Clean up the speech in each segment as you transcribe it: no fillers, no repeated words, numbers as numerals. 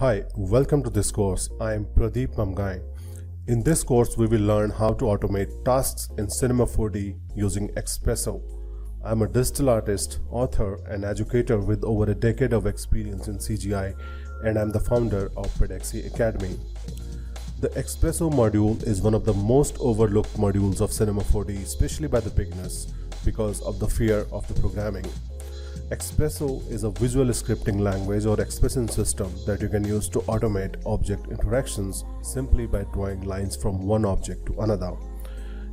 Hi, welcome to this course. I am Pradeep Mamgai. In this course, we will learn how to automate tasks in Cinema 4D using XPresso. I am a digital artist, author, and educator with over a decade of experience in CGI, and I am the founder of Pedexy Academy. The XPresso module is one of the most overlooked modules of Cinema 4D, especially by the beginners, because of the fear of the programming. XPresso is a visual scripting language or expression system that you can use to automate object interactions simply by drawing lines from one object to another.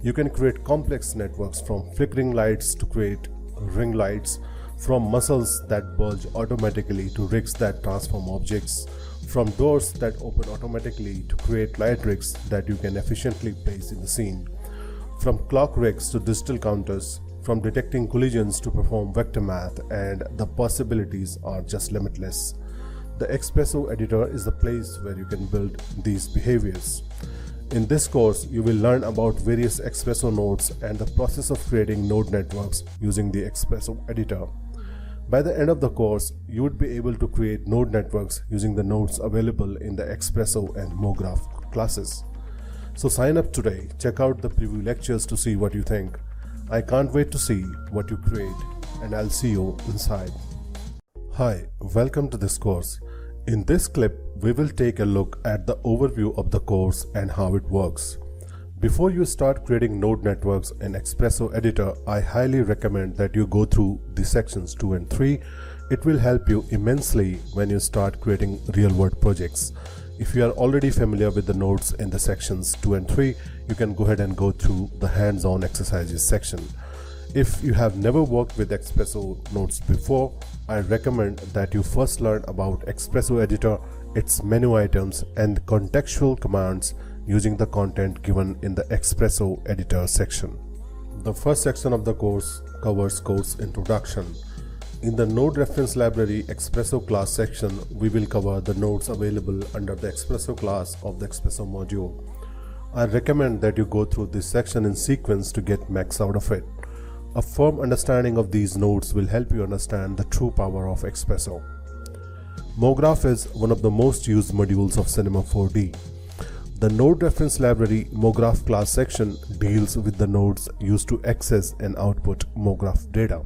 You can create complex networks from flickering lights to create ring lights, from muscles that bulge automatically to rigs that transform objects, from doors that open automatically to create light rigs that you can efficiently place in the scene, from clock rigs to digital counters, from detecting collisions to perform vector math, and the possibilities are just limitless. The XPresso Editor is the place where you can build these behaviors. In this course, you will learn about various XPresso nodes and the process of creating node networks using the XPresso Editor. By the end of the course, you would be able to create node networks using the nodes available in the XPresso and MoGraph classes. So sign up today, check out the preview lectures to see what you think. I can't wait to see what you create, and I'll see you inside. Hi, welcome to this course. In this clip, we will take a look at the overview of the course and how it works. Before you start creating node networks in XPresso Editor, I highly recommend that you go through the sections 2 and 3. It will help you immensely when you start creating real-world projects. If you are already familiar with the nodes in the sections 2 and 3, you can go ahead and go through the hands-on exercises section. If you have never worked with XPresso nodes before, I recommend that you first learn about XPresso Editor, its menu items, and contextual commands using the content given in the XPresso Editor section. The first section of the course covers course introduction. In the Node Reference Library XPresso class section, we will cover the nodes available under the XPresso class of the XPresso module. I recommend that you go through this section in sequence to get max out of it. A firm understanding of these nodes will help you understand the true power of XPresso. MoGraph is one of the most used modules of Cinema 4D. The Node Reference Library MoGraph class section deals with the nodes used to access and output MoGraph data.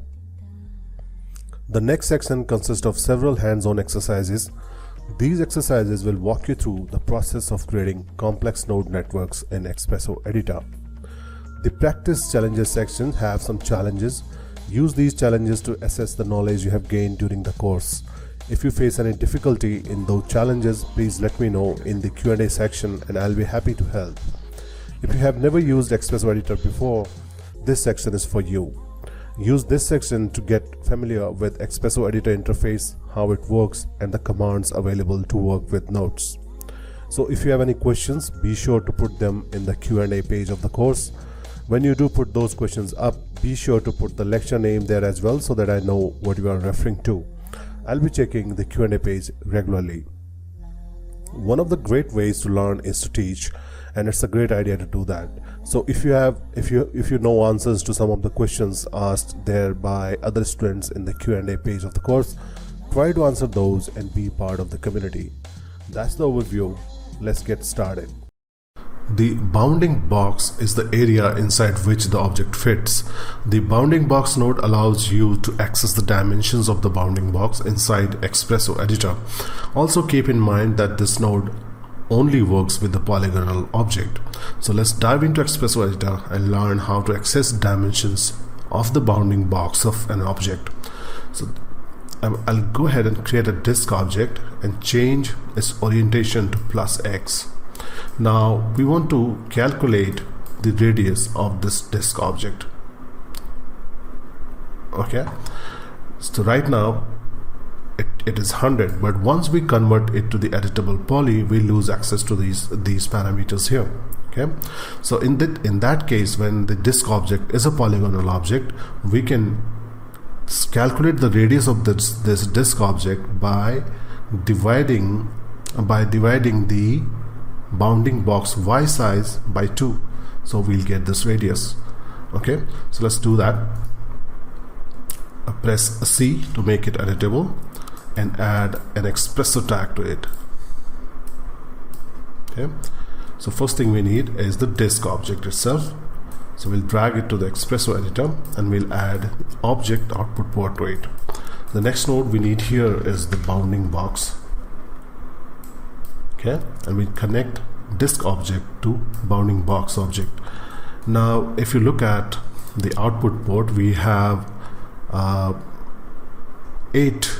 The next section consists of several hands-on exercises. These exercises will walk you through the process of creating complex node networks in XPresso Editor. The practice challenges section have some challenges. Use these challenges to assess the knowledge you have gained during the course. If you face any difficulty in those challenges, please let me know in the Q&A section and I'll be happy to help. If you have never used XPresso Editor before, this section is for you. Use this section to get familiar with XPresso Editor interface, how it works, and the commands available to work with nodes. So if you have any questions, be sure to put them in the Q&A page of the course. When you do put those questions up, be sure to put the lecture name there as well so that I know what you are referring to. I'll be checking the Q&A page regularly. One of the great ways to learn is to teach, and it's a great idea to do that. So if you know answers to some of the questions asked there by other students in the Q&A page of the course, try to answer those and be part of the community. That's the overview. Let's get started. The bounding box is the area inside which the object fits. The bounding box node allows you to access the dimensions of the bounding box inside XPresso Editor. Also keep in mind that this node only works with the polygonal object. So let's dive into XPresso Editor and learn how to access dimensions of the bounding box of an object. So I'll go ahead and create a disk object and change its orientation to +x. Now we want to calculate the radius of this disk object. Okay, so right now it is 100, but once we convert it to the editable poly, we lose access to these parameters here. Okay, so in that case, when the disk object is a polygonal object, we can calculate the radius of this disk object by dividing the bounding box y size by 2. So we'll get this radius. Okay, so let's do that. Press C to make it editable and add an XPresso tag to it. Okay, so first thing we need is the disk object itself. So we'll drag it to the XPresso editor and we'll add object output port to it. The next node we need here is the bounding box. Okay, and we connect disk object to bounding box object. Now if you look at the output port, we have 8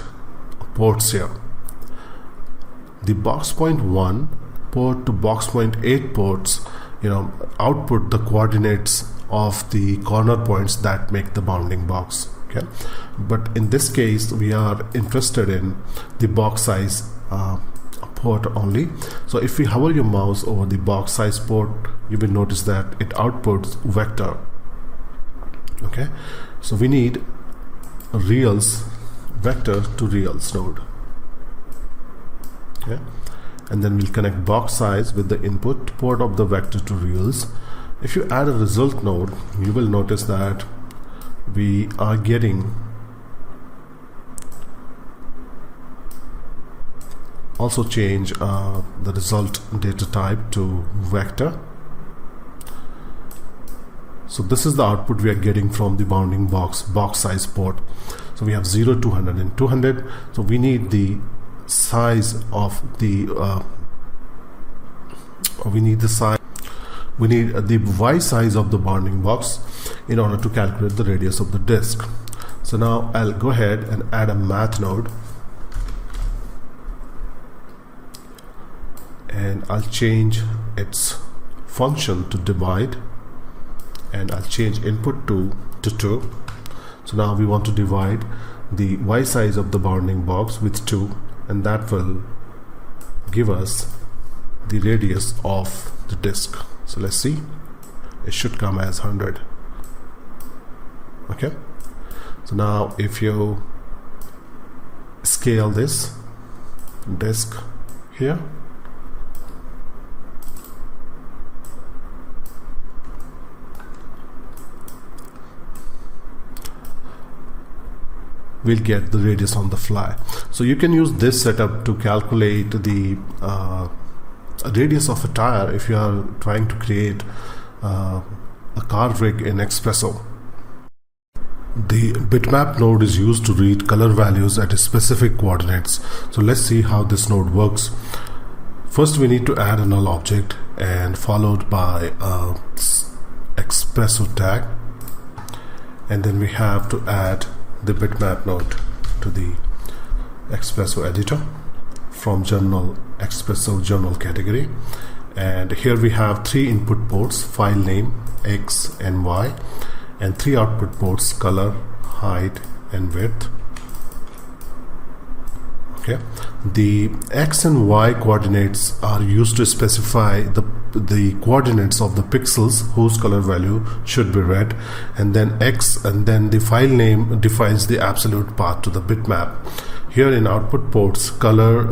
ports here. The box point 1 port to box point 8 ports, output the coordinates of the corner points that make the bounding box. Okay, but in this case we are interested in the box size port only. So if we hover your mouse over the box size port, you will notice that it outputs vector. Okay, so we need a reals vector to reals node. Okay, and then we'll connect box size with the input port of the vector to reals. If you add a result node, you will notice that we are getting also change the result data type to vector. So this is the output we are getting from the bounding box size port. So we have 0, 200 and 200. So we need the size of the we need the y size of the bounding box in order to calculate the radius of the disk. So now I'll go ahead and add a math node, and I'll change its function to divide, and I'll change input to 2. So now we want to divide the y size of the bounding box with 2, and that will give us the radius of the disk. So let's see, it should come as 100. Okay, so now if you scale this disk here, we'll get the radius on the fly. So you can use this setup to calculate the radius of a tire if you are trying to create a car rig in XPresso. The bitmap node is used to read color values at specific coordinates. So let's see how this node works. First we need to add a null object, and followed by a XPresso tag, and then we have to add the bitmap node to the XPresso editor from journal XPresso journal category. And here we have 3 input ports, file name X and Y, and 3 output ports, color, height and width. Okay, the X and Y coordinates are used to specify the coordinates of the pixels whose color value should be red, and then X, and then the file name defines the absolute path to the bitmap. Here in output ports, color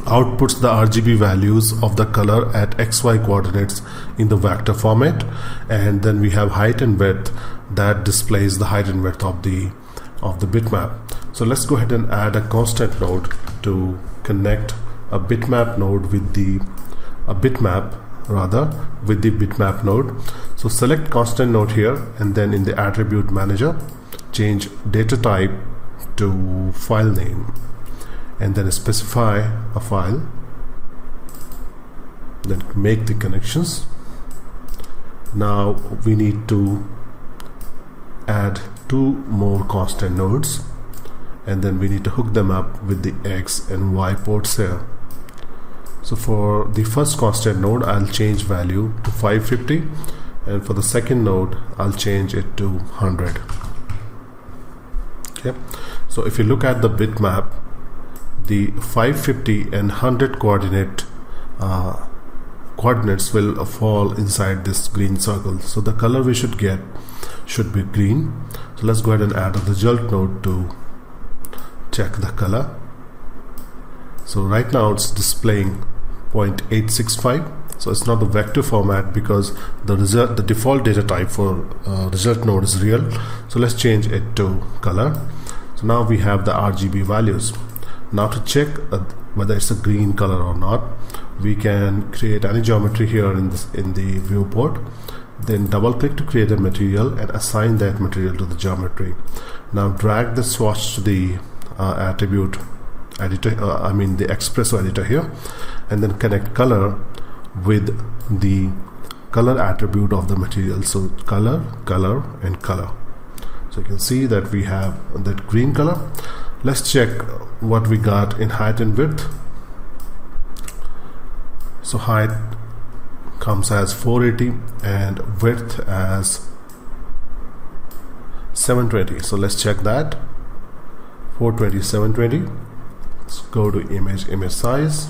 outputs the RGB values of the color at XY coordinates in the vector format, and then we have height and width that displays the height and width of the bitmap. So let's go ahead and add a constant node to connect a bitmap node with the bitmap with the bitmap node. So select constant node here, and then in the attribute manager change data type to file name, and then specify a file, then make the connections. Now we need to add 2 more constant nodes, and then we need to hook them up with the X and Y ports here. So for the first constant node, I'll change value to 550, and for the second node I'll change it to 100. Okay, so if you look at the bitmap, the 550 and 100 coordinates will fall inside this green circle. So the color we should get should be green. So let's go ahead and add a result node to check the color. So right now it's displaying 0.865. So it's not the vector format because the default data type for result node is real. So let's change it to color. So now we have the RGB values. Now to check whether it's a green color or not, we can create any geometry here in the viewport, then double click to create a material and assign that material to the geometry. Now drag the swatch to the attribute editor, the XPresso editor here, and then connect color with the color attribute of the material. So color, color, and color. So you can see that we have that green color. Let's check what we got in height and width. So height comes as 480 and width as 720. So let's check that. 420, 720. Let's go to image size,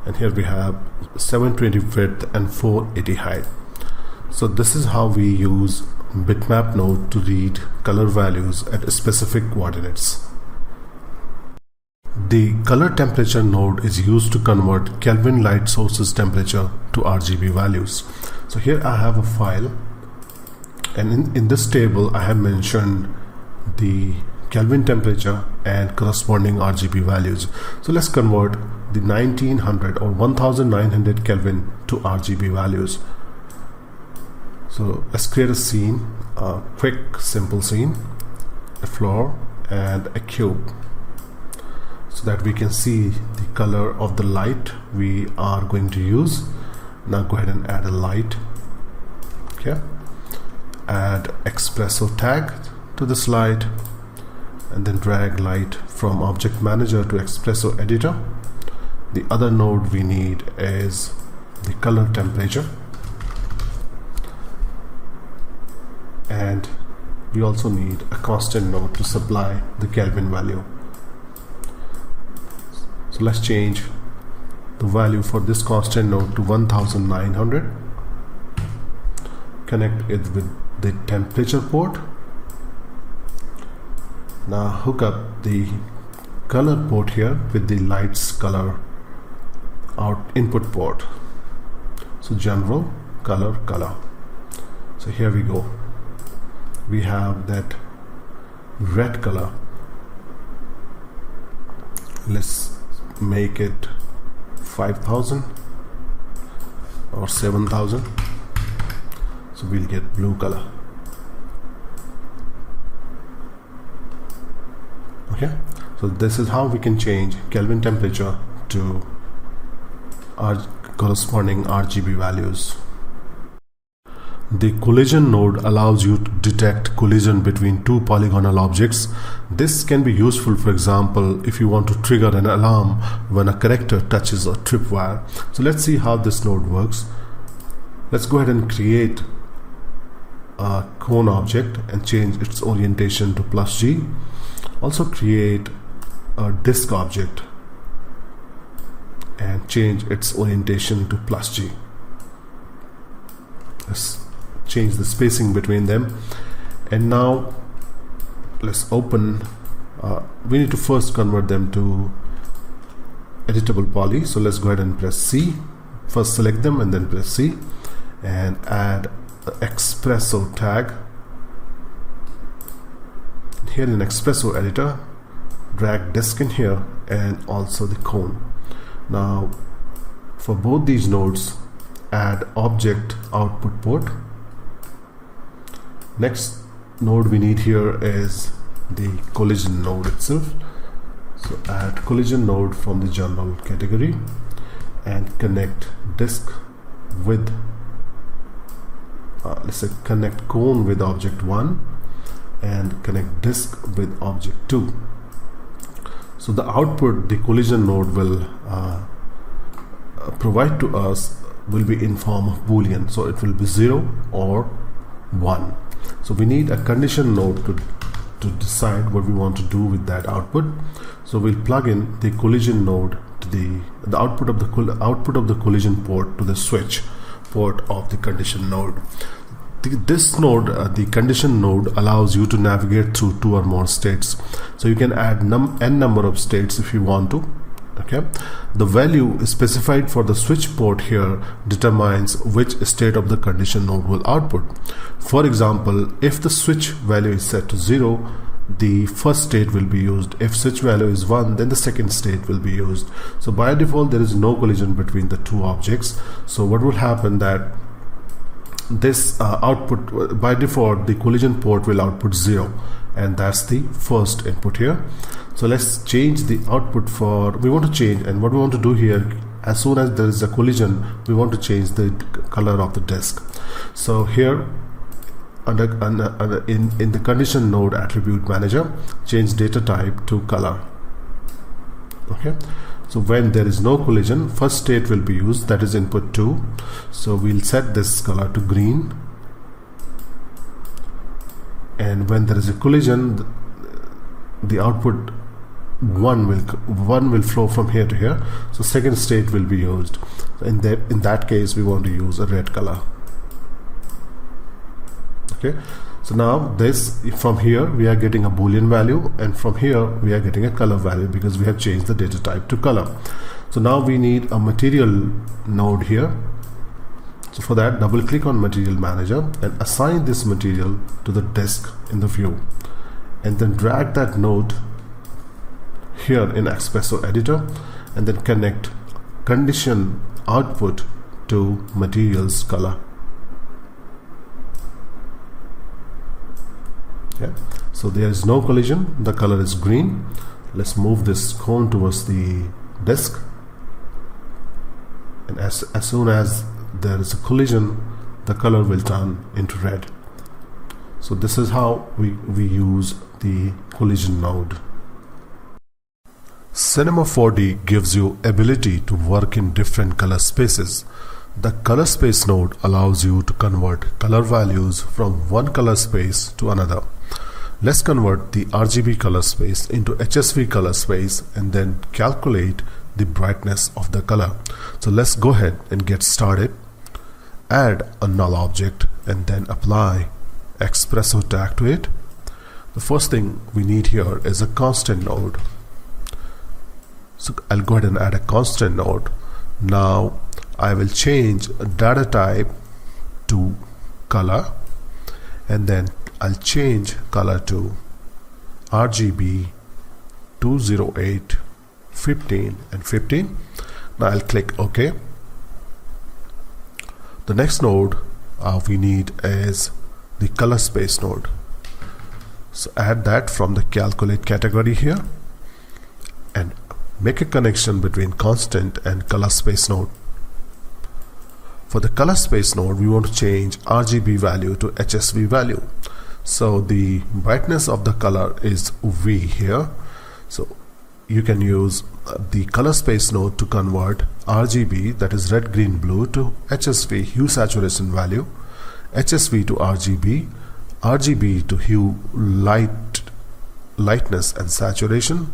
and here we have 720 width and 480 height. So this is how we use Bitmap node to read color values at specific coordinates. The color temperature node is used to convert Kelvin light sources temperature to RGB values. So here I have a file, and in this table I have mentioned the Kelvin temperature and corresponding RGB values. So let's convert the 1900 or 1900 Kelvin to RGB values. So let's create a scene, a quick simple scene, a floor and a cube, so that we can see the color of the light we are going to use. Now go ahead and add a light. Okay, add XPresso tag to this light, and then drag light from object manager to XPresso editor. The other node we need is the color temperature, and we also need a constant node to supply the Kelvin value. So let's change the value for this constant node to 1900. Connect it with the temperature port. Now hook up the color port here with the light's color input port. So general, color, color. So here we go. We have that red color. Let's make it 5000 or 7000. So we'll get blue color. Okay, so this is how we can change Kelvin temperature to our corresponding RGB values. The collision node allows you to detect collision between two polygonal objects. This can be useful, for example, if you want to trigger an alarm when a character touches a tripwire. So let's see how this node works. Let's go ahead and create a cone object and change its orientation to +G. Also create a disk object and change its orientation to +G. Let's change the spacing between them, and now let's open. We need to first convert them to editable poly. So let's go ahead and press C. First select them and then press C and add the XPresso tag. Here in XPresso editor, drag disk in here and also the cone. Now for both these nodes, add object output port. Next node we need here is the collision node itself. So add collision node from the general category and connect disk with let's say connect cone with object 1 and connect disk with object 2. So the output the collision node will provide to us will be in form of boolean, so it will be 0 or 1. So we need a condition node to decide what we want to do with that output. So we'll plug in the collision node to the output of the collision port to the switch port of the condition node. This node, the condition node, allows you to navigate through 2 or more states. So you can add n number of states if you want to. Okay, the value specified for the switch port here determines which state of the condition node will output. For example, if the switch value is set to 0, the first state will be used. If switch value is 1, then the second state will be used. So by default there is no collision between the two objects. So what will happen that this output, by default the collision port will output 0, and that's the first input here. So let's change the output for, we want to change, and what we want to do here, as soon as there is a collision we want to change the color of the disk. So here in the condition node attribute manager, change data type to color. Okay, so when there is no collision, first state will be used, that is input 2. So we'll set this color to green, and when there is a collision the output 1 will flow from here to here, so second state will be used. In that case we want to use a red color. Okay, so now this, from here we are getting a boolean value, and from here we are getting a color value because we have changed the data type to color. So now we need a material node here. So for that, double click on material manager and assign this material to the disk in the view, and then drag that node here in XPresso Editor, and then connect condition output to materials color. Okay, so there is no collision, the color is green. Let's move this cone towards the disk, and as soon as there is a collision the color will turn into red. So this is how we use the collision node. Cinema 4D gives you ability to work in different color spaces. The Colorspace node allows you to convert color values from one color space to another. Let's convert the RGB color space into HSV color space and then calculate the brightness of the color. So let's go ahead and get started. Add a null object and then apply XPresso tag to it. The first thing we need here is a constant node. So I'll go ahead and add a constant node. Now I will change data type to color, and then I'll change color to RGB 208 15 and 15. Now I'll click OK. The next node we need is the Colorspace node. So add that from the calculate category here and make a connection between constant and Colorspace node. For the Colorspace node we want to change RGB value to HSV value. So the brightness of the color is V here. So you can use the Colorspace node to convert RGB, that is red, green, blue, to HSV, hue saturation value, HSV to RGB, RGB to hue lightness and saturation,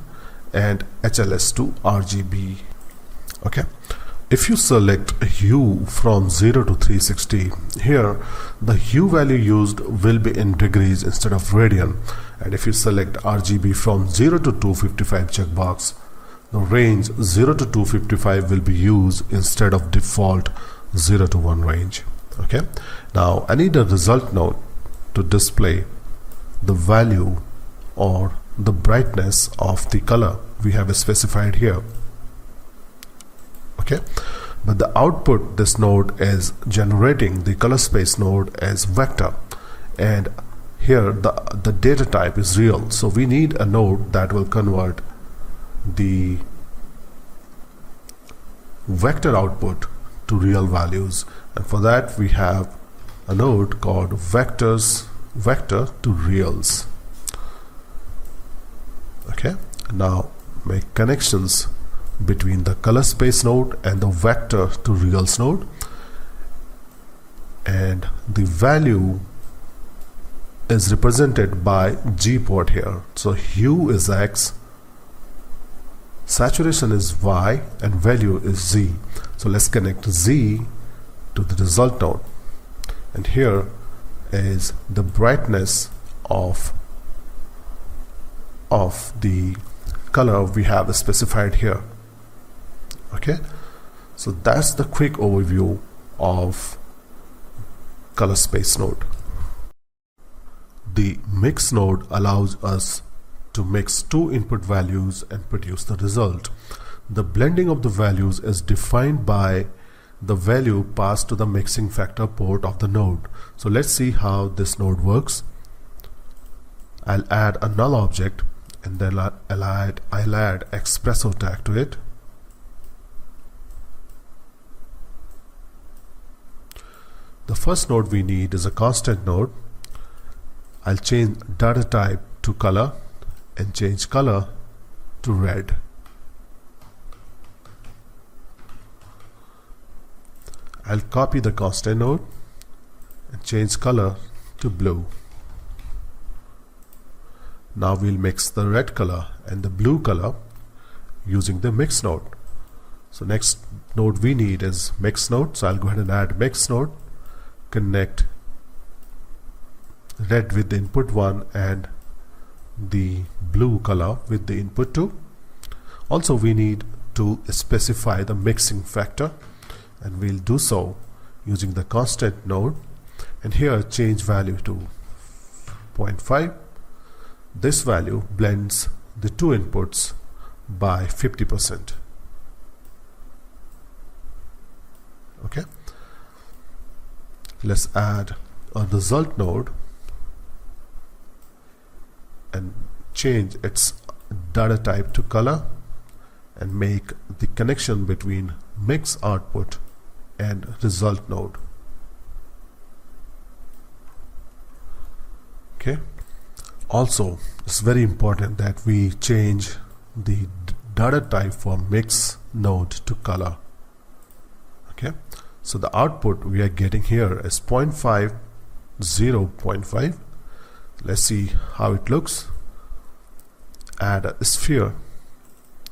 and HLS to RGB. Okay, if you select hue from 0 to 360, here the hue value used will be in degrees instead of radian, and if you select RGB from 0 to 255 checkbox, the range 0 to 255 will be used instead of default 0 to 1 range. Okay, now I need a result node to display the value or the brightness of the color we have specified here. Okay, but the output this node is generating, the Colorspace node, as vector, and here the data type is real. So we need a node that will convert the vector output to real values, and for that we have a node called vector to reals. Okay, now make connections between the Colorspace node and the vector to reals node, and the value is represented by G port here. So hue is X, saturation is Y, and value is Z. So let's connect Z to the result node, and here is the brightness of the color we have specified here. Okay, so that's the quick overview of Colorspace node. The mix node allows us to mix two input values and produce the result. The blending of the values is defined by the value passed to the mixing factor port of the node. So let's see how this node works. I'll add a null object and then I'll add XPresso tag to it. The first node we need is a constant node. I'll change data type to color and change color to red. I'll copy the constant node and change color to blue. Now we'll mix the red color and the blue color using the mix node. So next node we need is mix node. So I'll go ahead and add mix node, connect red with the input 1 and the blue color with the input 2. Also we need to specify the mixing factor, and we'll do so using the constant node, and here change value to 0.5. This value blends the two inputs by 50%. Okay, let's add a result node and change its data type to color and make the connection between mix output and result node. Okay, also it's very important that we change the data type for mix node to color. Okay, so the output we are getting here is 0.5, 0.5. Let's see how it looks. Add a sphere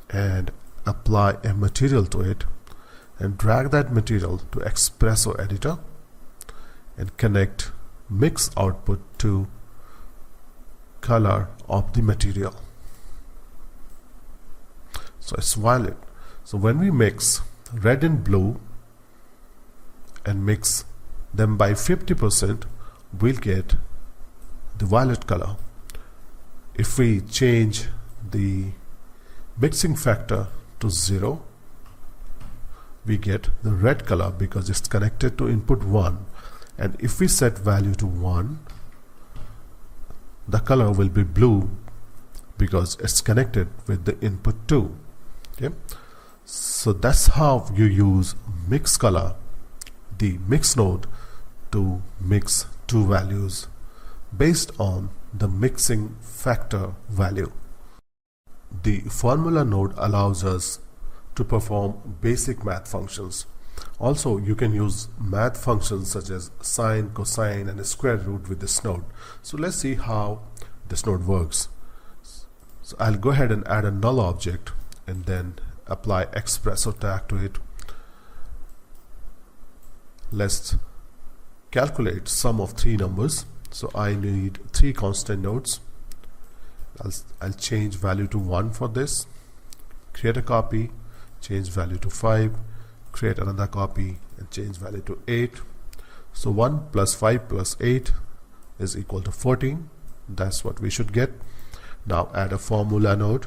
and apply a material to it and drag that material to XPresso Editor and connect mix output to color of the material. So it's violet. So when we mix red and blue and mix them by 50%, we'll get the violet color. If we change the mixing factor to 0, we get the red color because it's connected to input 1, and if we set value to 1, the color will be blue because it's connected with the input 2. Okay, so that's how you use mix color, the mix node, to mix two values based on the mixing factor value. The formula node allows us to perform basic math functions. Also, you can use math functions such as sine, cosine, and square root with this node. So let's see how this node works. So I'll go ahead and add a null object and then apply XPresso tag to it. Let's calculate sum of three numbers. So I need three constant nodes. I'll change value to 1 for this, create a copy, change value to 5, create another copy and change value to 8. So 1 plus 5 plus 8 is equal to 14. That's what we should get. Now add a formula node.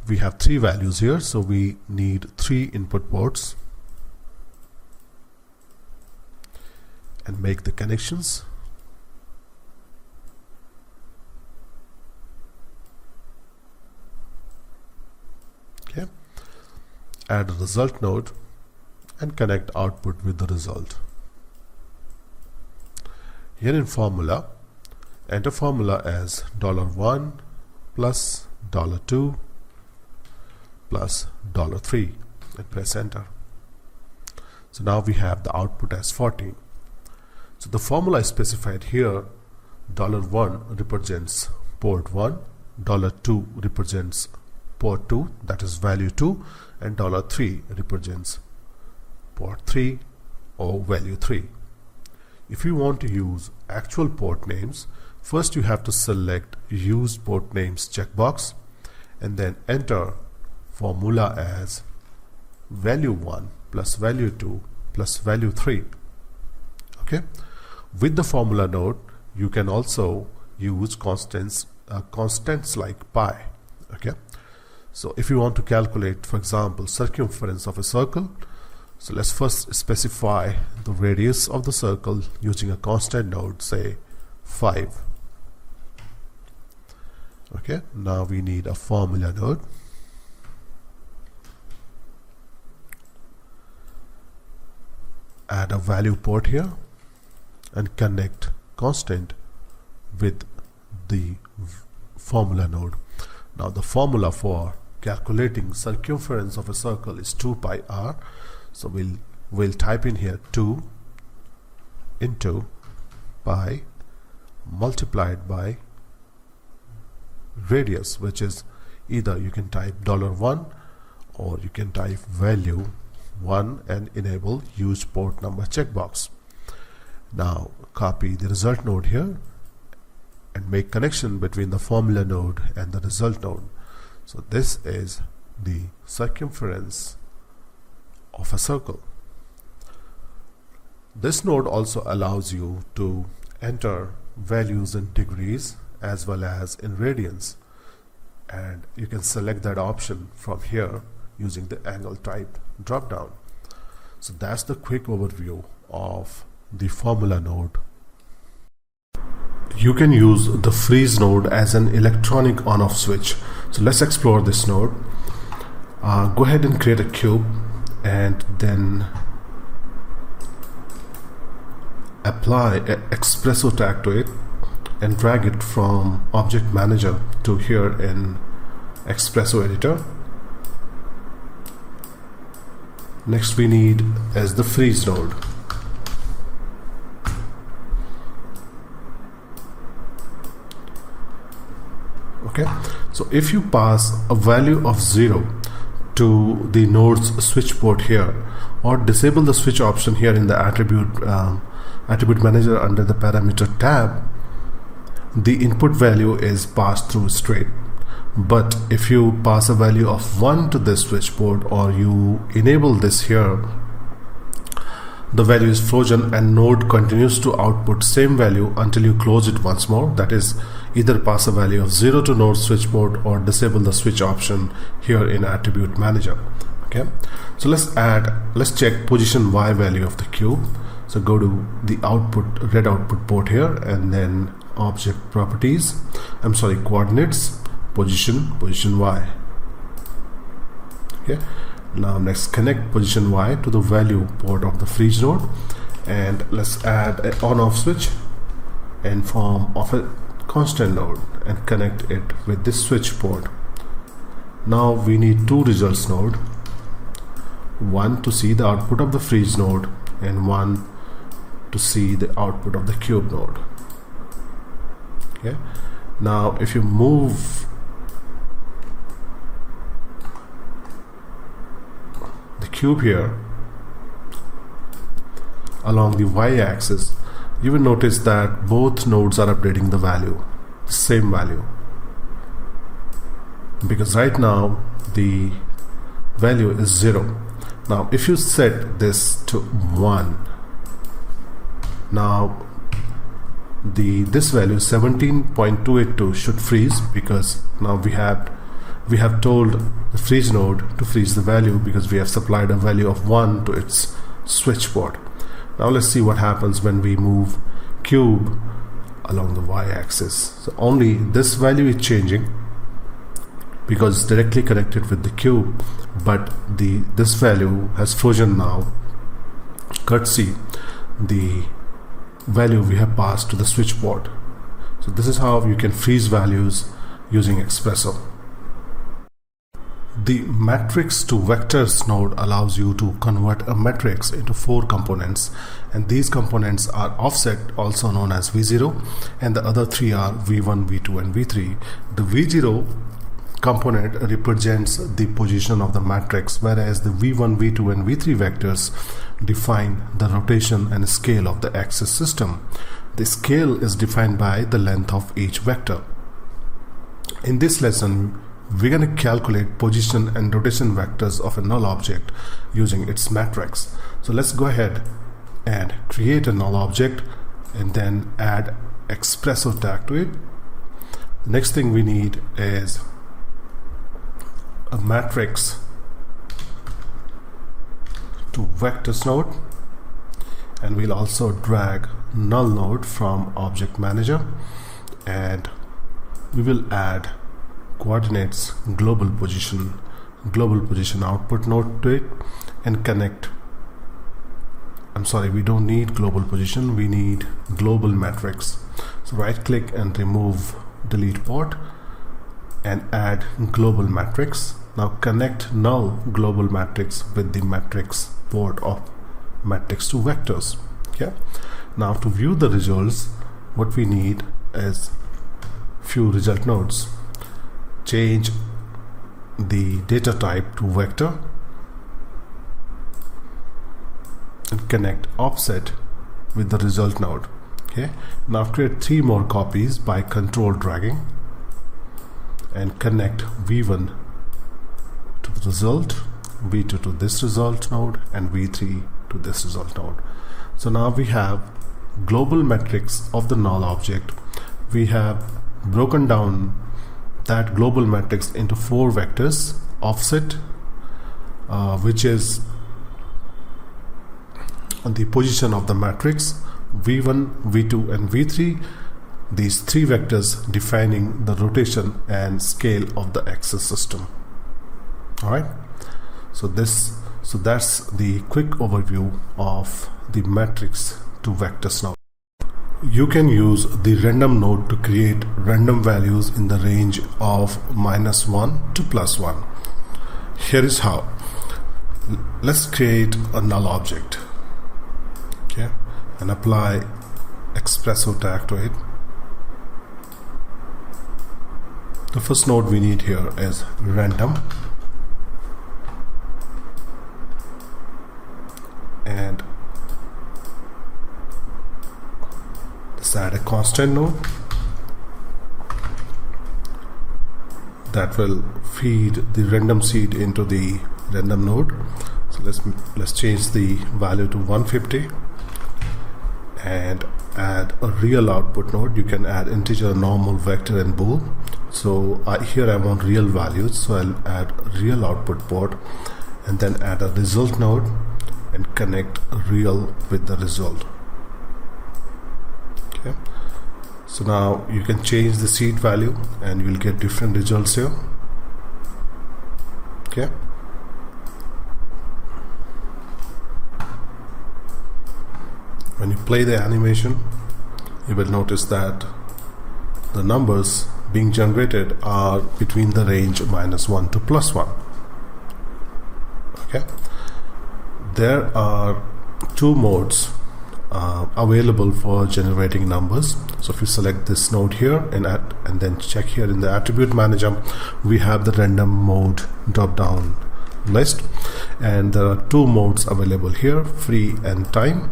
We have three values here, so we need 3 input ports, and make the connections. Okay, add a result node and connect output with the result. Here in formula, enter formula as $1 plus $2 plus $3 and press enter. So now we have the output as 14. So the formula is specified here. $1 represents port 1, $2 represents port 2, that is value 2, and $3 represents port 3 or value 3. If you want to use actual port names, first you have to select use port names checkbox and then enter formula as value 1 plus value 2 plus value 3. Okay, with the formula node you can also use constants like pi. Okay, so if you want to calculate, for example, circumference of a circle, so let's first specify the radius of the circle using a constant node, say 5. Okay, now we need a formula node. Add a value port here and connect constant with the formula node. Now the formula for calculating circumference of a circle is 2 pi r. So we'll type in here 2 into pi multiplied by radius, which is either you can type $1 or you can type value 1 and enable use port number checkbox. Now copy the result node here and make connection between the formula node and the result node. So this is the circumference of a circle. This node also allows you to enter values in degrees as well as in radians, and you can select that option from here using the angle type drop down. So that's the quick overview of the formula node. You can use the freeze node as an electronic on-off switch. So let's explore this node. Go ahead and create a cube and then apply an XPresso tag to it and drag it from Object Manager to here in XPresso Editor. Next we need is the freeze node. Okay, so if you pass a value of 0 to the node's switch port here, or disable the switch option here in the attribute manager under the parameter tab, the input value is passed through straight. But if you pass a value of 1 to this switch port, or you enable this here, the value is frozen and node continues to output same value until you close it once more. That is, either pass a value of 0 to node switch port or disable the switch option here in attribute manager. Okay, so let's check position Y value of the cube. So go to the red output port here and then object properties, coordinates, position Y. Okay, now next connect position Y to the value port of the freeze node, and let's add an on-off switch in form of a constant node and connect it with this switch port. Now we need two results node, one to see the output of the freeze node and one to see the output of the cube node. Okay, now if you move the cube here along the y-axis, you will notice that both nodes are updating the value, same value, because right now the value is 0. Now if you set this to 1, now this value 17.282 should freeze, because now we have told the freeze node to freeze the value because we have supplied a value of 1 to its switch port. Now let's see what happens when we move cube along the y-axis. So only this value is changing because it's directly connected with the cube, but this value has frozen now, courtesy the value we have passed to the switch port. So this is how you can freeze values using XPresso. The matrix to vectors node allows you to convert a matrix into 4 components, and these components are offset, also known as V0, and the other 3 are V1, V2 and V3. The V0 component represents the position of the matrix, whereas the V1, V2 and V3 vectors define the rotation and scale of the axis system. The scale is defined by the length of each vector. In this lesson we're going to calculate position and rotation vectors of a null object using its matrix. So let's go ahead and create a null object and then add XPresso tag to it. The next thing we need is a matrix to vectors node, and we'll also drag null node from object manager, and we will add coordinates global position output node to it, and connect. We don't need global position, we need global matrix. So right click and remove delete port and add global matrix. Now connect null global matrix with the matrix port of matrix to vectors. Okay. Now to view the results, what we need is few result nodes. Change the data type to vector and connect offset with the result node. Okay. Now create 3 more copies by control dragging and connect v1 to the result, v2 to this result node, and v3 to this result node. So now we have global matrix of the null object. We have broken down that global matrix into 4 vectors: offset, which is the position of the matrix, v1, v2 and v3, these 3 vectors defining the rotation and scale of the axis system. Alright, so that's the quick overview of the matrix to vectors node. You can use the random node to create random values in the range of -1 to +1. Here is how. Let's create a null object, okay, and apply XPresso tag to it. The first node we need here is random, and let's add a constant node that will feed the random seed into the random node. So let's change the value to 150 and add a real output node. You can add integer, normal, vector and bool. So here I want real values, so I'll add real output port and then add a result node and connect real with the result. Okay, so now you can change the seed value and you will get different results here. Okay, when you play the animation, you will notice that the numbers being generated are between the range -1 to +1. Okay, there are 2 modes available for generating numbers. So if you select this node here and then check here in the attribute manager, we have the random mode drop down list, and there are 2 modes available here, free and time.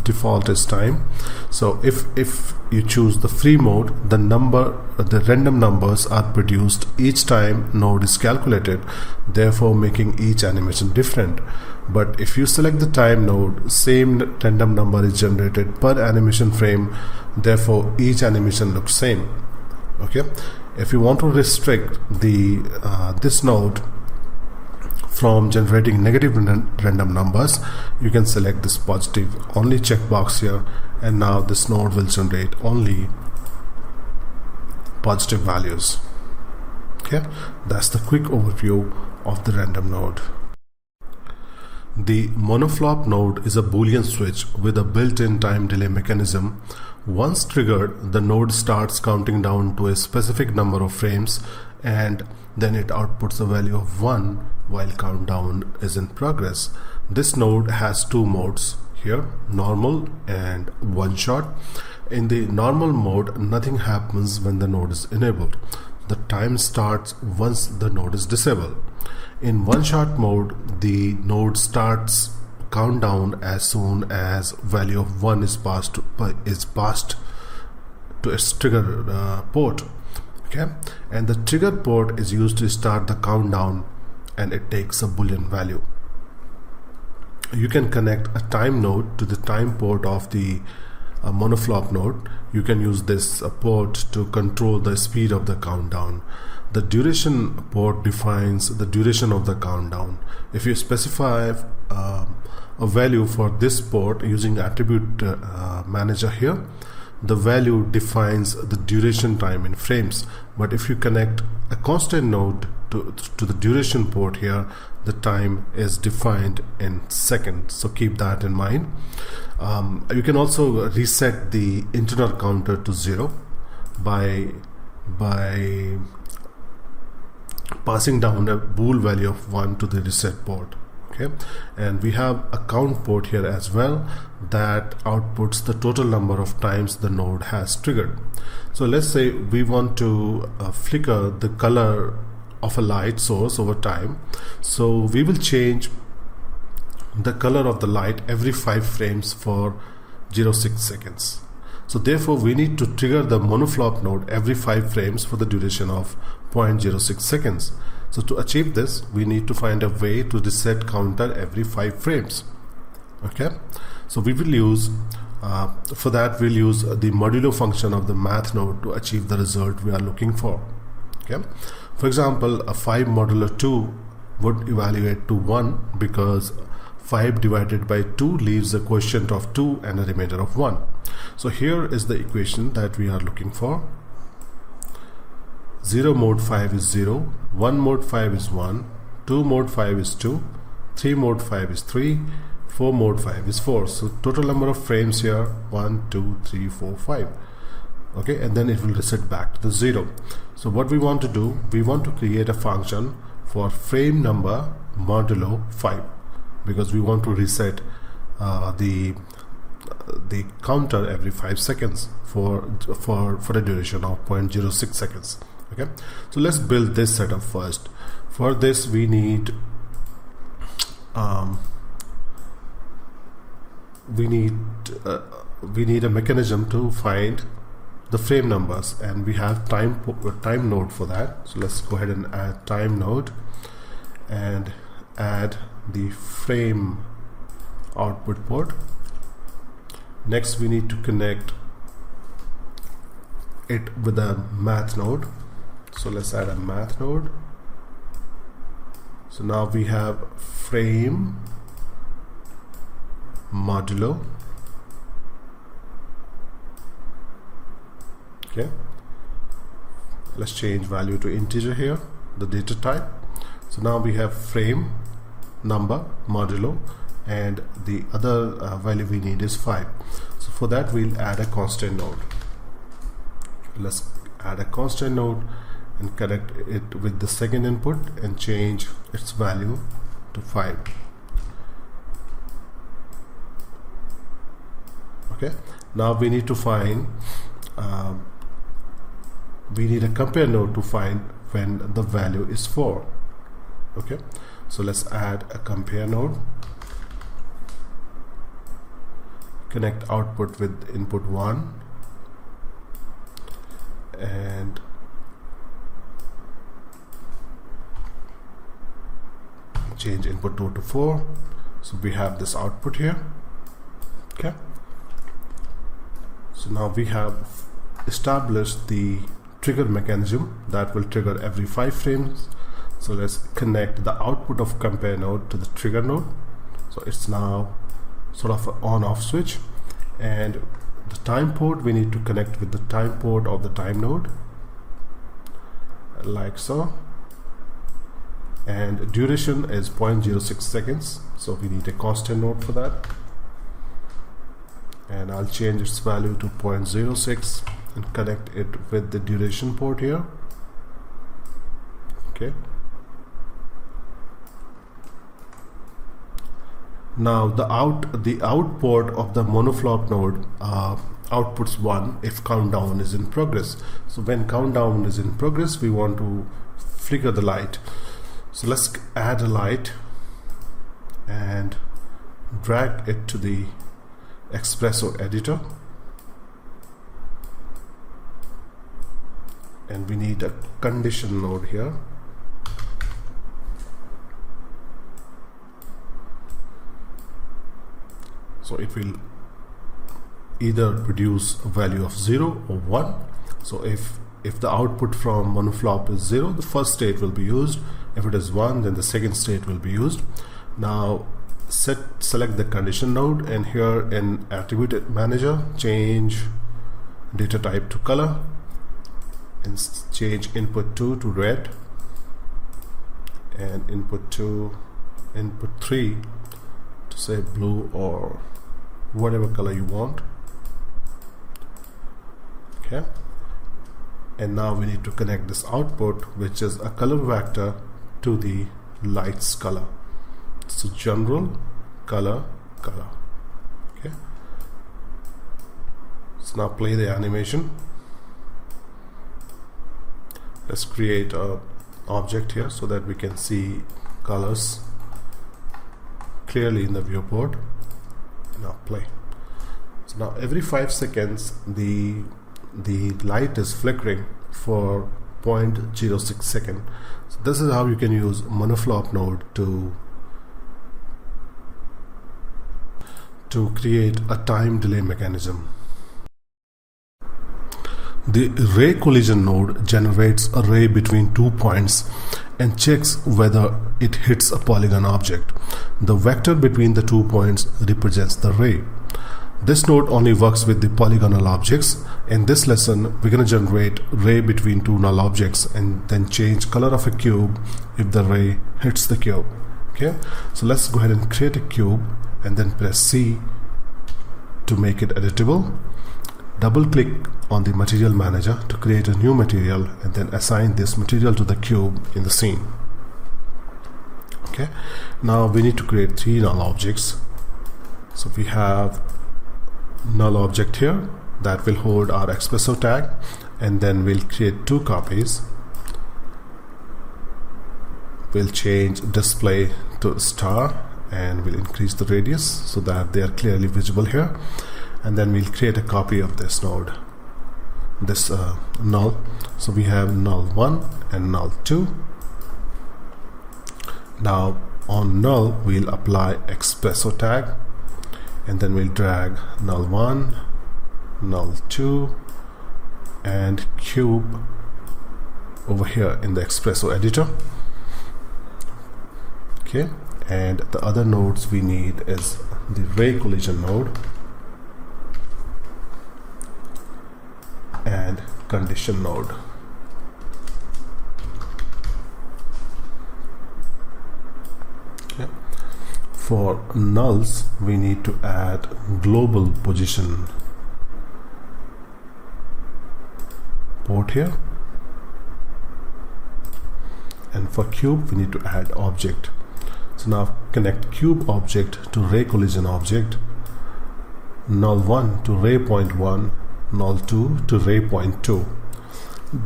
Default is time. So if you choose the free mode, the random numbers are produced each time node is calculated, therefore making each animation different. But if you select the time node, same random number is generated per animation frame, therefore each animation looks same. Okay, if you want to restrict the this node from generating negative random numbers, you can select this positive only checkbox here, and now this node will generate only positive values. Okay, that's the quick overview of the random node. The MonoFlop node is a Boolean switch with a built-in time delay mechanism. Once triggered, the node starts counting down to a specific number of frames, and then it outputs a value of 1 while countdown is in progress. This node has 2 modes here, normal and one shot. In the normal mode, nothing happens when the node is enabled. The time starts once the node is disabled. In one shot mode, the node starts countdown as soon as value of 1 is passed to its trigger port. Okay, and the trigger port is used to start the countdown, and it takes a Boolean value. You can connect a time node to the time port of the MonoFlop node. You can use this port to control the speed of the countdown. The duration port defines the duration of the countdown. If you specify a value for this port using attribute manager here, the value defines the duration time in frames. But if you connect a constant node to the duration port here, the time is defined in seconds. So keep that in mind. You can also reset the internal counter to 0 by passing down a bool value of 1 to the reset port. Okay, and we have a count port here as well that outputs the total number of times the node has triggered. So let's say we want to flicker the color of a light source over time. So we will change the color of the light every 5 frames for 0.6 seconds. So therefore we need to trigger the MonoFlop node every 5 frames for the duration of 0.06 seconds. So to achieve this, we need to find a way to reset counter every 5 frames. Okay, so we will use for that we'll use the modulo function of the math node to achieve the result we are looking for. Okay, for example, a 5 modulo 2 would evaluate to 1 because 5 divided by 2 leaves a quotient of 2 and a remainder of 1. So here is the equation that we are looking for. 0 mod 5 is 0, 1 mod 5 is 1, 2 mod 5 is 2, 3 mod 5 is 3, 4 mod 5 is 4. So total number of frames here 1, 2, 3, 4, 5. Okay, and then it will reset back to the 0. So what we want to do, we want to create a function for frame number modulo 5 because we want to reset the counter every 5 seconds for a duration of 0.06 seconds. Okay, so let's build this setup first. For this we need a mechanism to find the frame numbers, and we have time node for that. So let's go ahead and add time node and add the frame output port. Next we need to connect it with a math node. So let's add a math node. So now we have frame modulo. Okay, let's change value to integer here, the data type. So now we have frame number modulo, and the other value we need is 5. So for that we'll add a constant node. Let's add a constant node and connect it with the second input and change its value to 5. Okay, now we need to find we need a compare node to find when the value is 4. Okay, so let's add a compare node, connect output with input 1 and change input 2 to 4. So we have this output here. Okay, so now we have established the trigger mechanism that will trigger every 5 frames. So let's connect the output of compare node to the trigger node. So it's now sort of an on-off switch, and the time port we need to connect with the time port of the time node like so, and duration is 0.06 seconds, so we need a constant node for that, and I'll change its value to 0.06 and connect it with the duration port here. Okay, now the out port of the MonoFlop node outputs 1 if countdown is in progress. So when countdown is in progress, we want to flicker the light. So let's add a light and drag it to the XPresso editor and we need a condition node here. So it will either produce a value of 0 or 1. So if the output from MonoFlop is 0, the first state will be used. If it is 1, then the second state will be used. Now select the condition node, and here in attribute manager, change data type to color and change input 2 to red and input 3 to say blue or whatever color you want. Okay, and now we need to connect this output, which is a color vector, to the lights color. So general color. Okay, so now play the animation. Let's create a object here so that we can see colors clearly in the viewport. Now play. So now every 5 seconds the light is flickering for 0.06 second. So this is how you can use MonoFlop Node to create a time delay mechanism. The ray collision node generates a ray between 2 points and checks whether it hits a polygon object. The vector between the 2 points represents the ray. This node only works with the polygonal objects. In this lesson, we're going to generate ray between 2 null objects and then change color of a cube if the ray hits the cube. Okay, so let's go ahead and create a cube and then press C to make it editable. Double click on the material manager to create a new material and then assign this material to the cube in the scene. Okay, now we need to create 3 null objects. So we have null object here that will hold our XPresso tag, and then we'll create 2 copies. We'll change display to star and we'll increase the radius so that they are clearly visible here, and then we'll create a copy of this node, this null. So we have null 1 and null 2. Now on null we'll apply XPresso tag, and then we'll drag null 1, null 2 and cube over here in the XPresso editor. Okay, and the other nodes we need is the ray collision node and condition node. Okay. For nulls we need to add global position port here, and for cube we need to add object. So now connect cube object to ray collision object, null 1 to ray point 1, null 2 to ray point 2.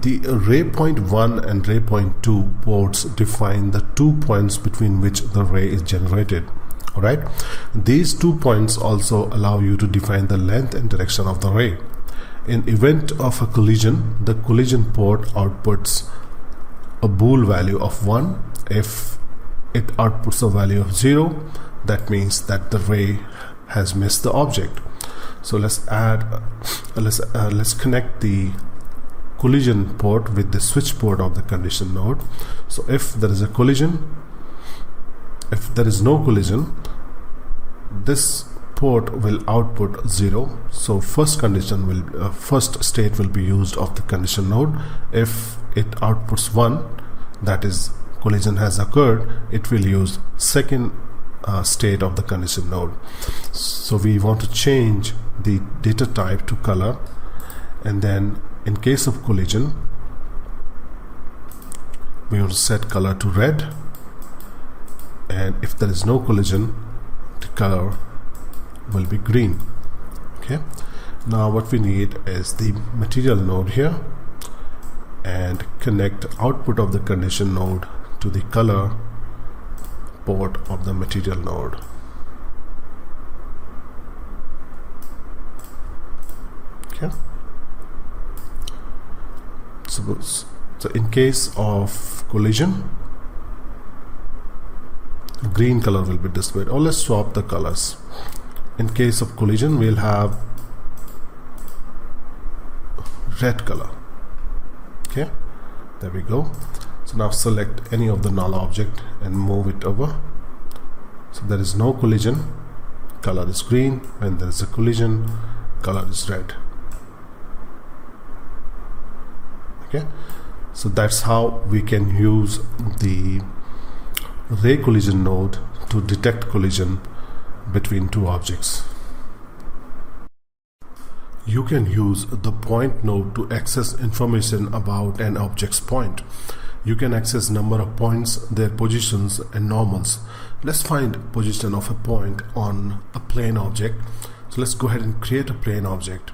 The ray point 1 and ray point 2 ports define the 2 points between which the ray is generated. Alright, these 2 points also allow you to define the length and direction of the ray. In event of a collision, the collision port outputs a bool value of 1. If it outputs a value of 0, that means that the ray has missed the object. So let's connect the collision port with the switch port of the condition node. So if there is a collision, if there is no collision, this port will output 0. So first state will be used of the condition node. If it outputs 1, that is collision has occurred, it will use second state of the condition node. So we want to change the data type to color, and then in case of collision we want to set color to red, and if there is no collision the color will be green. Okay, now what we need is the material node here, and connect output of the condition node to the color port of the material node. Okay, So in case of collision, green color will be displayed, or let's swap the colors. In case of collision, we'll have red color. Okay, there we go. So now select any of the null object and move it over. So there is no collision, color is green. When there is a collision, color is red. Okay, so that's how we can use the ray collision node to detect collision between two objects. You can use the point node to access information about an object's point. You can access number of points, their positions and normals. Let's find position of a point on a plane object. So let's go ahead and create a plane object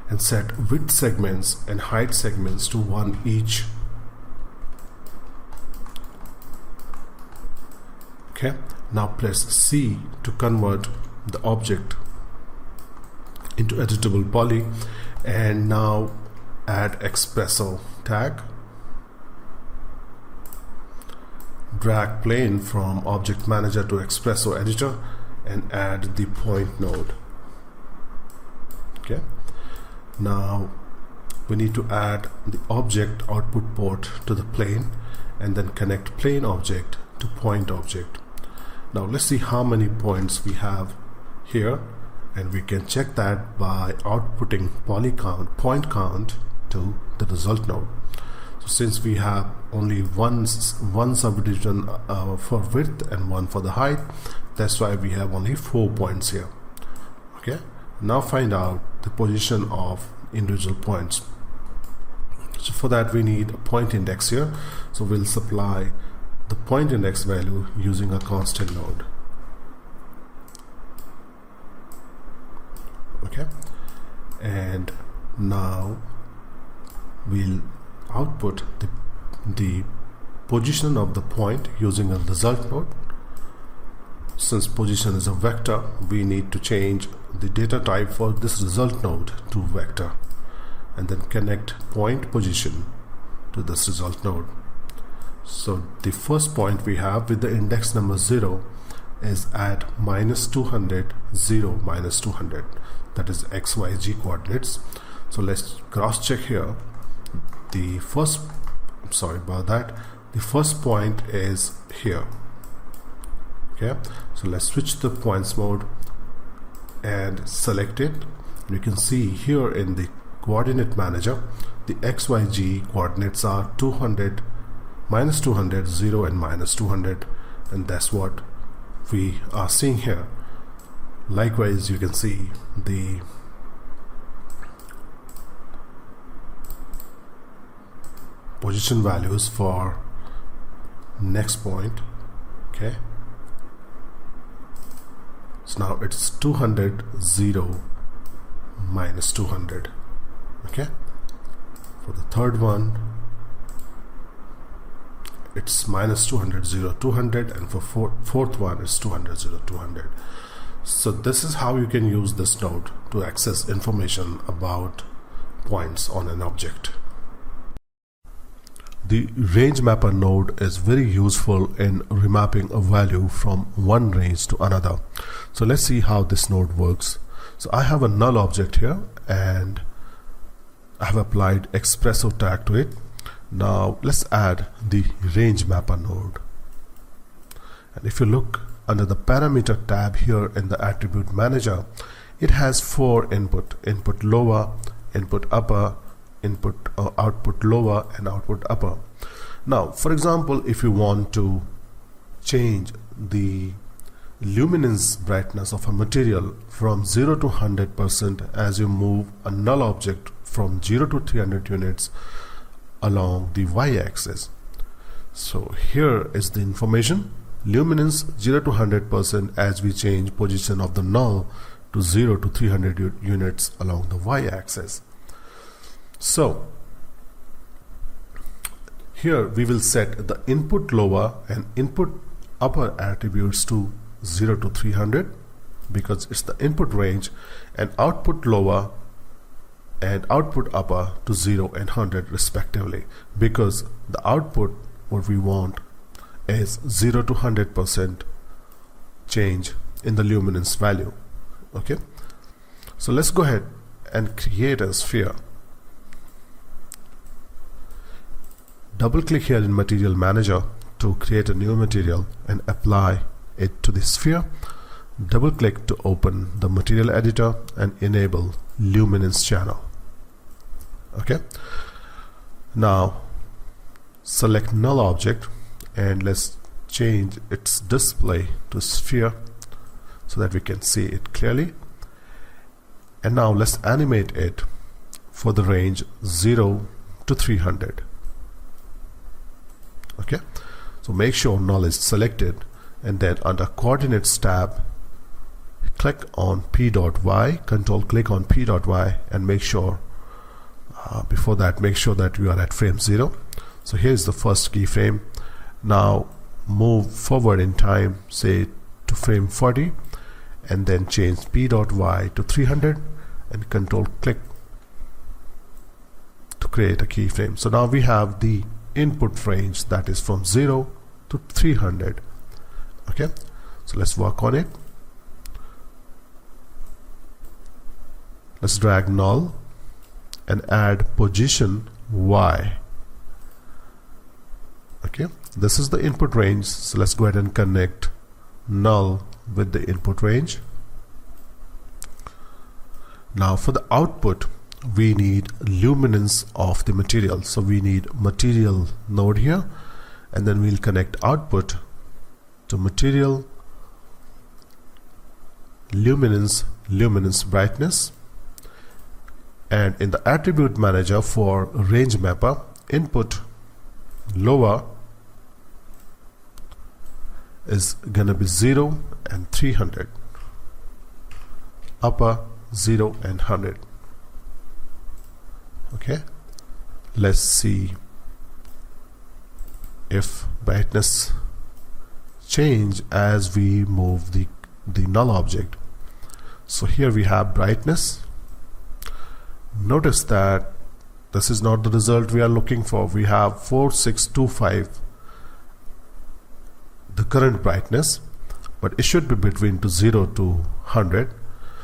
and set width segments and height segments to 1 each. Okay, now press C to convert the object into editable poly, and now add XPresso tag, drag plane from object manager to XPresso editor and add the point node. Okay, now we need to add the object output port to the plane and then connect plane object to point object. Now let's see how many points we have here, and we can check that by outputting point count to the result node. So since we have only one subdivision for width and one for the height, that's why we have only 4 points here. Okay, now find out the position of individual points. So for that we need a point index here, so we'll supply the point index value using a constant node. Okay, and now we'll output the position of the point using a result node. Since position is a vector, we need to change the data type for this result node to vector and then connect point position to this result node. So the first point we have with the index number 0 is at -200, 0, -200. That is XYZ coordinates. So let's cross check here. The first, I'm sorry about that, the first point is here. Okay, so let's switch the points mode and select it. You can see here in the coordinate manager the XYZ coordinates are 200, -200, 0 and -200, and that's what we are seeing here. Likewise, you can see the position values for next point. Okay, so now it's 200, 0, -200. Okay, for the third one it's -200, 0, 200, and for fourth one it's 200, 0, 200. So this is how you can use this node to access information about points on an object. The range mapper node is very useful in remapping a value from one range to another. So let's see how this node works. So I have a null object here and I have applied XPresso tag to it. Now let's add the range mapper node. And if you look under the parameter tab here in the attribute manager, it has 4 input lower, input upper, output lower and output upper. Now for example, if you want to change the luminance brightness of a material from 0 to 100% as you move a null object from 0 to 300 units along the y-axis. So here is the information: luminance 0 to 100% as we change position of the null to 0 to 300 units along the y-axis. So here we will set the input lower and input upper attributes to 0 to 300 because it's the input range, and output lower and output upper to 0 and 100 respectively, because the output what we want is 0 to 100% change in the luminance value. Okay, so let's go ahead and create a sphere. Double click here in Material Manager to create a new material and apply it to the sphere. Double click to open the Material Editor and enable luminance channel. Okay, now select null object and let's change its display to sphere so that we can see it clearly. And now let's animate it for the range 0 to 300. Okay, so make sure null is selected, and then under coordinates tab click on p.y, control click on p.y, and make sure before that make sure that you are at frame 0. So here's the first keyframe. Now move forward in time, say to frame 40, and then change p.y to 300 and control click to create a keyframe. So now we have the input range that is from 0 to 300. Okay, so let's work on it. Let's drag null and add position y. Okay, this is the input range, so let's go ahead and connect null with the input range. Now for the output we need luminance of the material, so we need material node here, and then we'll connect output to material luminance brightness. And in the attribute manager for range mapper, input lower is gonna be 0 and 300, upper 0 and 100. Okay, let's see if brightness change as we move the null object. So here we have brightness. Notice that this is not the result we are looking for. We have 4625, the current brightness, but it should be between 0 to 100.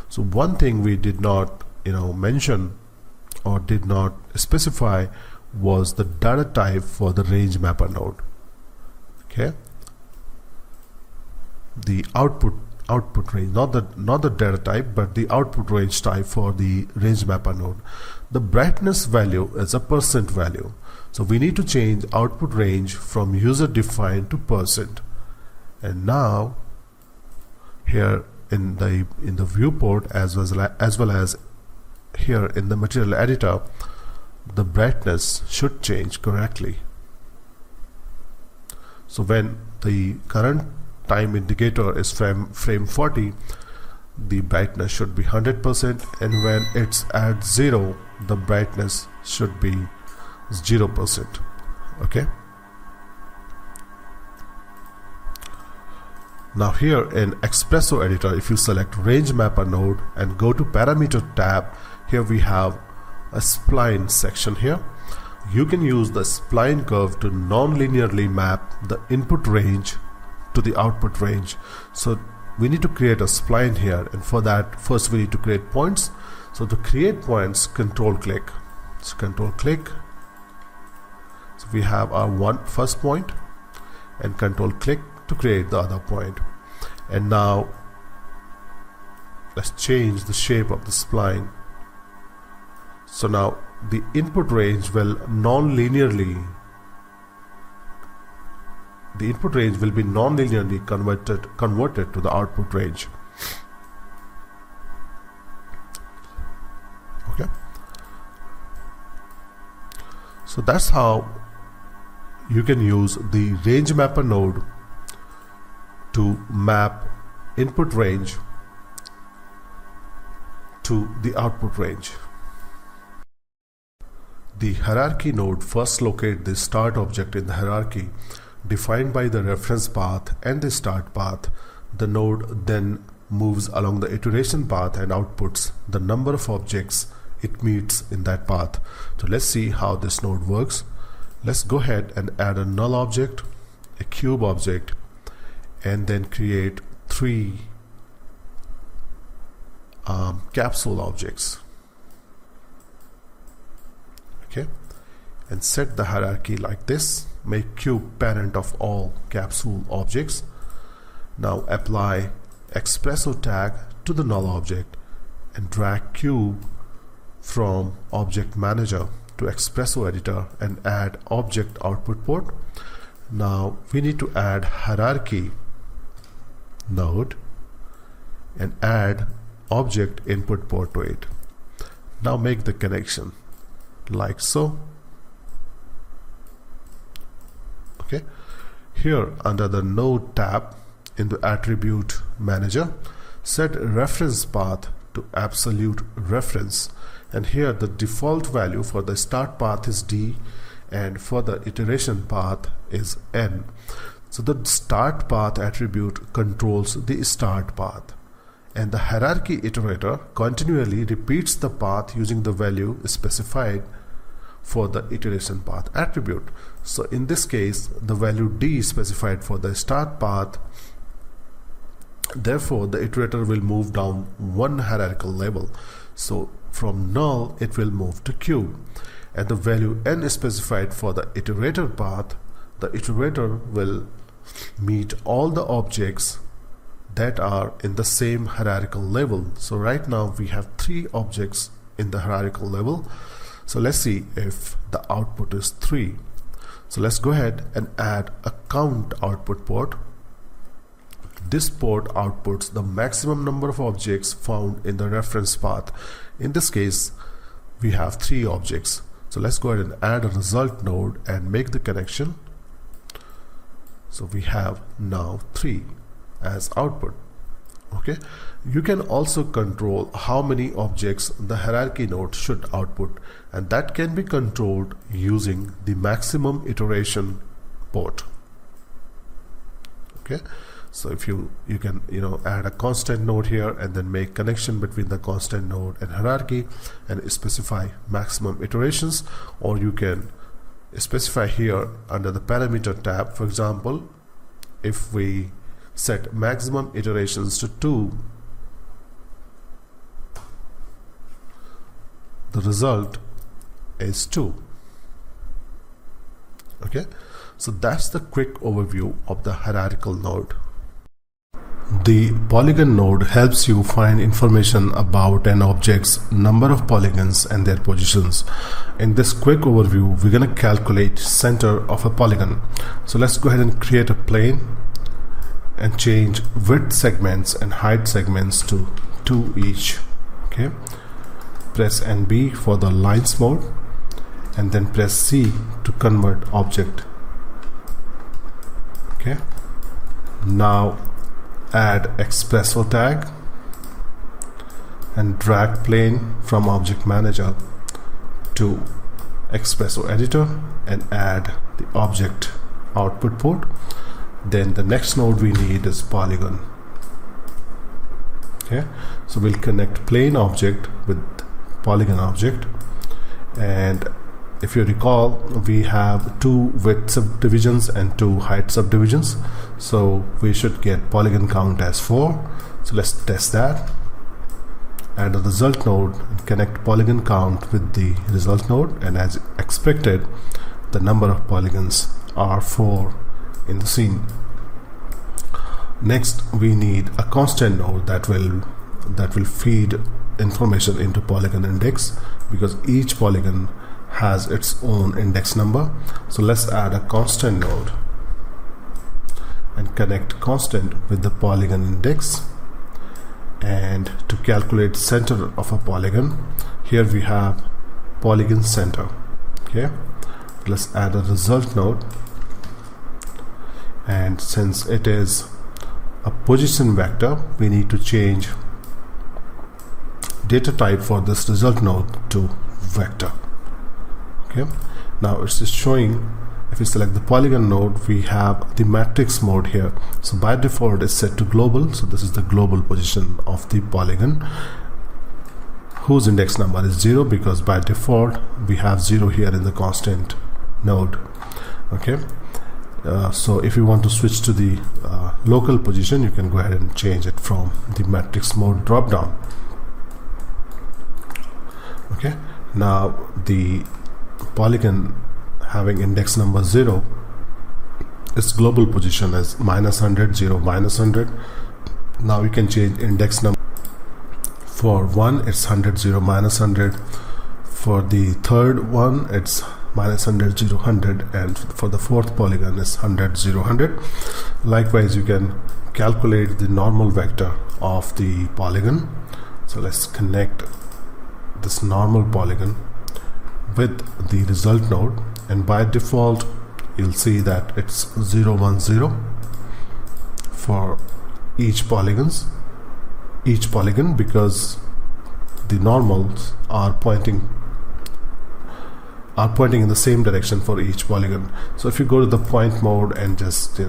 So one thing we did not mention or did not specify was the data type for the range mapper node. Okay, the output range, not the data type, but the output range type for the range mapper node. The brightness value is a percent value, so we need to change output range from user defined to percent. And now here in the viewport as well as here in the material editor, the brightness should change correctly. So when the current time indicator is frame 40, the brightness should be 100%, and when it's at 0, the brightness should be 0%. Okay, now here in XPresso Editor, if you select range mapper node and go to parameter tab, here we have a spline section here. You can use the spline curve to non-linearly map the input range to the output range. So we need to create a spline here, and for that first we need to create points. So to create points, control click. So control click. So we have our first point, and control click to create the other point. And now let's change the shape of the spline. So now the input range will be non-linearly converted to the output range. Okay, so that's how you can use the range mapper node to map input range to the output range. The hierarchy node first locates the start object in the hierarchy defined by the reference path and the start path. The node then moves along the iteration path and outputs the number of objects it meets in that path. So let's see how this node works. Let's go ahead and add a null object, a cube object, and then create 3 capsule objects. Okay, and set the hierarchy like this. Make cube parent of all capsule objects. Now apply XPresso tag to the null object and drag cube from object manager to XPresso editor and add object output port. Now we need to add hierarchy node and add object input port to it. Now make the connection like so. Okay, here under the node tab in the attribute manager, set reference path to absolute reference, and here the default value for the start path is D and for the iteration path is N. So the start path attribute controls the start path, and the hierarchy iterator continually repeats the path using the value specified for the iteration path attribute. So in this case the value D is specified for the start path, therefore the iterator will move down 1 hierarchical level. So from null it will move to cube, and the value N is specified for the iterator path. The iterator will meet all the objects that are in the same hierarchical level. So right now we have 3 objects in the hierarchical level. So let's see if the output is 3. So let's go ahead and add a count output port. This port outputs the maximum number of objects found in the reference path. In this case we have 3 objects. So let's go ahead and add a result node and make the connection. So we have now 3 as output. Okay, you can also control how many objects the hierarchy node should output, and that can be controlled using the maximum iteration port. Okay, so if you can add a constant node here and then make connection between the constant node and hierarchy and specify maximum iterations, or you can specify here under the parameter tab. For example, if we set maximum iterations to 2, the result is 2. Okay, so that's the quick overview of the hierarchical node. The Polygon node helps you find information about an object's number of polygons and their positions. In this quick overview, we're going to calculate center of a polygon. So let's go ahead and create a plane and change width segments and height segments to 2 each. Okay, press NB for the lines mode and then press C to convert object. Okay, now add XPresso tag and drag plane from object manager to XPresso editor and add the object output port. Then the next node we need is polygon. Okay, so we'll connect plane object with polygon object, and if you recall we have 2 width subdivisions and 2 height subdivisions, so we should get polygon count as 4. So let's test that. Add a result node and connect polygon count with the result node, and as expected the number of polygons are 4 in the scene. Next we need a constant node that will feed information into polygon index, because each polygon has its own index number. So let's add a constant node and connect constant with the polygon index. And to calculate center of a polygon, here we have polygon center. Okay, let's add a result node, and since it is a position vector, we need to change data type for this result node to vector. Okay, now it's just showing, if we select the polygon node, we have the matrix mode here. So by default it's set to global, so this is the global position of the polygon. whose index number is 0, because by default we have 0 here in the constant node. Okay, so if you want to switch to the local position, you can go ahead and change it from the matrix mode drop down. Okay, now the polygon having index number 0, its global position is -100, 0, -100. Now we can change index number. For 1 it's 100, 0, -100. For the third one it's -100, 0, 100, and for the fourth polygon is 100, 0, 100. Likewise, you can calculate the normal vector of the polygon. So let's connect this normal polygon with the result node, and by default you'll see that it's 0, 1, 0 for each polygon, because the normals are pointing in the same direction for each polygon. So if you go to the point mode and just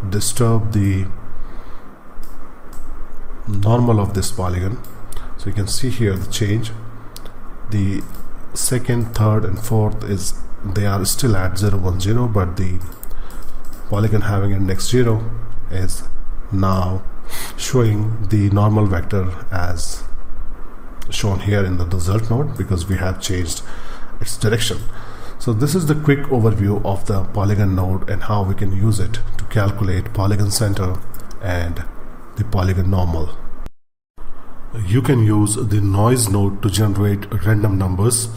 disturb the normal of this polygon, so you can see here the change. The second, third and fourth they are still at 0, 1, 0, but the polygon having index 0 is now showing the normal vector as shown here in the result node, because we have changed its direction. So this is the quick overview of the polygon node and how we can use it to calculate polygon center and the polygon normal. You can use the noise node to generate random numbers.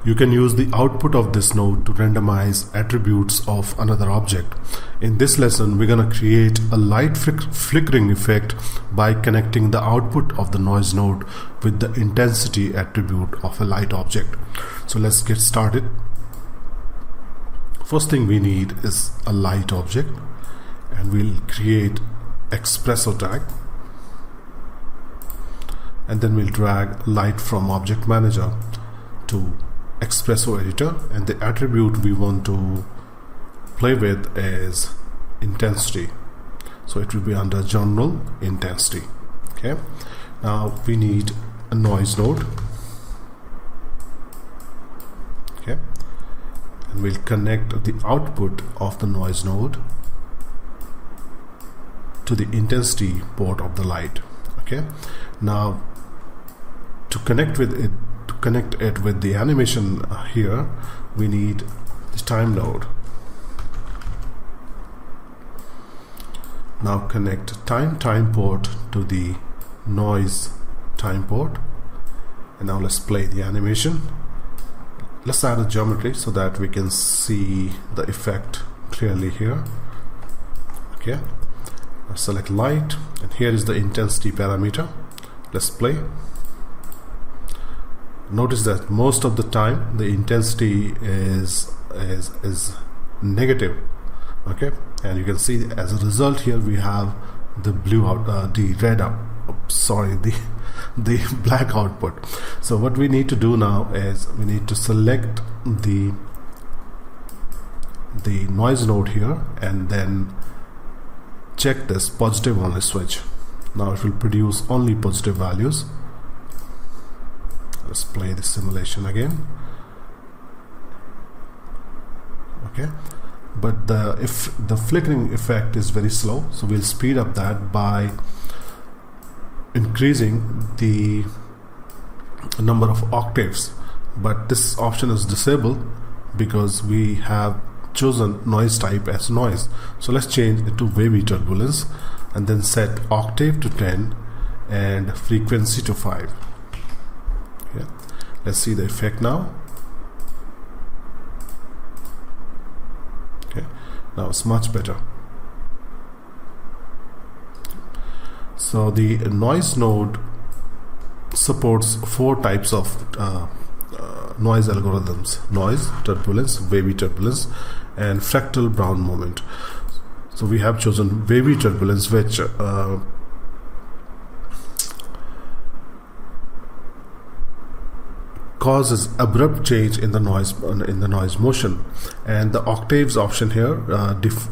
You can use the output of this node to randomize attributes of another object. In this lesson, we're going to create a light flickering effect by connecting the output of the noise node with the intensity attribute of a light object. So let's get started. First thing we need is a light object, and we'll create XPresso tag, and then we'll drag light from object manager to XPresso Editor, and the attribute we want to play with is intensity. So it will be under general intensity. Okay, now we need a noise node. Okay, and we'll connect the output of the noise node to the intensity port of the light. Okay, now to connect it with the animation here, we need the time node. Now connect time port to the noise time port, and now let's play the animation. Let's add a geometry so that we can see the effect clearly here. Okay, now select light, and here is the intensity parameter. Let's play. Notice that most of the time the intensity is negative. Okay, and you can see as a result here we have the blue out, the red out. Sorry, the black output. So what we need to do now is we need to select the noise node here, and then check this positive only switch. Now it will produce only positive values. Let's play the simulation again. Okay, but if the flickering effect is very slow, so we'll speed up that by increasing the number of octaves, but this option is disabled because we have chosen noise type as noise. So let's change it to wavy turbulence, and then set octave to 10 and frequency to 5. Okay, let's see the effect now. Okay, now it's much better. So the noise node supports 4 types of noise algorithms: noise, turbulence, wavy turbulence, and fractal Brown moment. So we have chosen wavy turbulence, which causes abrupt change in the noise motion. And the octaves option here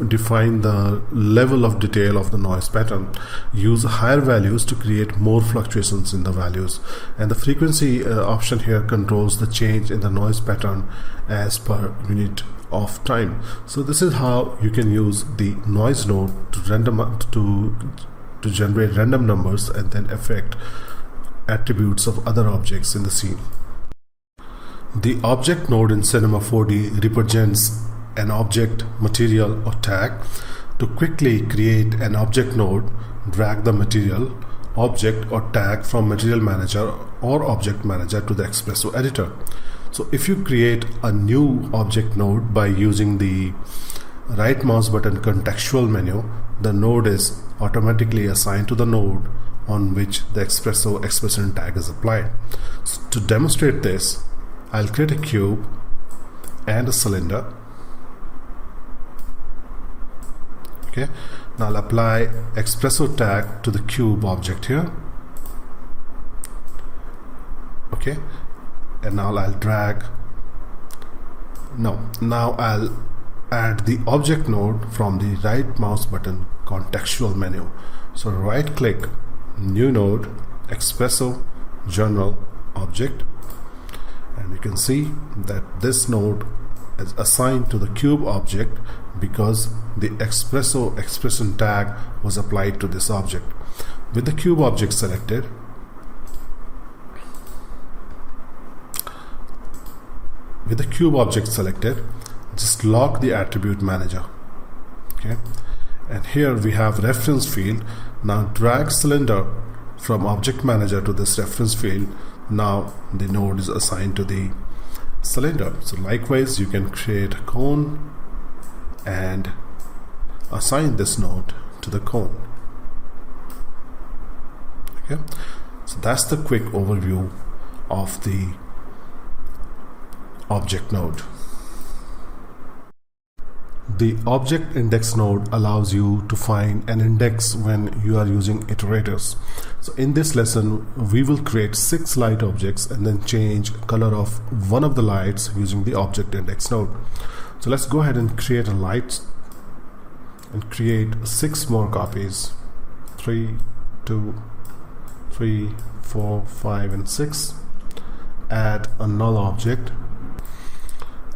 define the level of detail of the noise pattern. Use higher values to create more fluctuations in the values, and the frequency option here controls the change in the noise pattern as per unit of time. So this is how you can use the noise node to generate random numbers and then affect attributes of other objects in the scene. The object node in Cinema 4D represents an object, material, or tag. To quickly create an object node, drag the material, object, or tag from Material Manager or Object Manager to the XPresso Editor. So if you create a new object node by using the right mouse button contextual menu, the node is automatically assigned to the node on which the XPresso expression tag is applied. So to demonstrate this, I'll create a cube and a cylinder. Okay, now I'll apply XPresso tag to the cube object here. Okay, and now I'll drag. Now I'll add the object node from the right mouse button contextual menu. So right click, new node, XPresso, general, object, and you can see that this node is assigned to the cube object because the XPresso expression tag was applied to this object. With the cube object selected, just lock the attribute manager. Okay, and here we have reference field. Now drag cylinder from object manager to this reference field. Now the node is assigned to the cylinder. So likewise, you can create a cone and assign this node to the cone. Okay, so that's the quick overview of the object node. The object index node allows you to find an index when you are using iterators. So in this lesson, we will create 6 light objects and then change color of one of the lights using the object index node. So let's go ahead and create a light and create 6 more copies. 3, 2, 3, 4, 5, and 6. Add a null object.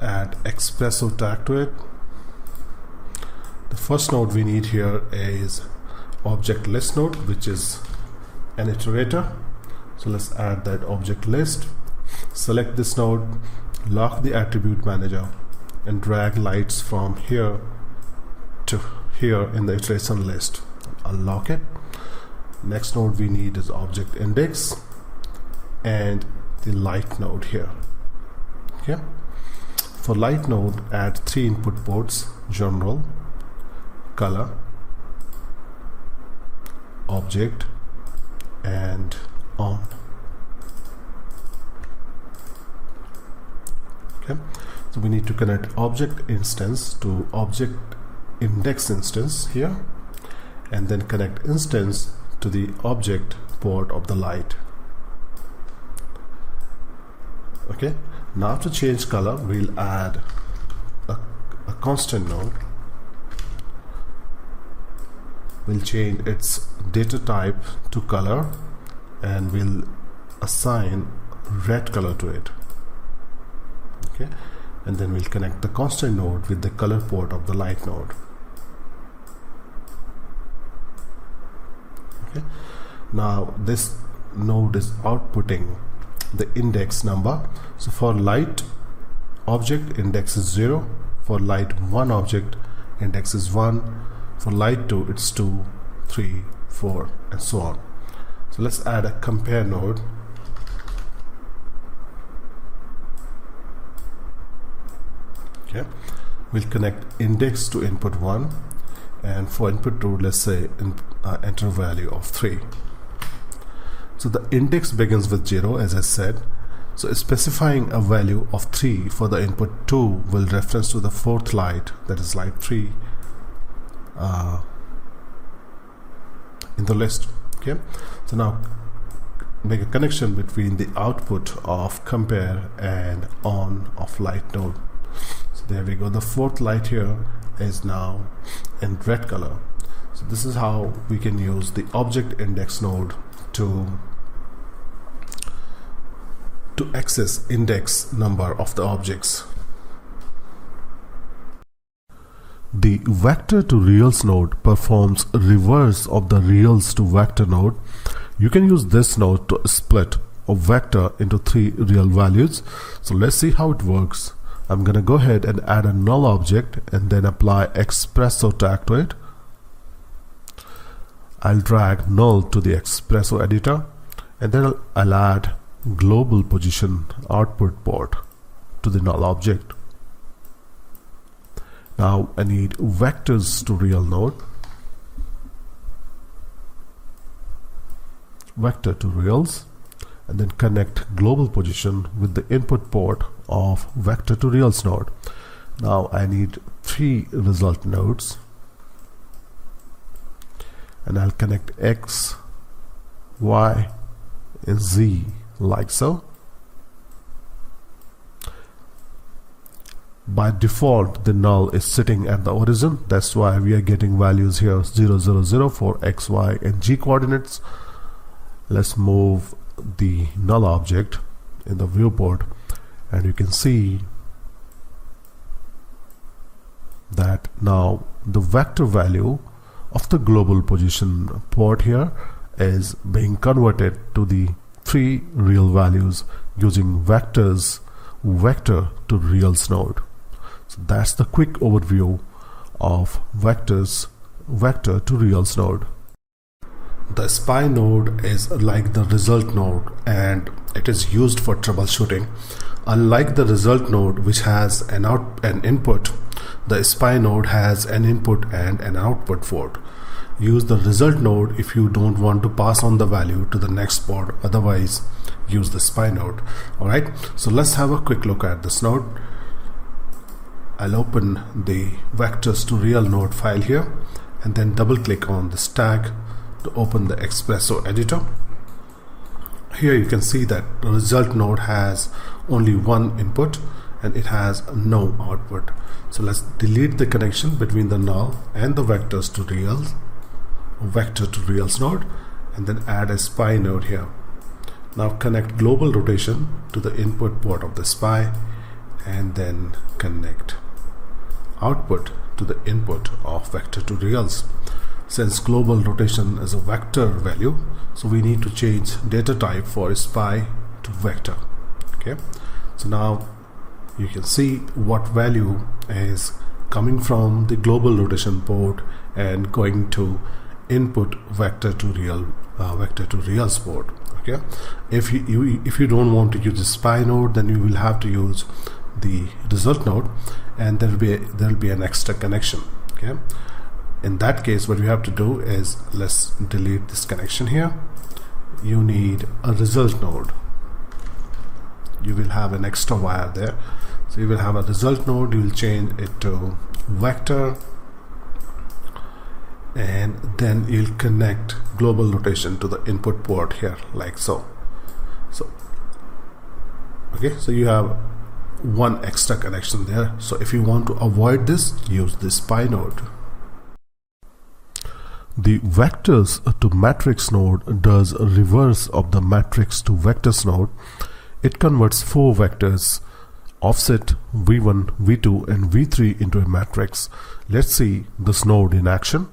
Add XPresso tag to it. The first node we need here is object list node, which is an iterator. So let's add that object list. Select this node, lock the attribute manager, and drag lights from here to here in the iteration list. Unlock it. Next node we need is object index and the light node here. Okay. For light node, add 3 input ports: general, color, object, and on. Okay, so we need to connect object instance to object index instance here, and then connect instance to the object port of the light. Okay, now to change color, we'll add a constant node. We'll change its data type to color and we'll assign red color to it. Okay, and then we'll connect the constant node with the color port of the light node. Okay, now this node is outputting the index number. So for light object, index is 0. For light 1 object, index is 1. For light 2, it's 2, 3, 4, and so on. So let's add a compare node. Okay, we'll connect index to input 1, and for input 2, let's say enter value of 3. So the index begins with 0, as I said. So specifying a value of 3 for the input 2 will reference to the 4th light, that is light 3, in the list. Okay, so now make a connection between the output of compare and on of light node. So there we go. The fourth light here is now in red color. So this is how we can use the object index node to access index number of the objects. The vector to reals node performs reverse of the reals to vector node. You can use this node to split a vector into 3 real values. So let's see how it works. I'm gonna go ahead and add a null object and then apply XPresso tag to it. I'll drag null to the XPresso editor, and then I'll add global position output port to the null object. Now I need vectors to real node, vector to reals, and then connect global position with the input port of vector to reals node. Now I need 3 result nodes, and I'll connect X, Y, and Z like so. By default, the null is sitting at the origin. That's why we are getting values here 0, 0, 0 for X, Y, and G coordinates. Let's move the null object in the viewport, and you can see that now the vector value of the global position port here is being converted to the 3 real values using vector to reals node. So that's the quick overview of vector to reals node. The SPI node is like the result node, and it is used for troubleshooting. Unlike the result node, which has an input, the SPI node has an input and an output port. Use the result node if you don't want to pass on the value to the next port. Otherwise, use the SPI node. Alright, so let's have a quick look at this node. I'll open the vectors to real node file here, and then double click on this tag to open the XPresso editor. Here you can see that the result node has only 1 input and it has no output. So let's delete the connection between the null and the vectors to reals, vector to reals node, and then add a SPI node here. Now connect global rotation to the input port of the SPI, and then connect output to the input of vector to reals. Since global rotation is a vector value, so we need to change data type for SPI to vector. Okay, so now you can see what value is coming from the global rotation port and going to input vector to reals port. Okay, if you don't want to use the SPI node, then you will have to use the result node, and there will be an extra connection. Okay, in that case, what we have to do is, let's delete this connection here. You need a result node. You will have an extra wire there, so you will have a result node. You will change it to vector, and then you'll connect global rotation to the input port here like so. Okay, so you have 1 extra connection there. So if you want to avoid this, use the SPI node. The vectors to matrix node does a reverse of the matrix to vectors node. It converts 4 vectors, offset v1, v2, and v3 into a matrix. Let's see this node in action.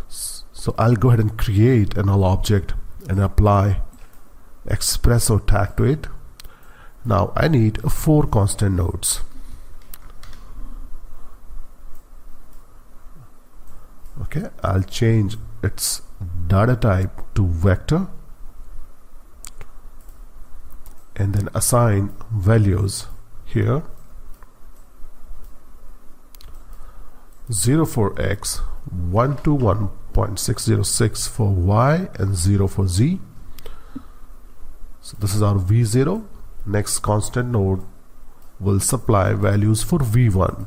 So I'll go ahead and create a null object and apply XPresso tag to it. Now I need 4 constant nodes. Okay, I'll change its data type to vector, and then assign values here: 0 for X, 121.606 for Y, and 0 for Z. So this is our V0. Next constant node will supply values for V1.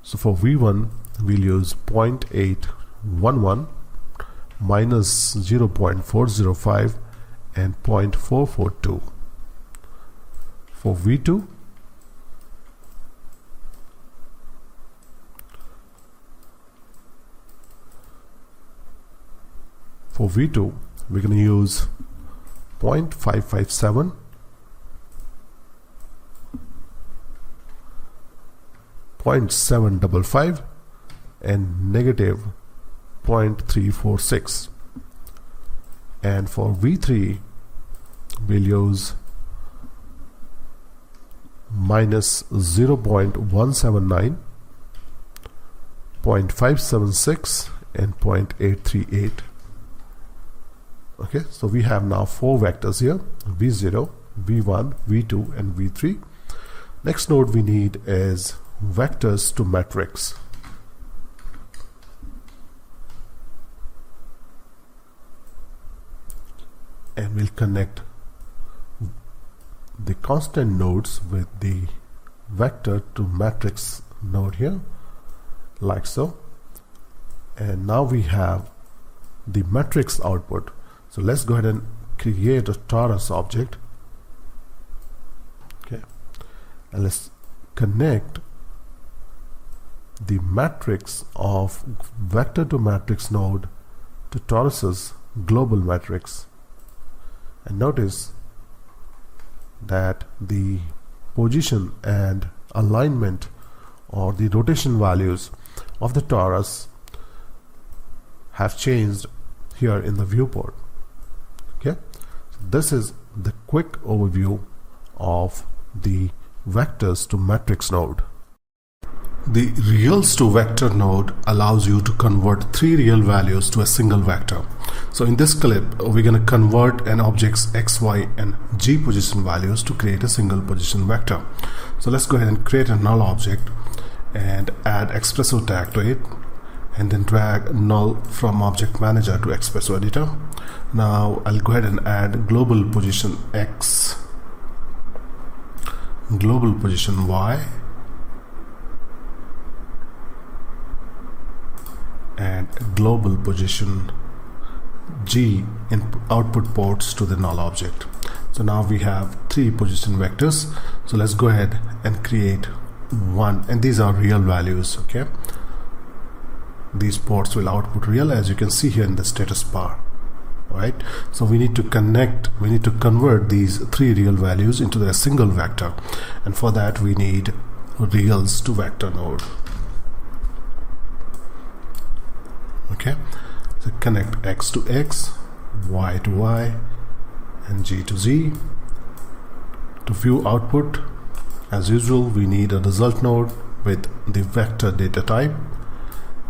So for V1 we'll use 0.811 minus 0.405 and 0.442. For V2, we're going to use 0.557, .755, and negative 0.346. And for V3 we'll use minus 0.179, 0.576, and 0.838. Okay, so we have now 4 vectors here: V0, V1, V2, and V3. Next node we need is vectors to matrix. And we'll connect the constant nodes with the vector to matrix node here, like so. And now we have the matrix output. So let's go ahead and create a torus object. Okay, and let's connect the matrix of vector to matrix node to torus's global matrix. And notice that the position and alignment or the rotation values of the torus have changed here in the viewport. Okay, so this is the quick overview of the vectors to matrix node. The reals to vector node allows you to convert 3 real values to a single vector. So in this clip we're going to convert an object's x, y, and g position values to create a single position vector. So let's go ahead and create a null object and add XPresso tag to it, and then drag null from object manager to XPresso editor. Now I'll go ahead and add global position x, global position y, and global position g in output ports to the null object. So now we have 3 position vectors. So let's go ahead and create one, and these are real values. Okay, these ports will output real, as you can see here in the status bar. Right, so we need to convert these 3 real values into a single vector, and for that we need reals to vector node. Okay, so connect x to x, y to y, and g to z. To view output, as usual, we need a result node with the vector data type,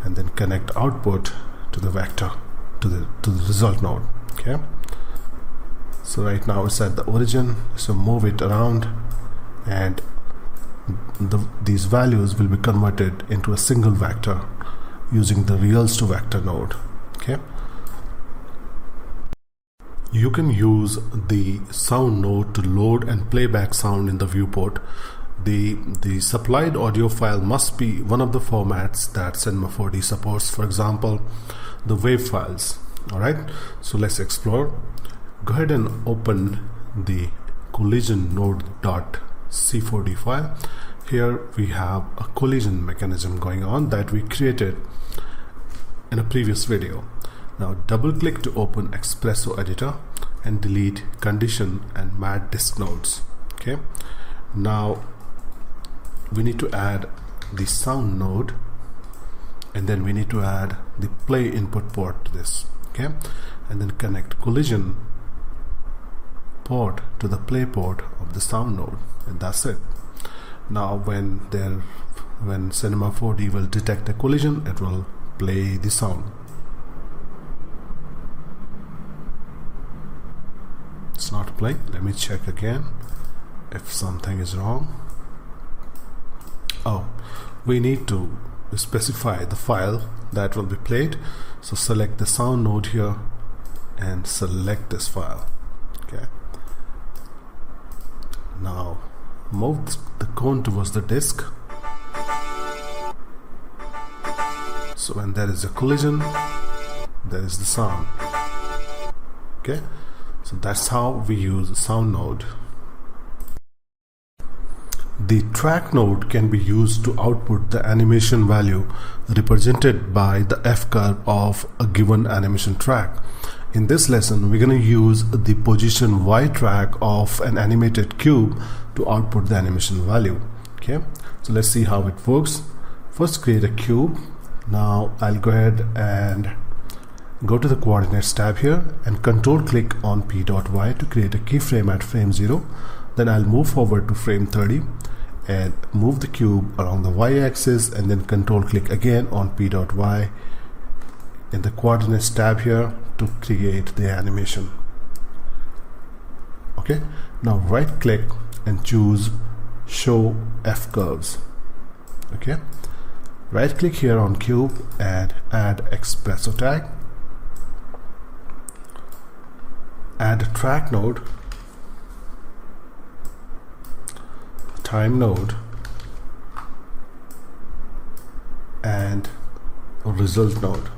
and then connect output to the vector to the result node. Okay, so right now it's at the origin, so move it around, and these values will be converted into a single vector using the reals to vector node. Okay, you can use the sound node to load and playback sound in the viewport. The supplied audio file must be one of the formats that Cinema 4D supports, for example the WAV files. Alright, so let's explore. Go ahead and open the collision node.c4d file. Here we have a collision mechanism going on that we created in a previous video. Now double click to open XPresso Editor and delete condition and mat disk nodes. Okay, now we need to add the sound node, and then we need to add the play input port to this. Okay, and then connect collision port to the play port of the sound node, and that's it. Now when Cinema 4D will detect a collision, it will play the sound. It's not playing. Let me check again if something is wrong. Oh, we need to specify the file that will be played. So select the sound node here and select this file. Okay, now move the cone towards the disk. So when there is a collision, there is the sound. Okay, So that's how we use sound node. The track node can be used to output the animation value represented by the FCurvre of a given animation track. In this lesson, we're going to use the position Y track of an animated cube to output the animation value. Okay, so let's see how it works. First, create a cube. Now I'll go ahead and go to the coordinates tab here and control click on P.Y to create a keyframe at frame 0. Then I'll move forward to frame 30 and move the cube along the y-axis, and then control click again on P.Y in the coordinates tab here to create the animation. Okay, now right click and choose show FCurves. Okay, right click here on cube and add XPresso tag, add a track node, time node, and a result node.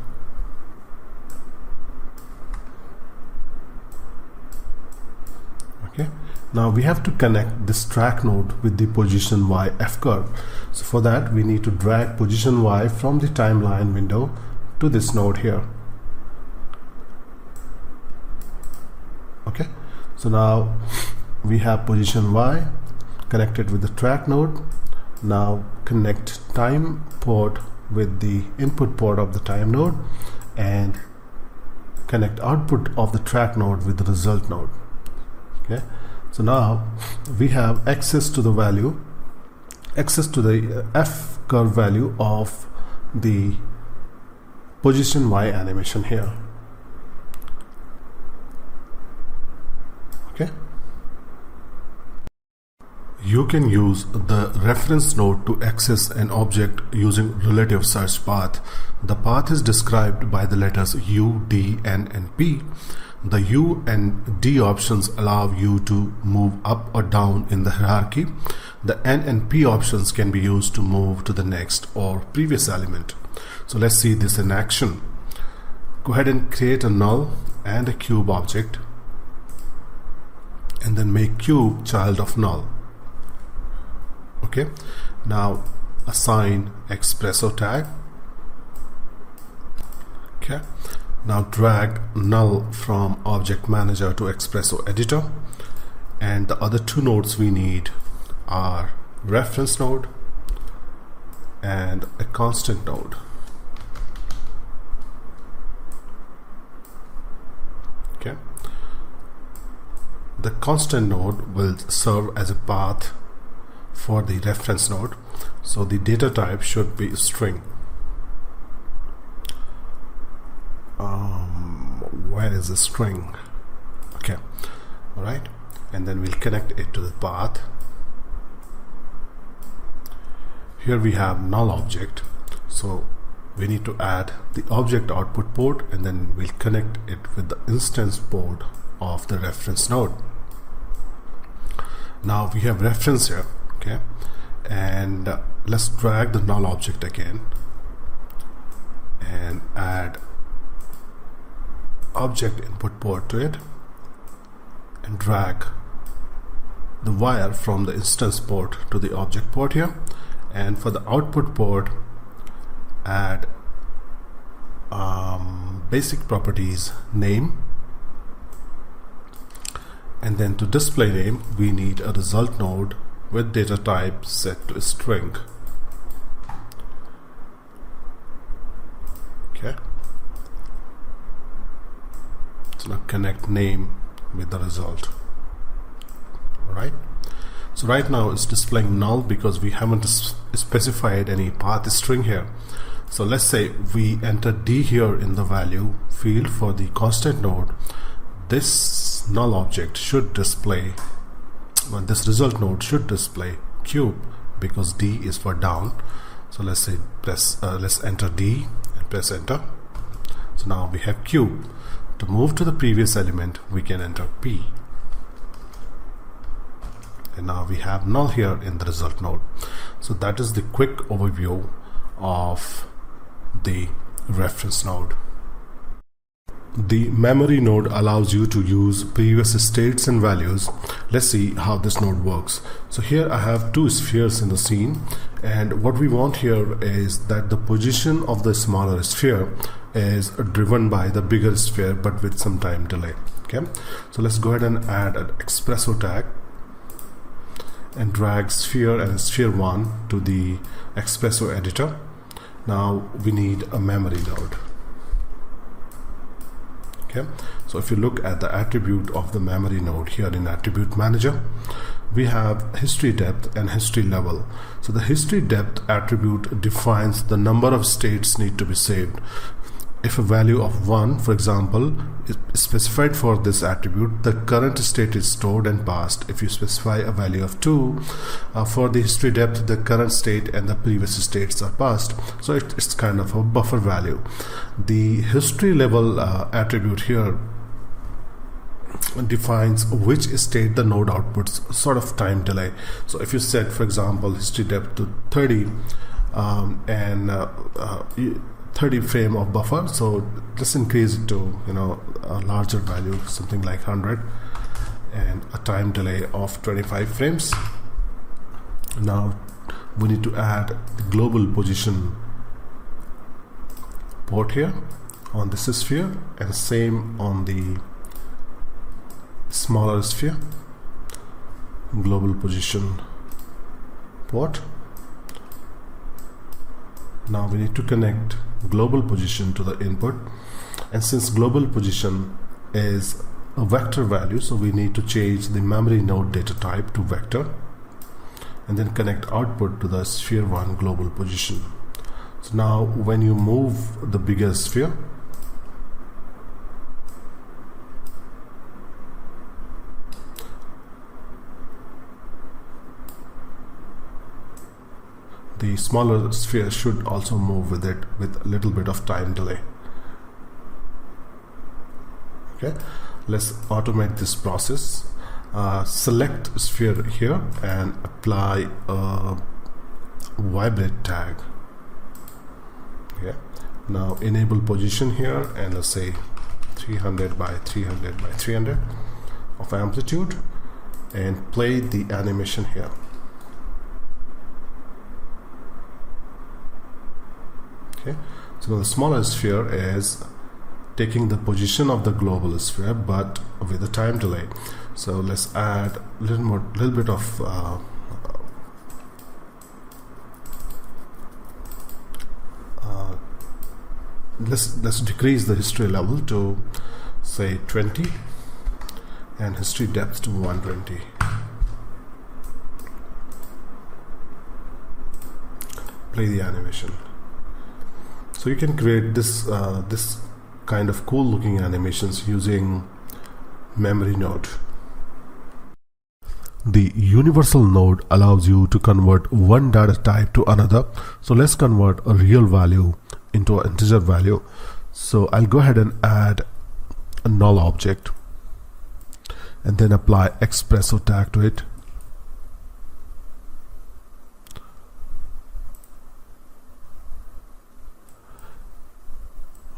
Okay, now we have to connect this track node with the position Y FCurvre. So for that we need to drag position Y from the timeline window to this node here. Okay, so now we have position Y connected with the track node. Now connect time port with the input port of the time node and connect output of the track node with the result node. Okay, so now we have access to the value, access to the FCurvre value of the position Y animation here. Okay, you can use the reference node to access an object using relative search path. The path is described by the letters U, D, N, and P. The U and D options allow you to move up or down in the hierarchy. The N and P options can be used to move to the next or previous element. So let's see this in action. Go ahead and create a null and a cube object, and then make cube child of null. Okay, now assign XPresso tag. Okay, now drag null from object manager to XPresso editor, and the other two nodes we need are reference node and a constant node. Okay, the constant node will serve as a path for the reference node, so the data type should be string. Where is the string? Okay, all right, and then we'll connect it to the path. Here we have null object, so we need to add the object output port, and then we'll connect it with the instance port of the reference node. Now we have reference here. Okay, and let's drag the null object again and add object input port to it, and drag the wire from the instance port to the object port here, and for the output port add basic properties name, and then to display name we need a result node with data type set to string. Okay, so now connect name with the result. Alright, so right now it's displaying null because we haven't specified any path string here. So let's say we enter D here in the value field for the constant node. This null object should display, well, this result node should display cube because D is for down. So let's say let's enter D and press enter. So now we have cube. To move to the previous element we can enter P, and now we have null here in the result node. So that is the quick overview of the reference node. The memory node allows you to use previous states and values. Let's see how this node works. So here I have two spheres in the scene, and what we want here is that the position of the smaller sphere is driven by the bigger sphere, but with some time delay. Okay, so let's go ahead and add an XPresso tag and drag sphere and sphere 1 to the XPresso editor. Now we need a memory node. Okay, so if you look at the attribute of the memory node here in attribute manager, we have history depth and history level. So the history depth attribute defines the number of states need to be saved. If a value of 1, for example, is specified for this attribute, the current state is stored and passed. If you specify a value of 2, for the history depth, the current state and the previous states are passed. So it's kind of a buffer value. The history level attribute here defines which state the node outputs, sort of time delay. So if you set, for example, history depth to 30 and 30 frame of buffer, so just increase it to a larger value, something like 100, and a time delay of 25 frames. Now we need to add the global position port here on this sphere, and same on the smaller sphere, global position port. Now we need to connect global position to the input, and since global position is a vector value, so we need to change the memory node data type to vector, and then connect output to the sphere 1 global position. So now when you move the bigger sphere, the smaller sphere should also move with it with a little bit of time delay. Okay, let's automate this process. Select sphere here and apply a vibrate tag. Okay, now enable position here, and let's say 300 by 300 by 300 of amplitude, and play the animation here. Okay, so now the smaller sphere is taking the position of the global sphere, but with a time delay. So let's add a little bit of let's decrease the history level to say 20 and history depth to 120. Play the animation. So you can create this this kind of cool looking animations using memory node. The universal node allows you to convert one data type to another. So let's convert a real value into an integer value. So I'll go ahead and add a null object and then apply XPresso tag to it.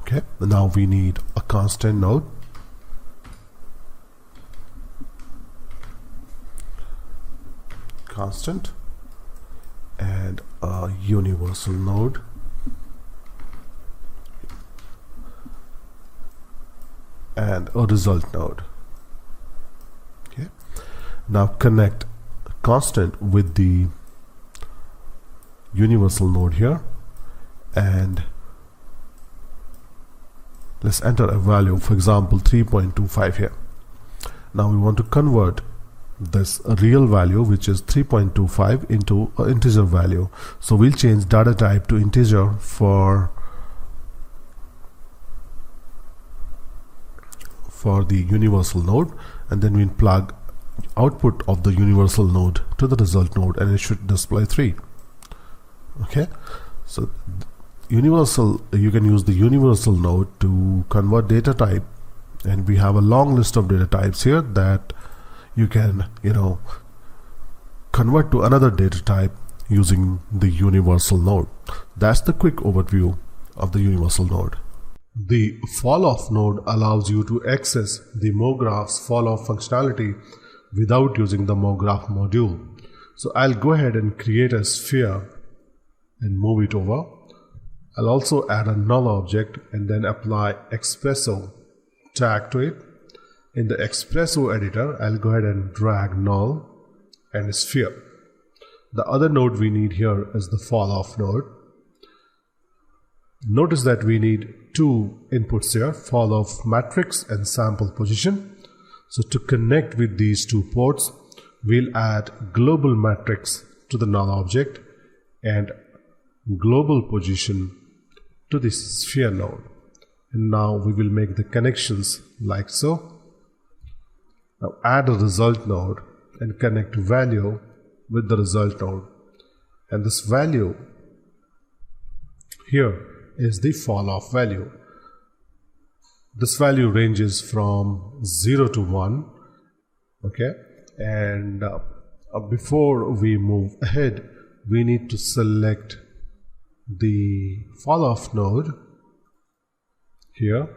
Okay, now we need a constant node. Constant and a universal node. And a result node. Okay, now connect constant with the universal node here, and let's enter a value, for example 3.25 here. Now we want to convert this real value, which is 3.25, into an integer value. So we'll change data type to integer for the universal node, and then we'll plug output of the universal node to the result node, and it should display 3. Okay, so universal, you can use the universal node to convert data type, and we have a long list of data types here that you can convert to another data type using the universal node. That's the quick overview of the universal node. The Falloff node allows you to access the MoGraph's Falloff functionality without using the MoGraph module. So I'll go ahead and create a sphere and move it over. I'll also add a null object and then apply XPresso tag to it. In the XPresso editor, I'll go ahead and drag null and sphere. The other node we need here is the Falloff node. Notice that we need two inputs here, Falloff matrix and sample position. So to connect with these two ports, we'll add global matrix to the null object and global position to this sphere node. And now we will make the connections like so. Now add a result node and connect value with the result node. And this value here is the Falloff value. This value ranges from 0 to 1. Okay, and before we move ahead, we need to select the Falloff node here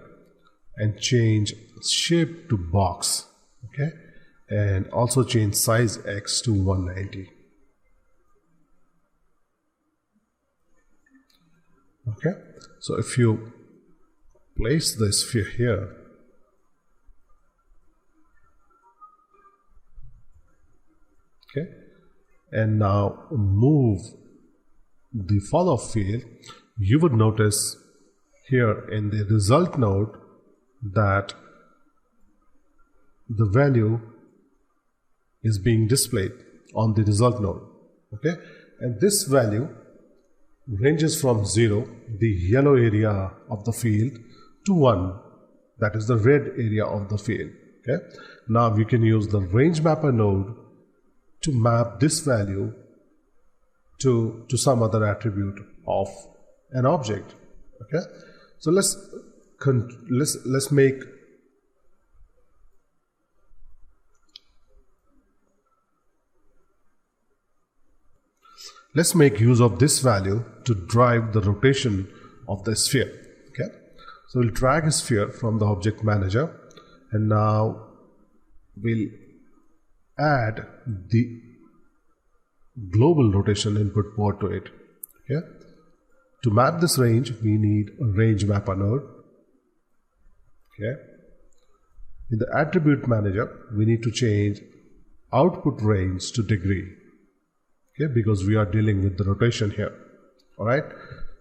and change shape to box. Okay, and also change size X to 190. Okay, so if you place the sphere here, okay, and now move the Falloff field, you would notice here in the result node that the value is being displayed on the result node. Okay, and this value ranges from 0, the yellow area of the field, to 1, that is the red area of the field. Okay, now we can use the range mapper node to map this value to some other attribute of an object. Okay, so let's make use of this value to drive the rotation of the sphere. Okay, so we'll drag a sphere from the object manager, and now we'll add the global rotation input port to it. Okay, to map this range, we need a range mapper node. Okay, in the attribute manager, we need to change output range to degree. Okay, because we are dealing with the rotation here. Alright,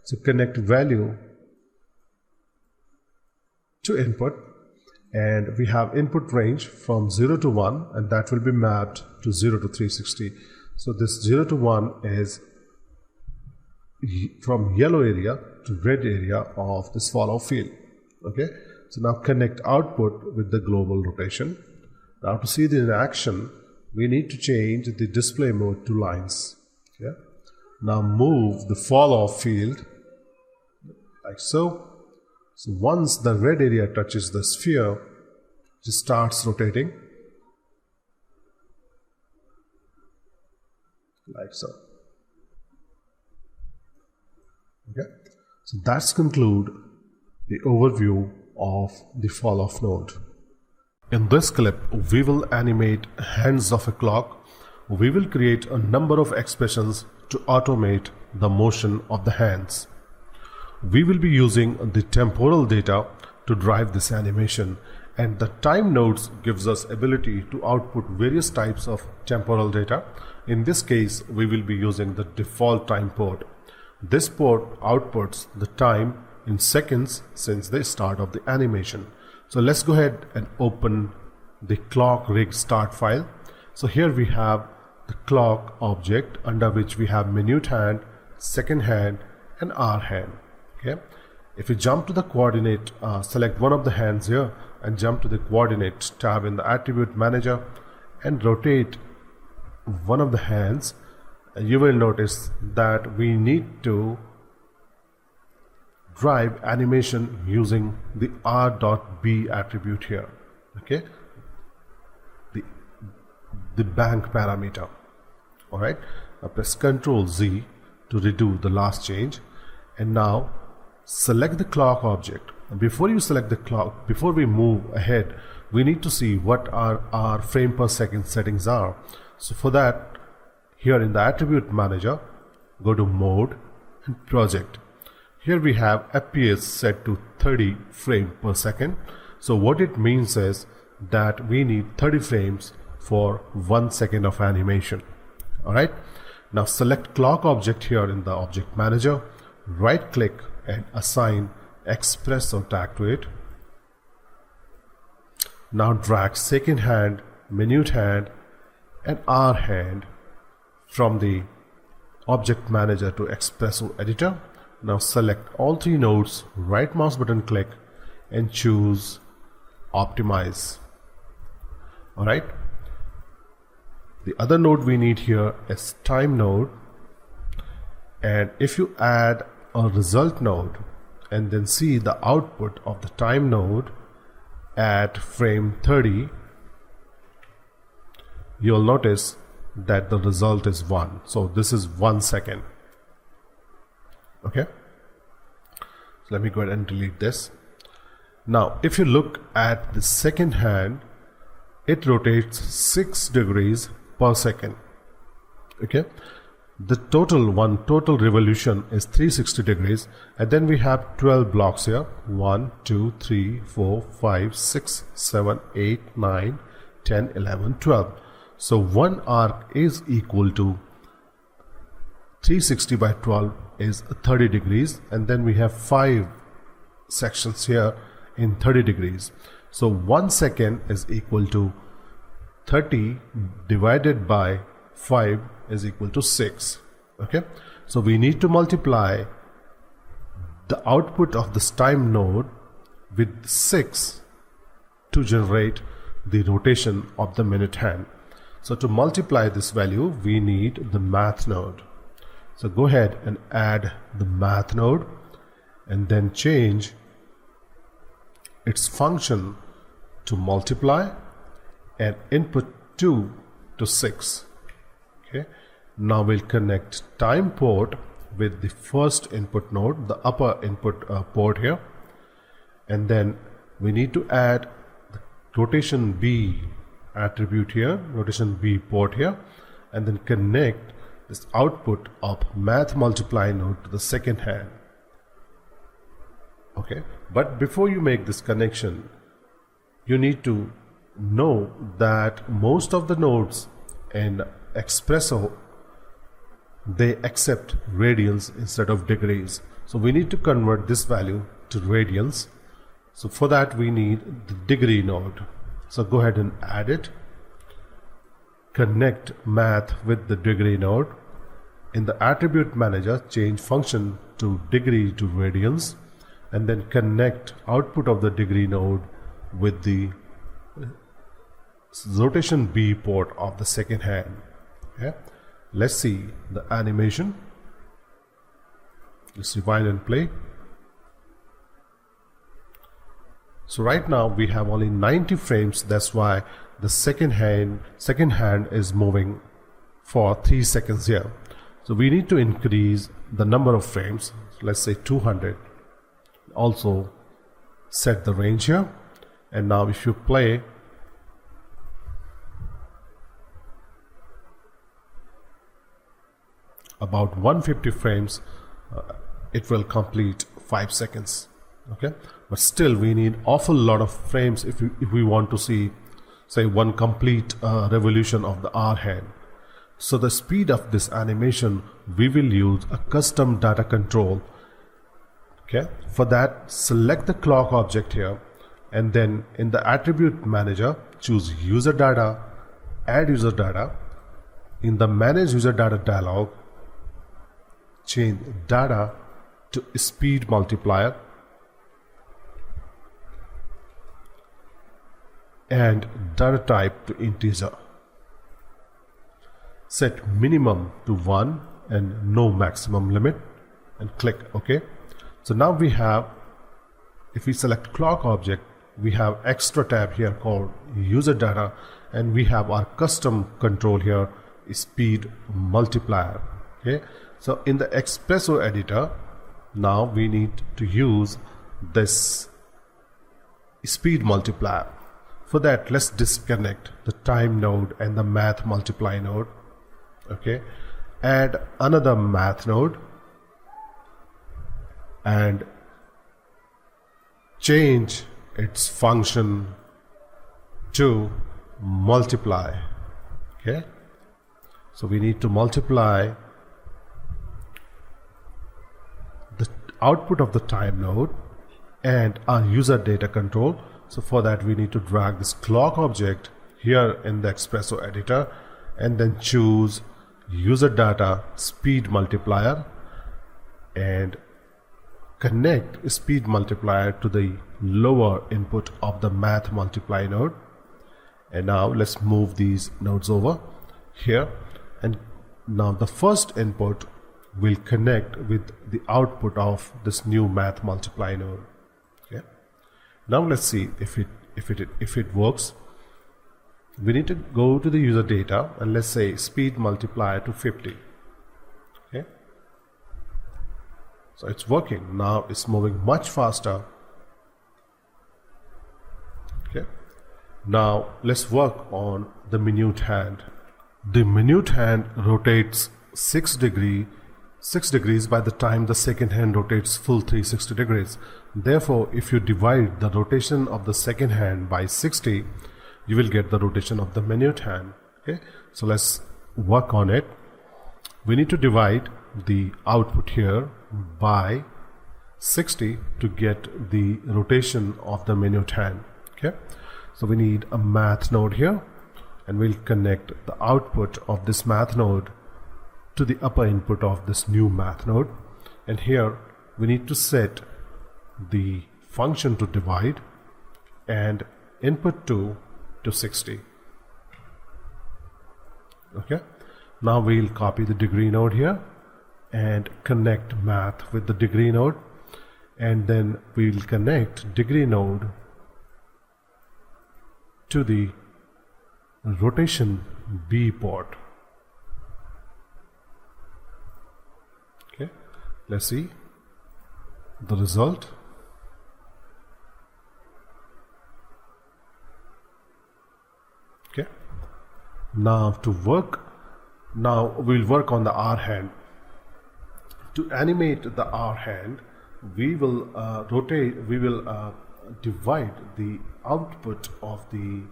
so connect value to input, and we have input range from 0 to 1, and that will be mapped to 0 to 360. So this 0 to 1 is from yellow area to red area of this Falloff field. Okay, so now connect output with the global rotation. Now to see it in action, we need to change the display mode to lines. Okay, now move the Falloff field like so. So once the red area touches the sphere, it starts rotating like so. Okay, so that's conclude the overview of the Falloff node. In this clip, we will animate hands of a clock. We will create a number of expressions to automate the motion of the hands. We will be using the temporal data to drive this animation, and the time nodes gives us ability to output various types of temporal data. In this case, we will be using the default time port. This port outputs the time in seconds since the start of the animation. So let's go ahead and open the clock rig start file. So here we have the clock object, under which we have minute hand, second hand, and hour hand. Okay, if you jump to the coordinate, select one of the hands here and jump to the coordinate tab in the attribute manager and rotate one of the hands, you will notice that we need to drive animation using the r.b attribute here. Okay, the bank parameter. Alright, now press Ctrl Z to redo the last change, and now select the clock object before you select the clock, before we move ahead, we need to see what our frame per second settings are. So for that, here in the attribute manager, go to mode and project. Here we have FPS set to 30 frames per second. So what it means is that we need 30 frames for 1 second of animation. Alright, now select clock object here in the object manager, right click and assign XPresso tag to it. Now drag second hand, minute hand and hour hand from the object manager to XPresso Editor. Now select all three nodes, right mouse button click and choose optimize. Alright, the other node we need here is time node, and if you add a result node and then see the output of the time node at frame 30, you'll notice that the result is 1. So this is 1 second. Okay, so let me go ahead and delete this. Now if you look at the second hand, it rotates 6 degrees per second. Okay, the total revolution is 360 degrees, and then we have 12 blocks here. 1 2 3 4 5 6 7 8 9 10 11 12. So one arc is equal to 360 by 12 is 30 degrees, and then we have 5 sections here in 30 degrees. So 1 second is equal to 30 divided by 5 is equal to 6. Okay, so we need to multiply the output of this time node with 6 to generate the rotation of the minute hand. So to multiply this value, we need the math node. So go ahead and add the math node and then change its function to multiply and input 2 to 6. Okay, now we'll connect time port with the first input node, the upper input port here, and then we need to add the rotation B attribute here, rotation B port here, and then connect this output of math multiply node to the second hand. Okay, but before you make this connection, you need to know that most of the nodes in XPresso, they accept radians instead of degrees. So we need to convert this value to radians. So for that we need the degree node. So go ahead and add it. Connect math with the degree node. In the attribute manager, change function to degree to radians, and then connect output of the degree node with the rotation B port of the second hand. Okay, let's see the animation. Let's rewind and play. So right now we have only 90 frames. That's why the second hand is moving for 3 seconds here. So we need to increase the number of frames. Let's say 200. Also set the range here, and now if you play, about 150 frames, it will complete 5 seconds. Okay, but still we need awful lot of frames if we want to see, say, one complete revolution of the hour hand. So the speed of this animation, we will use a custom data control. Okay, for that, select the clock object here, and then in the attribute manager, choose user data, add user data. In the manage user data dialog, change data to speed multiplier and data type to integer. Set minimum to 1 and no maximum limit, and click OK. So now we have, if we select clock object, we have extra tab here called user data, and we have our custom control here, speed multiplier. Okay, so in the XPresso editor, now we need to use this speed multiplier. For that, let's disconnect the time node and the math multiply node. Okay, add another math node and change its function to multiply. Okay, so we need to multiply the output of the time node and our user data control. So for that, we need to drag this clock object here in the XPresso editor and then choose user data speed multiplier and connect speed multiplier to the lower input of the math multiply node. And now let's move these nodes over here, and now the first input will connect with the output of this new math multiply node. Okay, now let's see if it works. We need to go to the user data and let's say speed multiplier to 50. Okay, so it's working now. It's moving much faster. Okay, now let's work on the minute hand. The minute hand rotates 6 degrees by the time the second hand rotates full 360 degrees. Therefore, if you divide the rotation of the second hand by 60, you will get the rotation of the minute hand. Okay, so let's work on it. We need to divide the output here by 60 to get the rotation of the minute hand. Okay, so we need a math node here, and we'll connect the output of this math node to the upper input of this new math node, and here we need to set the function to divide and input to 60. Okay, now we'll copy the degree node here and connect math with the degree node, and then we'll connect degree node to the rotation B port. Okay, let's see the result. Okay, now we'll work on the R hand. To animate the R hand, we will divide the output of the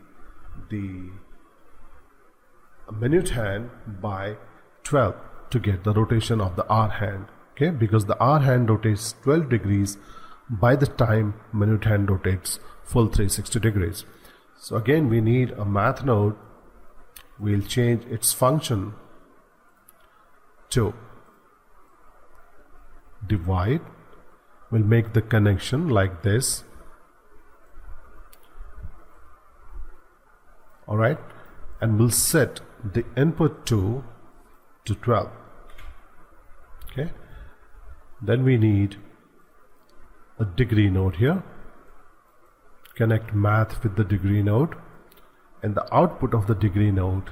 minute hand by 12 to get the rotation of the R hand. Okay, because the R hand rotates 12 degrees by the time minute hand rotates full 360 degrees. So again, we need a math node. We'll change its function to divide. We'll make the connection like this. Alright, and we'll set the input to 12. Okay, then we need a degree node here. Connect math with the degree node and the output of the degree node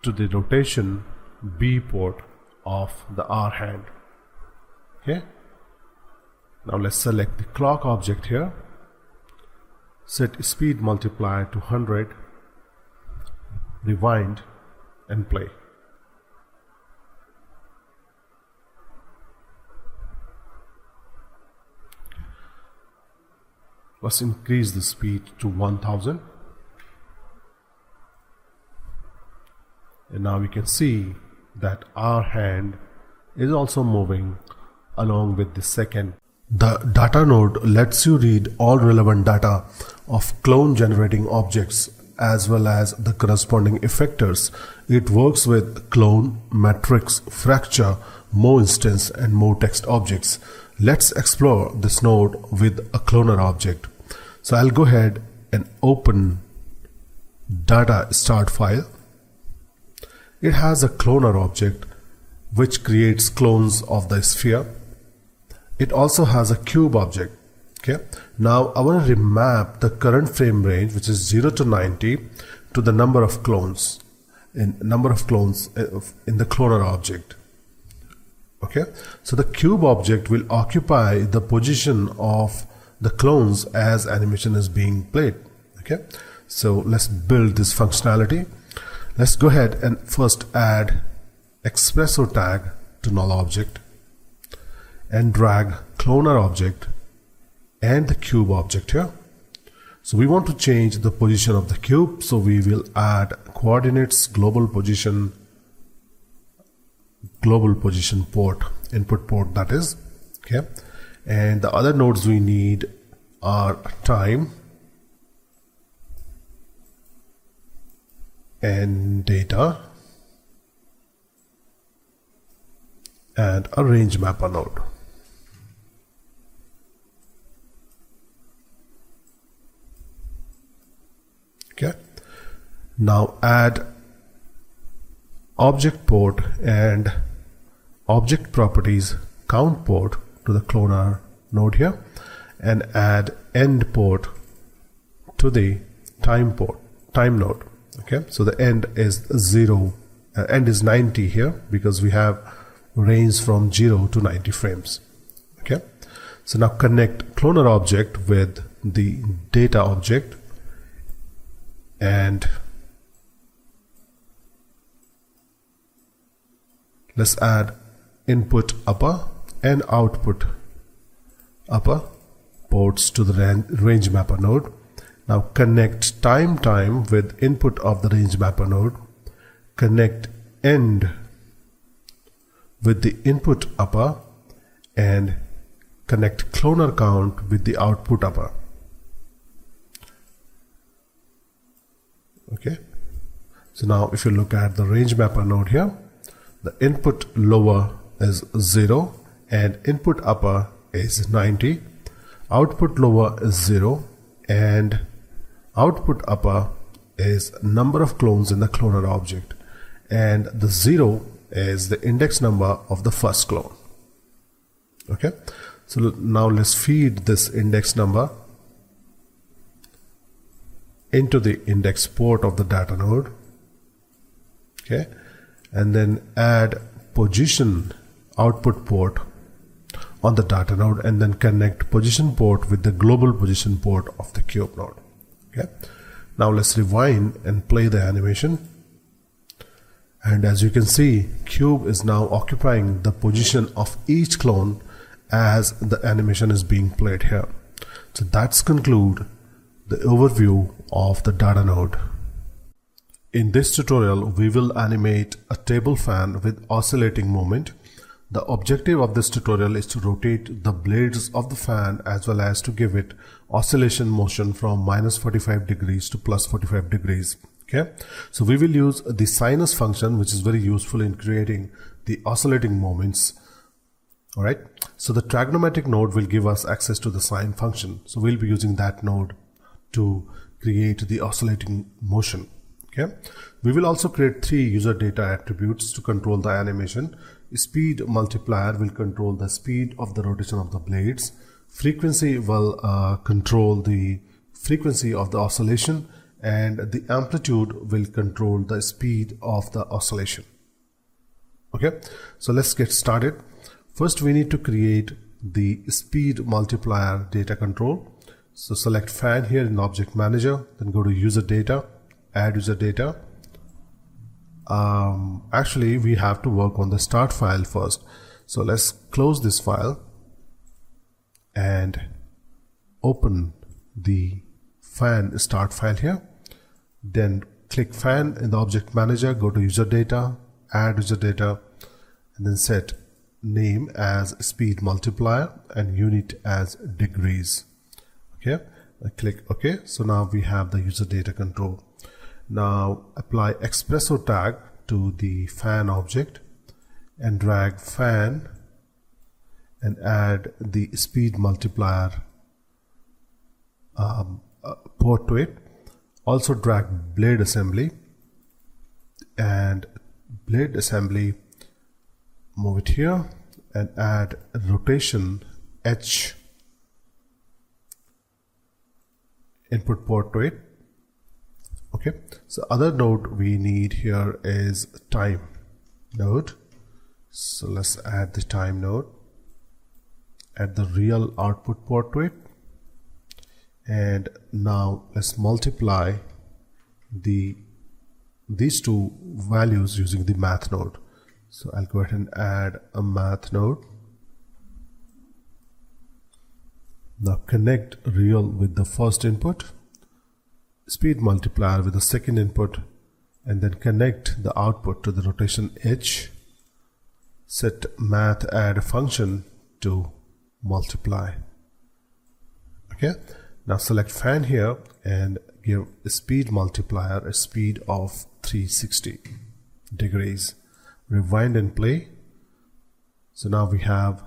to the rotation B port of the R hand. Okay, now let's select the clock object here, set speed multiplier to 100, rewind and play. Let's increase the speed to 1000, and now we can see that our hand is also moving along with the second. The data node lets you read all relevant data of clone generating objects as well as the corresponding effectors. It works with clone, matrix, fracture, MoInstance and MoText objects. Let's explore this node with a cloner object. So I'll go ahead and open data start file. It has a cloner object which creates clones of the sphere. It also has a cube object. Okay, now I want to remap the current frame range, which is 0 to 90, to the number of clones in the cloner object. Okay, so the cube object will occupy the position of the clones as animation is being played. Okay, so let's build this functionality. Let's go ahead and first add XPresso tag to null object and drag cloner object and the cube object here. So we want to change the position of the cube, so we will add coordinates global position port, input port, that is. Okay, and the other nodes we need are time and data and a range mapper node. Okay, now add object port and object properties count port to the cloner node here, and add end port to the time node. Okay, so the end is 0, end is 90 here because we have range from 0 to 90 frames. Okay, so now connect cloner object with the data object, and let's add input upper and output upper ports to the range mapper node. Now connect time with input of the range mapper node, connect end with the input upper, and connect cloner count with the output upper. Okay, so now if you look at the range mapper node here, the input lower is 0 and input upper is 90, output lower is 0 and output upper is number of clones in the cloner object, and the 0 is the index number of the first clone. Okay, so now let's feed this index number into the index port of the data node. Okay, and then add position output port on the data node, and then connect position port with the global position port of the cube node. Okay, now let's rewind and play the animation, and as you can see, cube is now occupying the position of each clone as the animation is being played here. So that's conclude the overview of the data node. In this tutorial, we will animate a table fan with oscillating moment. The objective of this tutorial is to rotate the blades of the fan as well as to give it oscillation motion from -45 degrees to +45 degrees. Okay, so we will use the sinus function, which is very useful in creating the oscillating moments. Alright, so the trigonometric node will give us access to the sine function, so we'll be using that node to create the oscillating motion. Okay, we will also create 3 user data attributes to control the animation. Speed multiplier will control the speed of the rotation of the blades. Frequency will control the frequency of the oscillation, and the amplitude will control the speed of the oscillation. Okay, so let's get started. First, we need to create the speed multiplier data control. So select fan here in the object manager, then go to user data, add user data. Actually, we have to work on the start file first. So let's close this file and open the fan start file here. Then click fan in the object manager, go to user data, add user data, and then set name as speed multiplier and unit as degrees. Okay, I click OK. So now we have the user data control. Now apply XPresso tag to the fan object and drag fan and add the speed multiplier port to it. Also drag blade assembly and blade assembly, move it here and add rotation H input port to it. Okay, so other node we need here is time node. So let's add the time node, add the real output port to it, And now let's multiply these two values using the math node. So I'll go ahead and add a math node. Now connect real with the first input, speed multiplier with the second input, and then connect the output to the rotation H. Set math add function to multiply. Okay, now select fan here and give a speed multiplier a speed of 360 degrees. Rewind and play. So now we have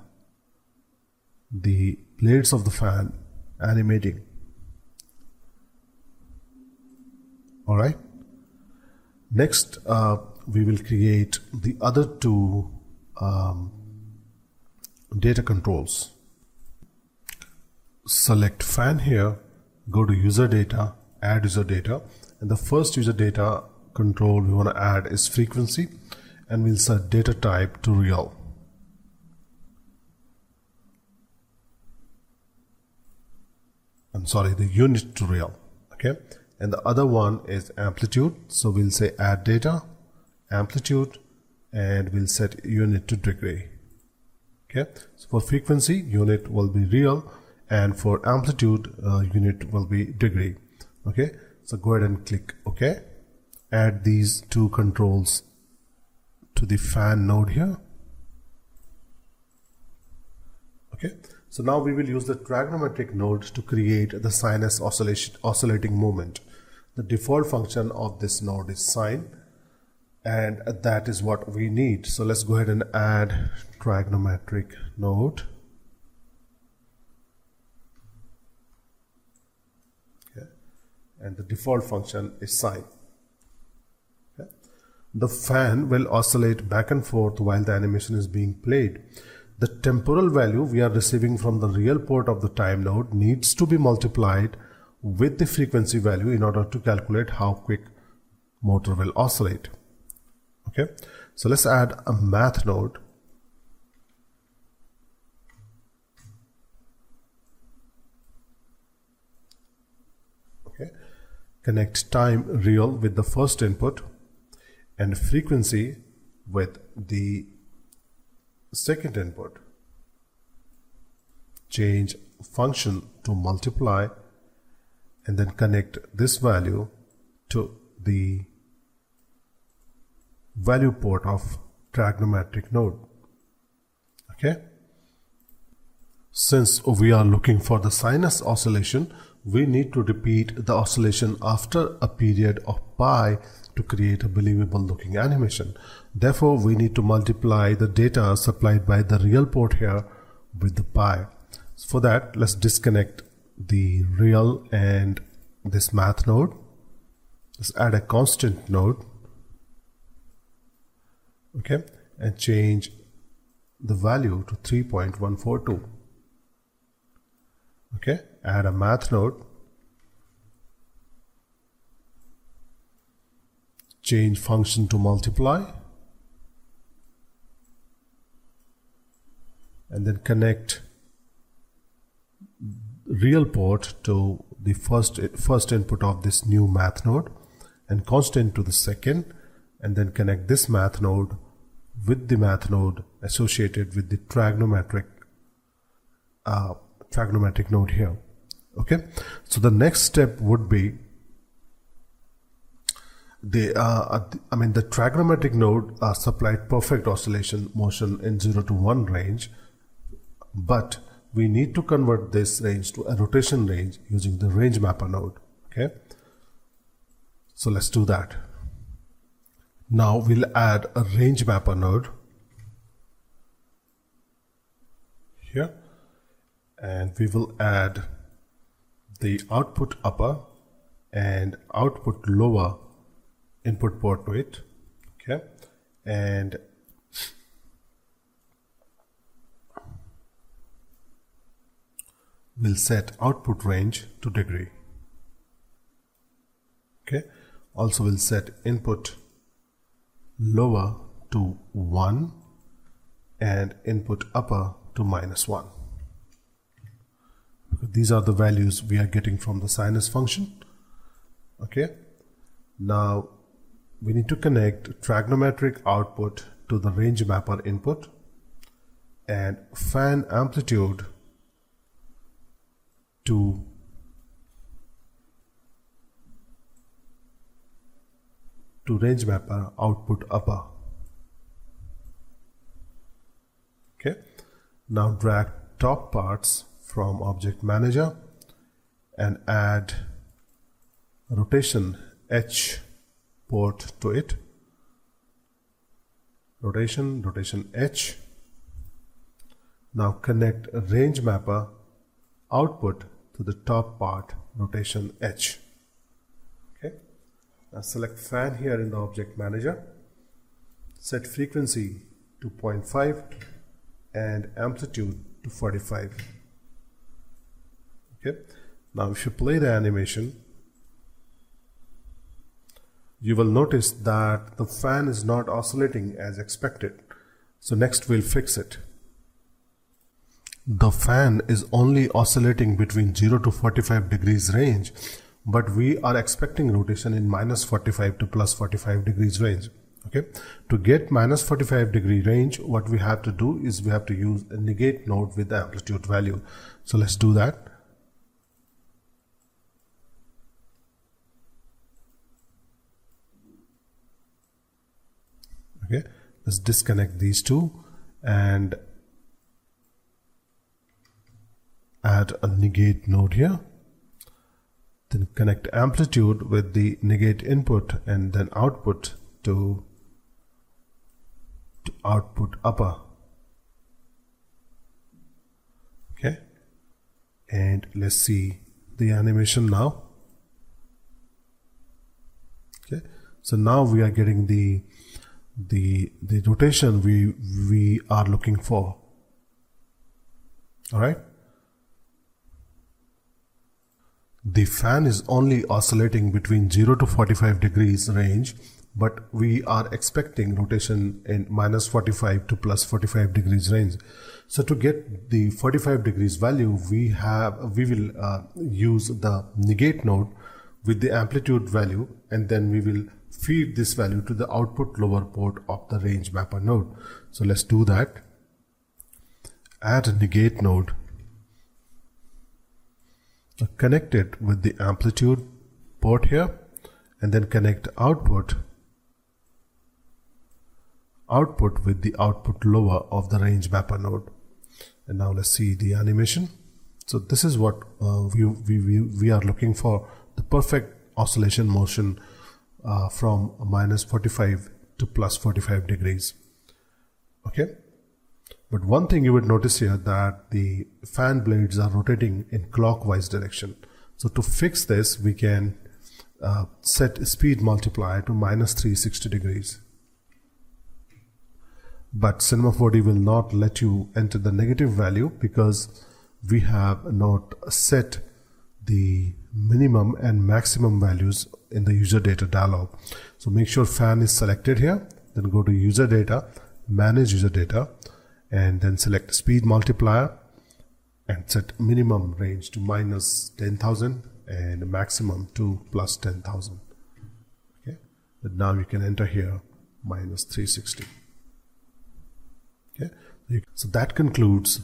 the blades of the fan animating. Alright, next we will create the other two data controls. Select fan here, go to user data, add user data, and the first user data control we want to add is frequency, and we'll set data type to real. I'm sorry, the unit to real. Okay, and the other one is amplitude, so we'll say add data, amplitude, and we'll set unit to degree. Okay, so for frequency unit will be real, and for amplitude unit will be degree. Okay, so go ahead and click OK. Add these two controls to the fan node here. Okay, so now we will use the trigonometric node to create the sinus oscillating movement. The default function of this node is sine, and that is what we need. So let's go ahead and add trigonometric node. Okay, and the default function is sine. Okay. The fan will oscillate back and forth while the animation is being played. The temporal value we are receiving from the real port of the time node needs to be multiplied with the frequency value in order to calculate how quick motor will oscillate. Okay, so let's add a math node. Okay, connect time real with the first input and frequency with the second input. Change function to multiply, and then connect this value to the value port of trigonometric node. Okay, since we are looking for the sinus oscillation, we need to repeat the oscillation after a period of pi to create a believable looking animation. Therefore, we need to multiply the data supplied by the real port here with the pi. So for that, let's disconnect the real and this math node. Let's add a constant node. Okay, and change the value to 3.142. Okay, add a math node. Change function to multiply, and then connect real port to the first input of this new math node, and constant to the second, and then connect this math node with the math node associated with the trigonometric node here. Okay, so the next step would be the trigonometric node supplied perfect oscillation motion in 0 to 1 range, but we need to convert this range to a rotation range using the range mapper node. Okay, so let's do that. Now we'll add a range mapper node here, and we will add the output upper and output lower input port to it. Okay, and we'll set output range to degree. Okay, also we'll set input lower to 1 and input upper to -1. these are the values we are getting from the sinus function. Okay, now we need to connect trigonometric output to the range mapper input and fan amplitude to range mapper output upper. Okay, now drag top parts from object manager and add rotation H port to it. Rotation H. Now connect range mapper output to the top part, rotation H. Okay. Now select fan here in the object manager. Set frequency to 0.5 and amplitude to 45. Okay. Now if you play the animation, you will notice that the fan is not oscillating as expected. So next we'll fix it. The fan is only oscillating between 0 to 45 degrees range, but we are expecting rotation in minus 45 to plus 45 degrees range. Okay, to get minus 45 degree range, what we have to do is we have to use a negate node with the amplitude value. So let's do that. Okay, let's disconnect these two and add a negate node here. Then connect amplitude with the negate input and then output to output upper. Okay, and let's see the animation now. Okay, so now we are getting the rotation we are looking for. All right. The fan is only oscillating between 0 to 45 degrees range, but we are expecting rotation in minus 45 to plus 45 degrees range. So to get the 45 degrees value, we will use the negate node with the amplitude value, and then we will feed this value to the output lower port of the range mapper node. So let's do that. Add a negate node. Connect it with the amplitude port here, and then connect output with the output lower of the range mapper node. And now let's see the animation. So this is what we are looking for, the perfect oscillation motion from minus 45 to plus 45 degrees. Okay. But one thing you would notice here that the fan blades are rotating in clockwise direction. So to fix this, we can set speed multiplier to minus 360 degrees. But Cinema 4D will not let you enter the negative value because we have not set the minimum and maximum values in the user data dialog. So make sure fan is selected here, then go to user data, manage user data, and then select speed multiplier and set minimum range to minus 10,000 and maximum to plus 10,000. Okay, but now you can enter here minus 360. Okay, so that concludes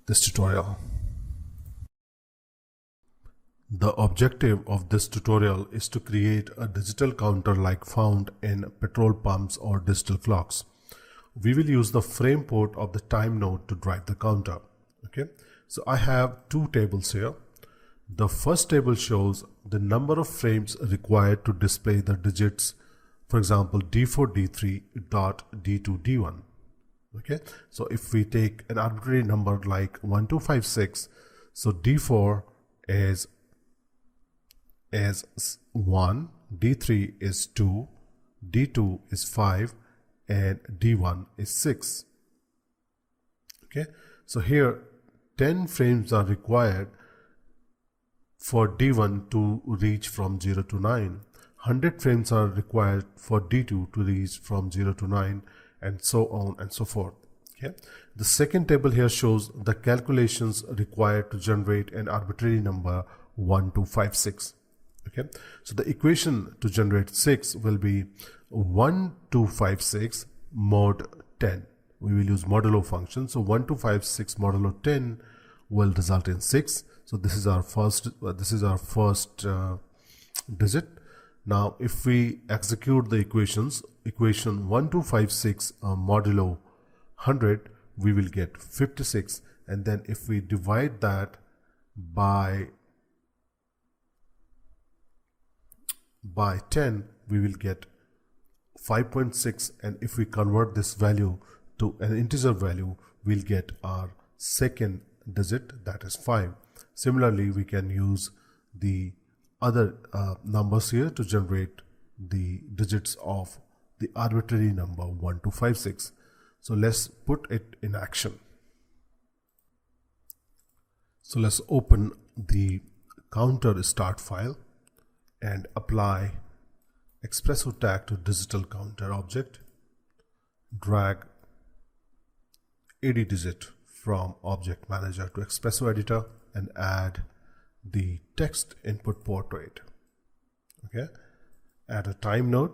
this tutorial. The objective of this tutorial is to create a digital counter like found in petrol pumps or digital clocks. We will use the frame port of the time node to drive the counter. Okay, so I have two tables here. The first table shows the number of frames required to display the digits, for example D4, D3, dot, D2, D1. Okay, so if we take an arbitrary number like 1256, so D4 is 1, D3 is 2, D2 is 5, and D1 is 6. Okay, so here 10 frames are required for D1 to reach from 0 to 9. 100 frames are required for D2 to reach from 0 to 9, and so on and so forth. Okay. The second table here shows the calculations required to generate an arbitrary number 1256. Okay, so the equation to generate 6 will be 1256 mod 10. We will use modulo function. So 1256 modulo 10 will result in 6. So this is our first digit. Now if we execute the equation 1256 modulo 100, we will get 56, and then if we divide that by 10, we will get 5.6, and if we convert this value to an integer value, we'll get our second digit, that is 5. Similarly, we can use the other numbers here to generate the digits of the arbitrary number 1256. So let's put it in action. So let's open the counter start file and apply XPresso tag to digital counter object. Drag 80 digit from object manager to XPresso editor and add the text input port to it. Okay, add a time node,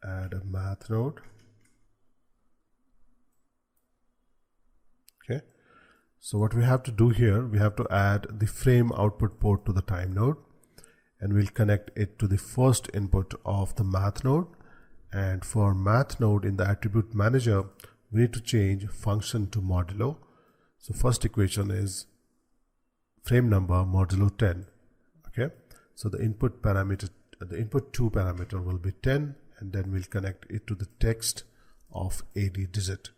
add a math node. Okay, so what we have to do here, we have to add the frame output port to the time node, and we'll connect it to the first input of the math node. And for math node in the attribute manager, we need to change function to modulo. So first equation is frame number modulo 10. Okay, so the input parameter, the input 2 parameter will be 10, and then we'll connect it to the text of 80 digit.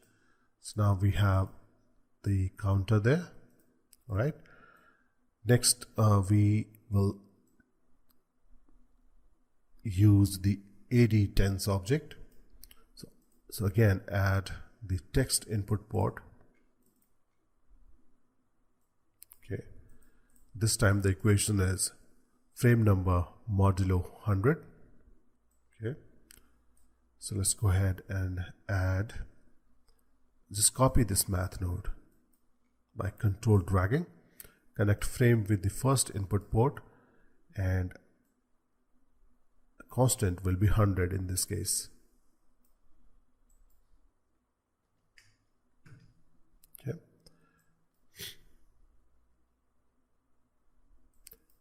So now we have the counter there. All right, next we will use the 80 tens object. So again, add the text input port. Okay, this time the equation is frame number modulo 100. Okay, so let's go ahead and add, just copy this math node by control dragging, connect frame with the first input port, and constant will be 100 in this case. Okay.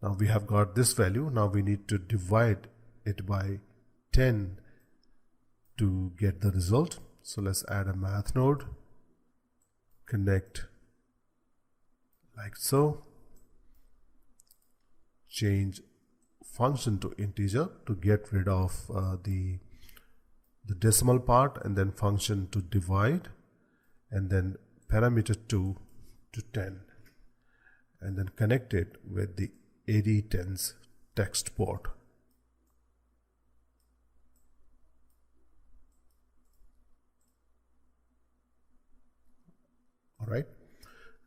Now we have got this value. Now we need to divide it by 10 to get the result. So let's add a math node, connect like so, change function to integer to get rid of the decimal part, and then function to divide, and then parameter 2 to 10, and then connect it with the 80 tens text port. All right,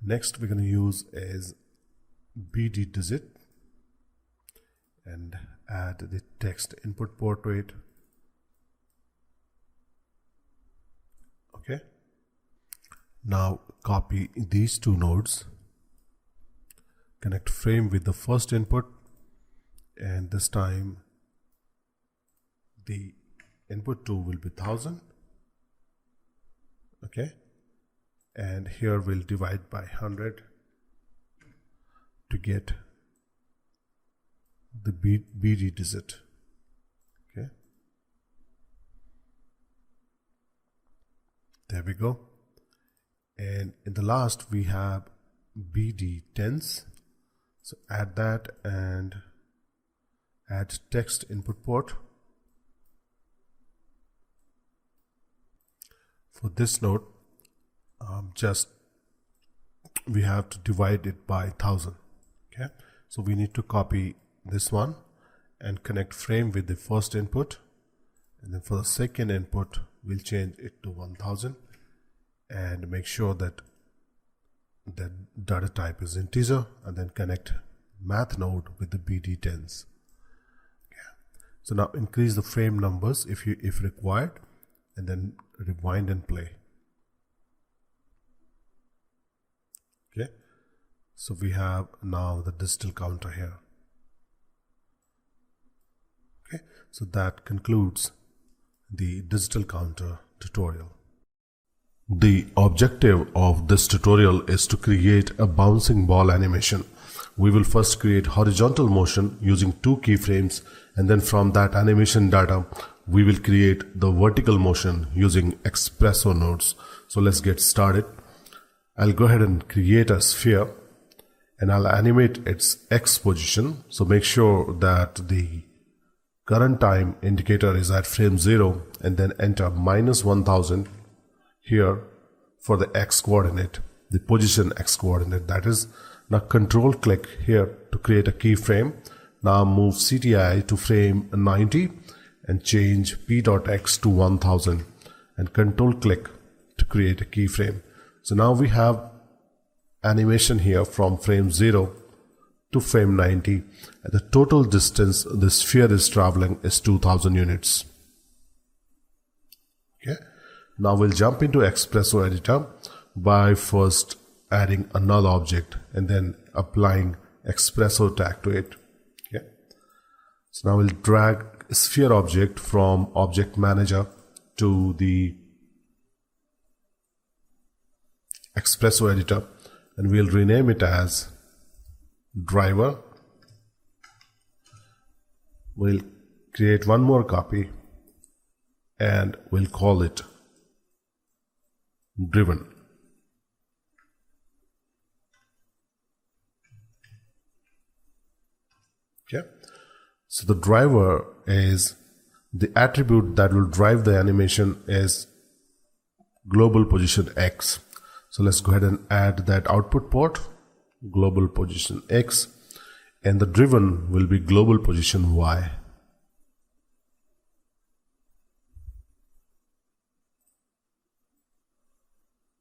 next we're going to use is BD digit and add the text input port to it. Okay, now copy these two nodes, connect frame with the first input, and this time the input 2 will be 1000. Okay, and here we'll divide by 100 to get the BD digit. Okay, there we go. And in the last we have BD tens, so add that and add text input port. For this node, just we have to divide it by 1000. Okay, so we need to copy this one and connect frame with the first input, and then for the second input we'll change it to 1000 and make sure that the data type is integer, and then connect math node with the BD tens. Okay. So now increase the frame numbers if required, and then rewind and play. Okay, so we have now the digital counter here. Okay, so that concludes the digital counter tutorial. The objective of this tutorial is to create a bouncing ball animation. We will first create horizontal motion using 2 keyframes, and then from that animation data we will create the vertical motion using XPresso nodes. So let's get started. I'll go ahead and create a sphere and I'll animate its X position. So make sure that the current time indicator is at frame 0, and then enter -1000 here for the X coordinate, the position X coordinate, that is. Now control click here to create a keyframe. Now move CTI to frame 90 and change p.x to 1000 and control click to create a keyframe. So now we have animation here from frame 0 to frame 90, and the total distance the sphere is traveling is 2000 units. Okay, now we'll jump into XPresso Editor by first adding a null object and then applying XPresso tag to it. Okay, so now we'll drag sphere object from object manager to the XPresso Editor, and we'll rename it as driver. We'll create one more copy and we'll call it driven. Okay, so the driver is the attribute that will drive the animation is global position X. So let's go ahead and add that output port, global position X, and the driven will be global position Y.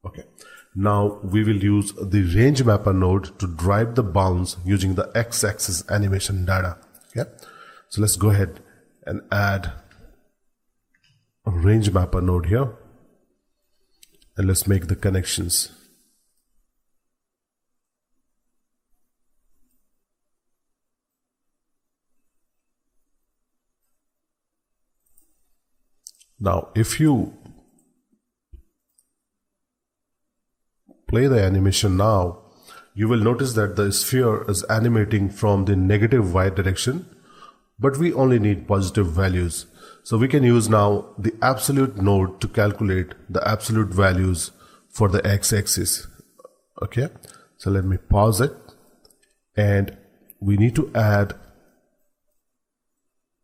Okay, now we will use the range mapper node to drive the bounce using the X-axis animation data. Okay, so let's go ahead and add a range mapper node here, and let's make the connections. Now if you play the animation now, you will notice that the sphere is animating from the negative y direction, but we only need positive values. So we can use now the absolute node to calculate the absolute values for the x-axis. Okay, so let me pause it, and we need to add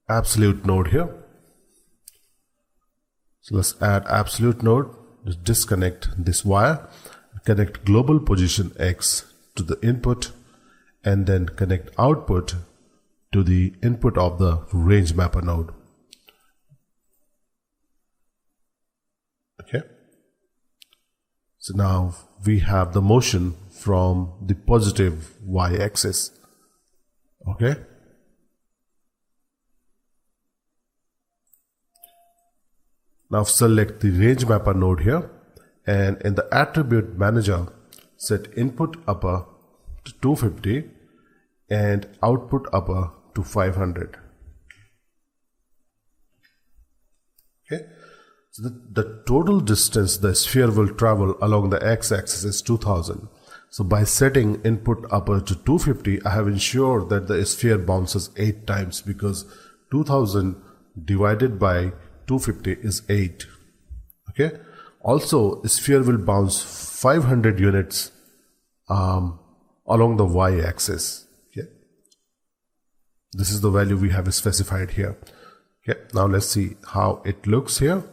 absolute node here. So let's add absolute node. Just disconnect this wire, connect global position X to the input, and then connect output to the input of the range mapper node. Okay, so now we have the motion from the positive y-axis. Okay, now select the range mapper node here, and in the attribute manager set input upper to 250 and output upper to 500. Okay, so the total distance the sphere will travel along the x-axis is 2000. So by setting input upper to 250, I have ensured that the sphere bounces 8 times, because 2000 divided by 250 is 8. Okay, also sphere will bounce 500 units along the y-axis. Okay, this is the value we have specified here. Okay, now let's see how it looks here.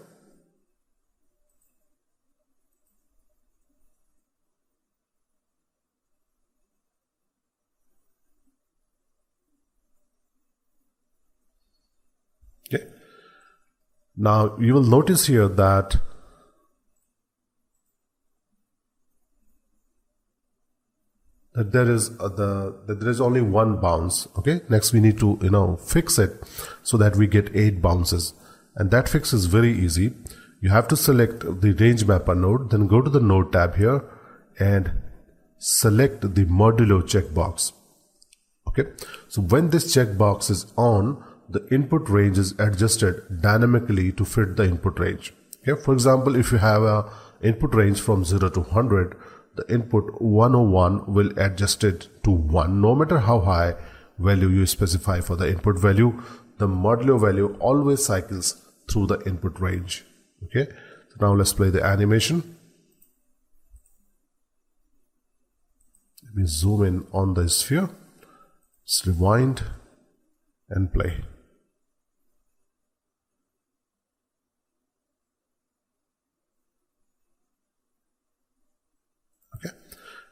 Okay, now you will notice here that that there is only one bounce. Okay, next we need to fix it so that we get 8 bounces, and that fix is very easy. You have to select the range mapper node, then go to the node tab here and select the modulo checkbox. Okay, so when this checkbox is on, the input range is adjusted dynamically to fit the input range. Okay, for example, if you have a input range from 0 to 100, the input 101 will adjust it to 1. No matter how high value you specify for the input value, the modulo value always cycles through the input range. Okay, so now let's play the animation. Let me zoom in on the sphere. Let's rewind and play. Okay,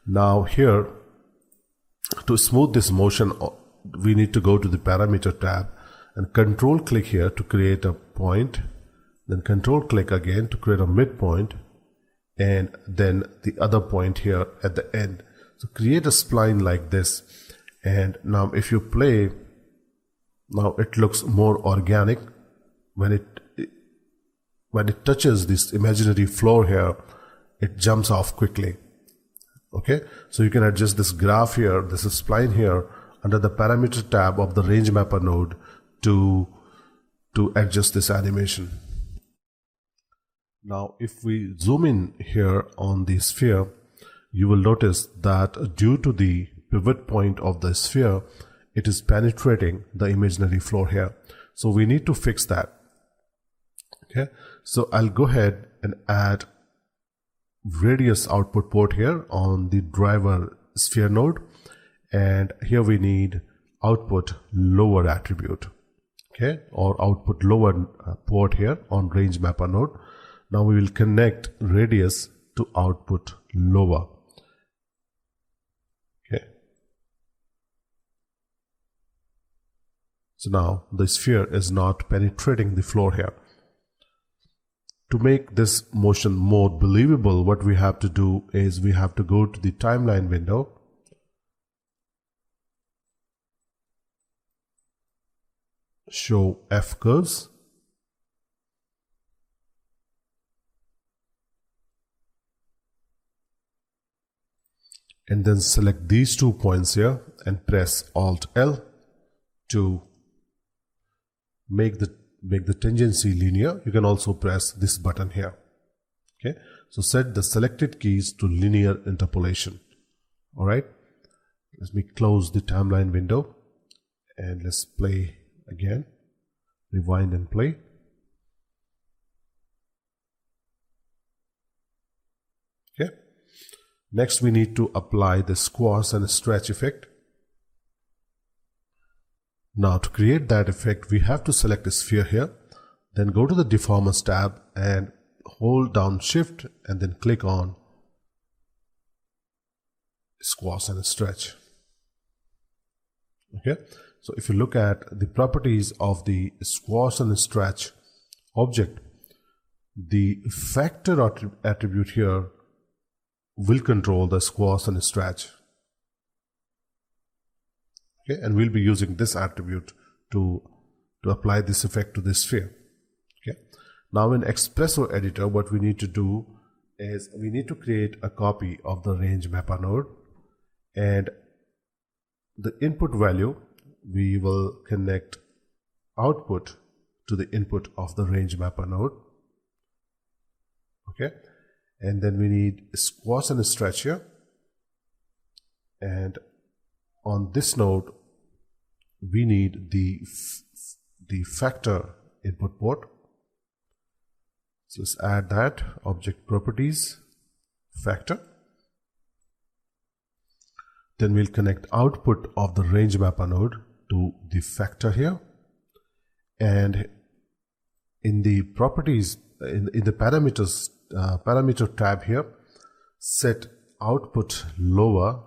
now here, to smooth this motion, we need to go to the parameter tab and control click here to create a point, then control click again to create a midpoint, and then the other point here at the end. So create a spline like this, and now if you play, now it looks more organic. When it touches this imaginary floor here, it jumps off quickly. Okay, so you can adjust this graph here, this spline here, under the parameter tab of the range mapper node to adjust this animation. Now if we zoom in here on the sphere, you will notice that due to the pivot point of the sphere, it is penetrating the imaginary floor here. So we need to fix that. Okay, so I'll go ahead and add radius output port here on the driver sphere node, and here we need output lower attribute. Okay, or output lower port here on range mapper node. Now we will connect radius to output lower. Okay, so now the sphere is not penetrating the floor here. To make this motion more believable, what we have to do is we have to go to the timeline window, show FCurves, and then select these 2 points here and press Alt L to make the tangency linear. You can also press this button here. Okay, so set the selected keys to linear interpolation. All right, let me close the timeline window and let's play again. Rewind and play. Okay, next we need to apply the squash and stretch effect. Now to create that effect, we have to select a sphere here, then go to the deformers tab and hold down shift and then click on squash and stretch. Okay, so if you look at the properties of the squash and stretch object, the factor attribute here will control the squash and stretch. Okay, and we'll be using this attribute to apply this effect to this sphere. Okay, now in XPresso Editor, what we need to do is we need to create a copy of the range mapper node, and the input value, we will connect output to the input of the range mapper node. Okay, and then we need squash and stretch here, and on this node we need the factor input port. So let's add that, object properties, factor. Then we'll connect output of the range mapper node to the factor here, and in the properties, in the parameters parameter tab here, set output lower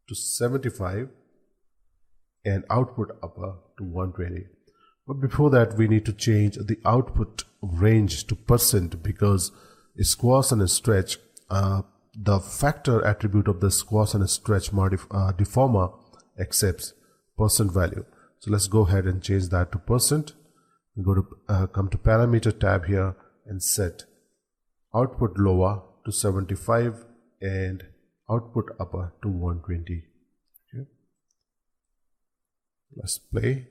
to 75 and output upper to 120. But before that, we need to change the output range to %, because squash and stretch the factor attribute of the squash and stretch deformer accepts percent value. So let's go ahead and change that to percent. We go to come to parameter tab here and set output lower to 75 and output upper to 120. Okay. Let's play.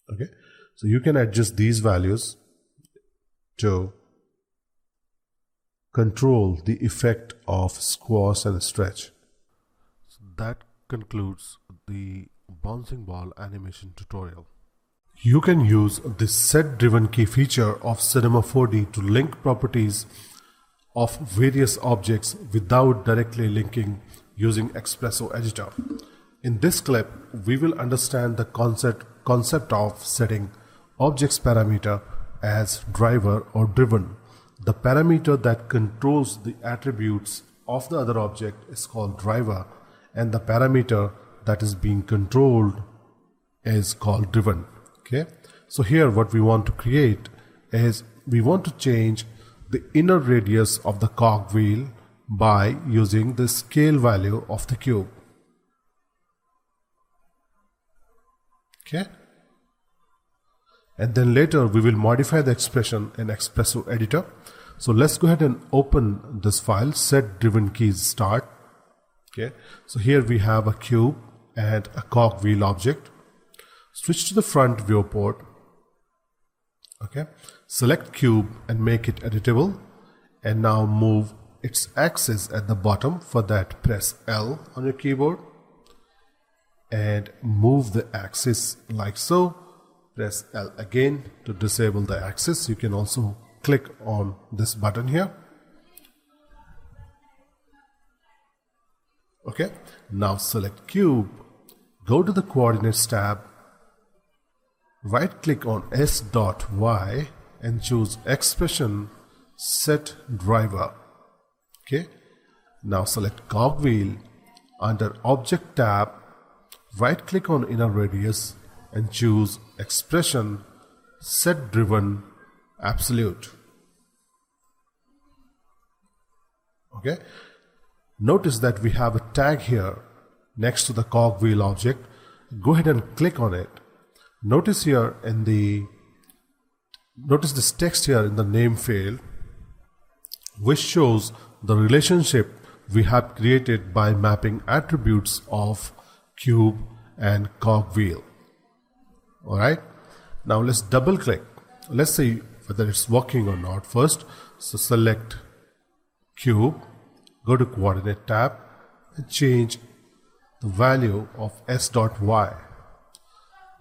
Okay, so you can adjust these values to control the effect of squash and stretch. So that concludes the bouncing ball animation tutorial. You can use the set driven key feature of Cinema 4D to link properties of various objects without directly linking using XPresso Editor. In this clip, we will understand the concept of setting object's parameter as driver or driven. The parameter that controls the attributes of the other object is called driver, and the parameter that is being controlled is called driven. Okay, so here what we want to create is we want to change the inner radius of the cogwheel by using the scale value of the cube. Okay, and then later we will modify the expression in XPresso Editor. So let's go ahead and open this file, set driven keys start. Okay, so here we have a cube and a cogwheel object. Switch to the front viewport. Okay, select cube and make it editable, and now move its axis at the bottom. For that, press L on your keyboard and move the axis like so. Press L again to disable the axis. You can also click on this button here. Okay, now select cube, go to the coordinates tab, right click on s.y and choose expression set driver. Okay, now select cogwheel, under object tab, right click on inner radius and choose expression set driven absolute. Okay, notice that we have a tag here next to the cogwheel object. Go ahead and click on it. Notice here in notice this text here in the name field, which shows the relationship we have created by mapping attributes of cube and cogwheel. Alright, now let's double click. Let's see whether it's working or not first. So select cube, go to coordinate tab and change the value of s.y.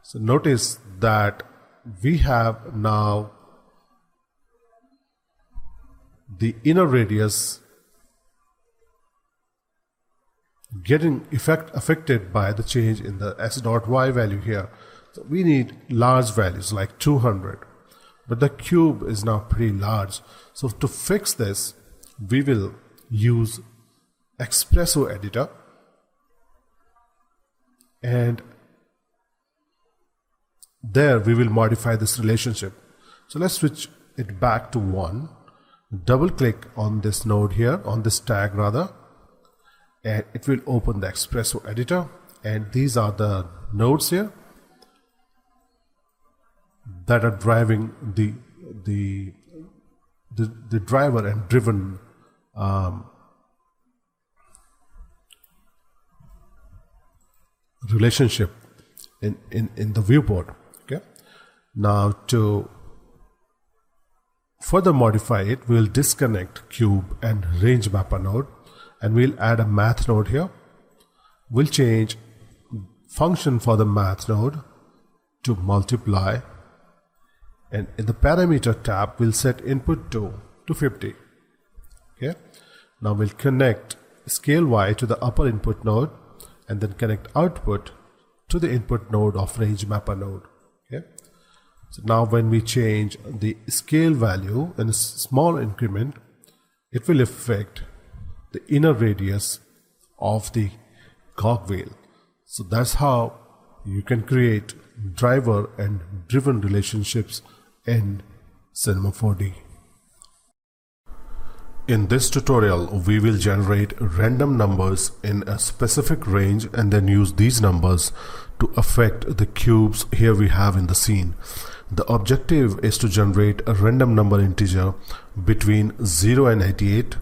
So notice that we have now the inner radius getting affected by the change in the s.y value here. So we need large values like 200, but the cube is now pretty large. So to fix this, we will use XPresso Editor, and there we will modify this relationship. So let's switch it back to 1. Double click on this node here, on this tag rather, and it will open the XPresso Editor, and these are the nodes here that are driving the driver and driven relationship in the viewport. Okay, now to further modify it, we'll disconnect cube and range mapper node, and we'll add a math node here. We'll change function for the math node to multiply, and in the parameter tab we'll set input to 50. Okay, now we'll connect scale y to the upper input node and then connect output to the input node of range mapper node. Okay, so now when we change the scale value in a small increment, it will affect the inner radius of the cogwheel. So that's how you can create driver and driven relationships in Cinema 4D. In this tutorial, we will generate random numbers in a specific range and then use these numbers to affect the cubes here we have in the scene. The objective is to generate a random number integer between 0 and 88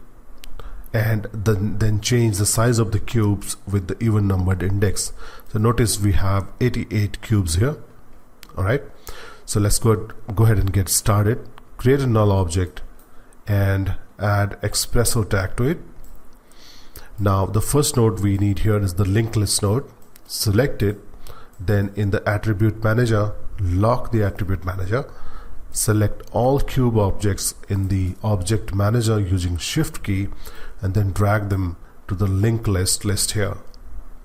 and then change the size of the cubes with the even numbered index. So notice we have 88 cubes here. Alright, so let's go ahead and get started. Create a null object and add XPresso tag to it. Now the first node we need here is the linked list node. Select it, then in the attribute manager, lock the attribute manager, select all cube objects in the object manager using shift key, and then drag them to the linked list here.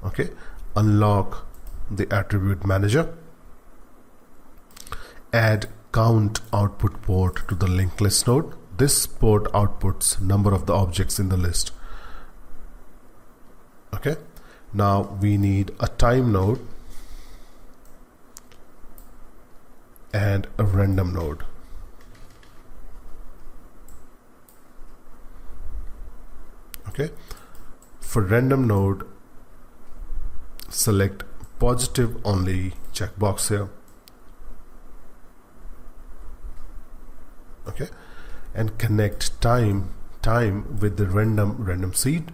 Okay, unlock the attribute manager, add count output port to the linked list node. This port outputs number of the objects in the list. Okay, now we need a time node and a random node. Okay, for random node, select positive only checkbox here. Okay, and connect time with the random seed.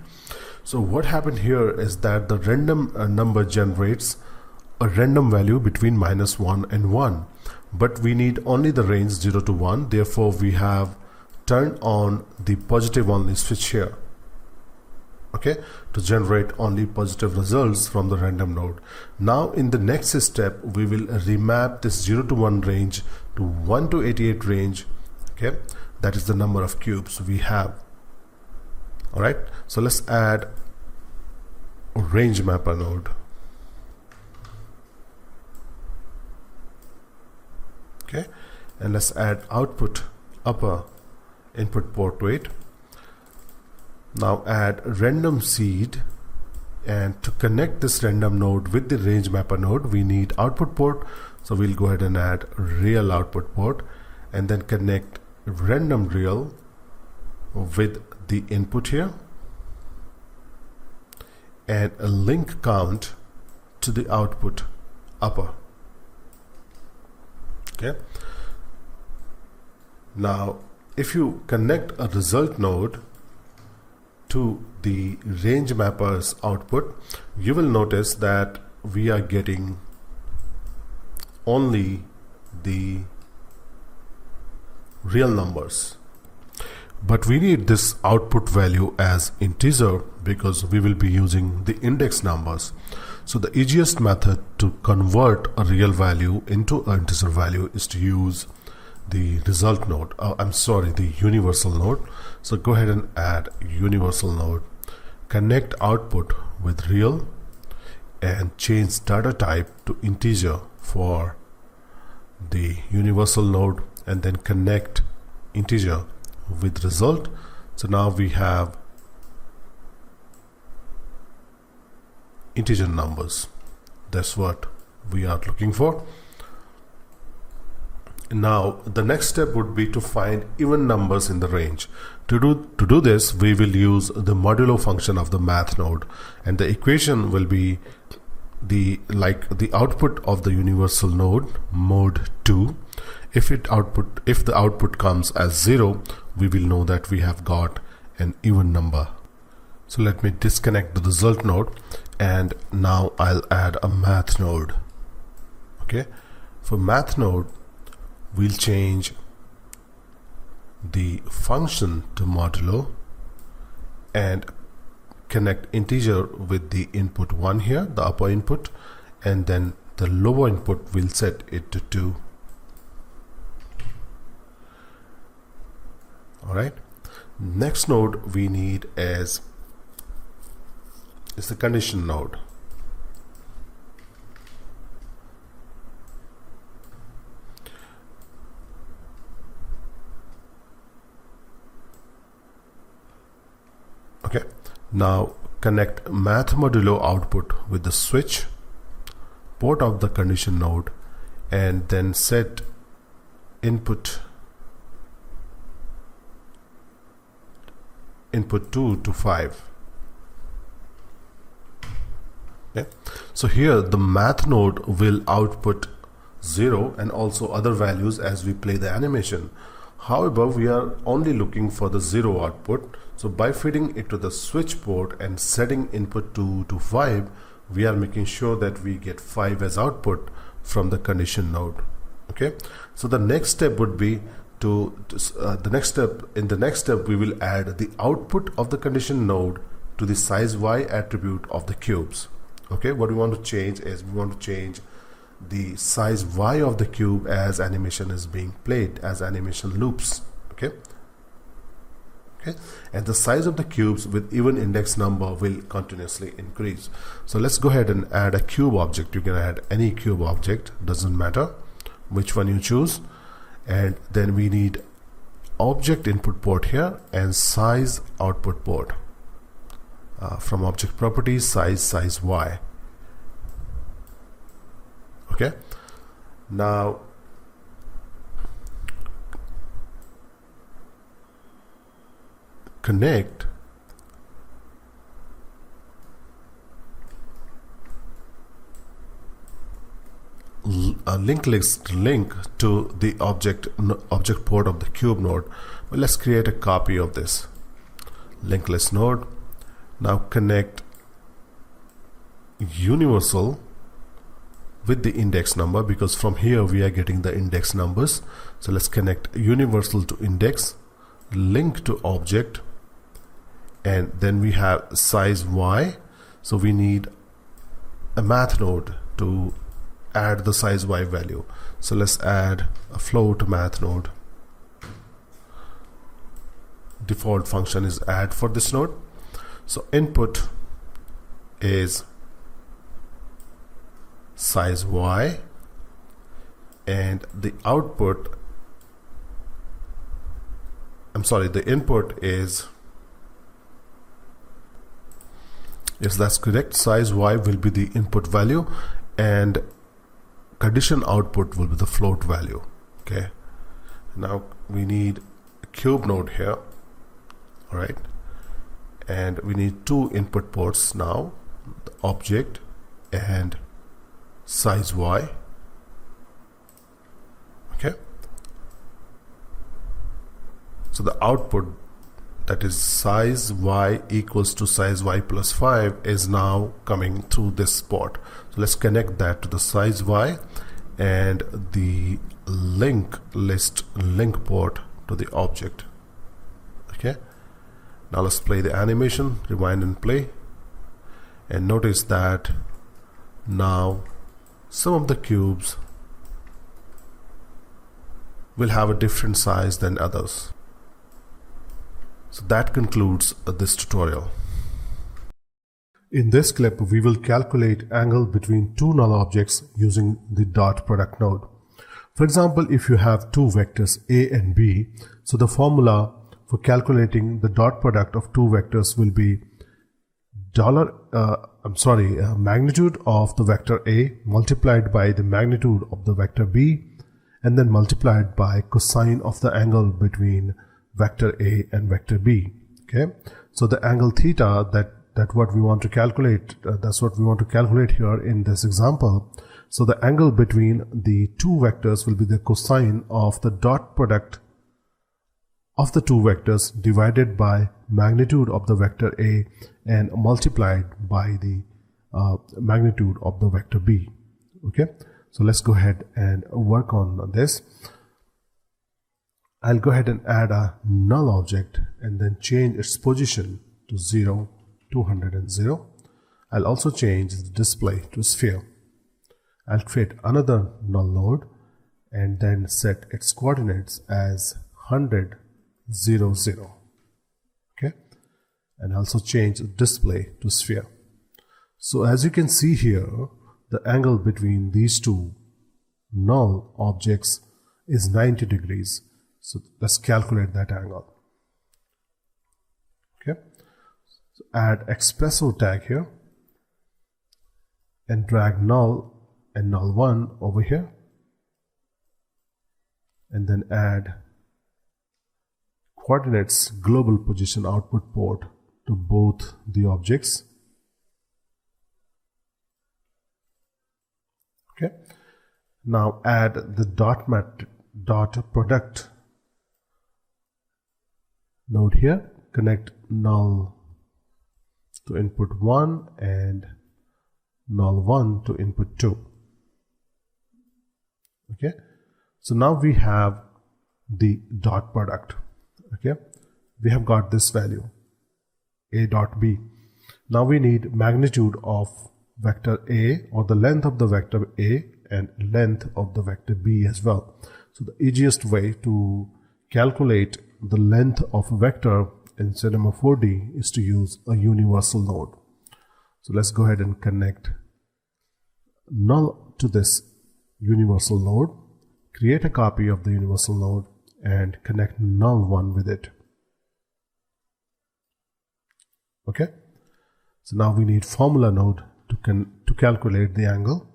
So what happened here is that the random number generates a random value between -1 and 1, but we need only the range 0 to 1. Therefore we have turned on the positive only switch here, okay, to generate only positive results from the random node. Now in the next step we will remap this 0 to 1 range to 1 to 88 range. Okay, that is the number of cubes we have. Alright, so let's add a range mapper node. Okay, and let's add output upper input port to it. Now add random seed, and to connect this random node with the range mapper node we need output port, so we'll go ahead and add real output port and then connect random real with the input here and a link count to the output upper. Okay, now if you connect a result node to the range mapper's output, you will notice that we are getting only the real numbers, but we need this output value as integer because we will be using the index numbers. So the easiest method to convert a real value into an integer value is to use the result node. The universal node. So go ahead and add universal node, connect output with real and change data type to integer for the universal node, and then connect integer with result. So now we have integer numbers. That's what we are looking for. Now the next step would be to find even numbers in the range. To do this we will use the modulo function of the math node, and the equation will be the output of the universal node mod 2. If the output comes as 0, we will know that we have got an even number. So let me disconnect the result node, and now I'll add a math node. Okay, for math node we'll change the function to modulo and connect integer with the input 1 here, the upper input, and then the lower input we'll set it to 2. Alright, next node we need is the condition node. Okay, now connect math modulo output with the switch port of the condition node and then set input 2 to 5. Okay. So here the math node will output 0 and also other values as we play the animation. However, we are only looking for the 0 output. So by feeding it to the switch port and setting input 2 to 5, we are making sure that we get 5 as output from the condition node. Okay. So the next step would be in the next step we will add the output of the condition node to the size y attribute of the cubes. Okay. What we want to change is we want to change the size y of the cube as animation is being played, as animation loops. Okay. Okay. And the size of the cubes with even index number will continuously increase. So let's go ahead and add a cube object. You can add any cube object, doesn't matter which one you choose. And then we need object input port here and size output port. From object properties, size y. Okay. Now connect a linked list link to the object port of the cube node. Well, let's create a copy of this linked list node. Now connect universal with the index number, because from here we are getting the index numbers. So let's connect universal to index, link to object, and then we have size y. So we need a math node to add the size y value. So let's add a float math node. Default function is add for this node. So input is size y and the output, the input is, yes, that's correct, size y will be the input value and condition output will be the float value. Okay. Now we need a cube node here. All right. And we need two input ports now, the object and size y. Okay. So the output, that is size y equals to size y plus 5, is now coming through this port. So let's connect that to the size y and the link list link port to the object. Okay. Now let's play the animation, rewind and play, and notice that now some of the cubes will have a different size than others. So that concludes this tutorial. In this clip, we will calculate angle between two null objects using the dot product node. For example, if you have two vectors a and b, so the formula for calculating the dot product of two vectors will be magnitude of the vector a multiplied by the magnitude of the vector b, and then multiplied by cosine of the angle between vector a and vector b. Okay, so the angle theta, that what we want to calculate, that's what we want to calculate here in this example. So the angle between the two vectors will be the cosine of the dot product of the two vectors divided by magnitude of the vector a and multiplied by the magnitude of the vector b. Okay, so let's go ahead and work on this. I'll go ahead and add a null object and then change its position to 0, 200 and 0. I'll also change the display to sphere. I'll create another null node and then set its coordinates as 100, 0, 0. Okay, and also change the display to sphere. So as you can see here, the angle between these two null objects is 90 degrees. So let's calculate that angle. Okay, so add XPresso tag here and drag null and null1 over here, and then add coordinates global position output port to both the objects. Okay. Now add the dot product node here. Connect null to input 1 and null1 to input 2. Okay. So now we have the dot product. Okay. We have got this value a dot b. Now we need magnitude of vector a, or the length of the vector a, and length of the vector b as well. So the easiest way to calculate the length of a vector in Cinema 4D is to use a universal node. So let's go ahead and connect null to this universal node, create a copy of the universal node, and connect null1 with it. Okay. So now we need formula node to calculate the angle.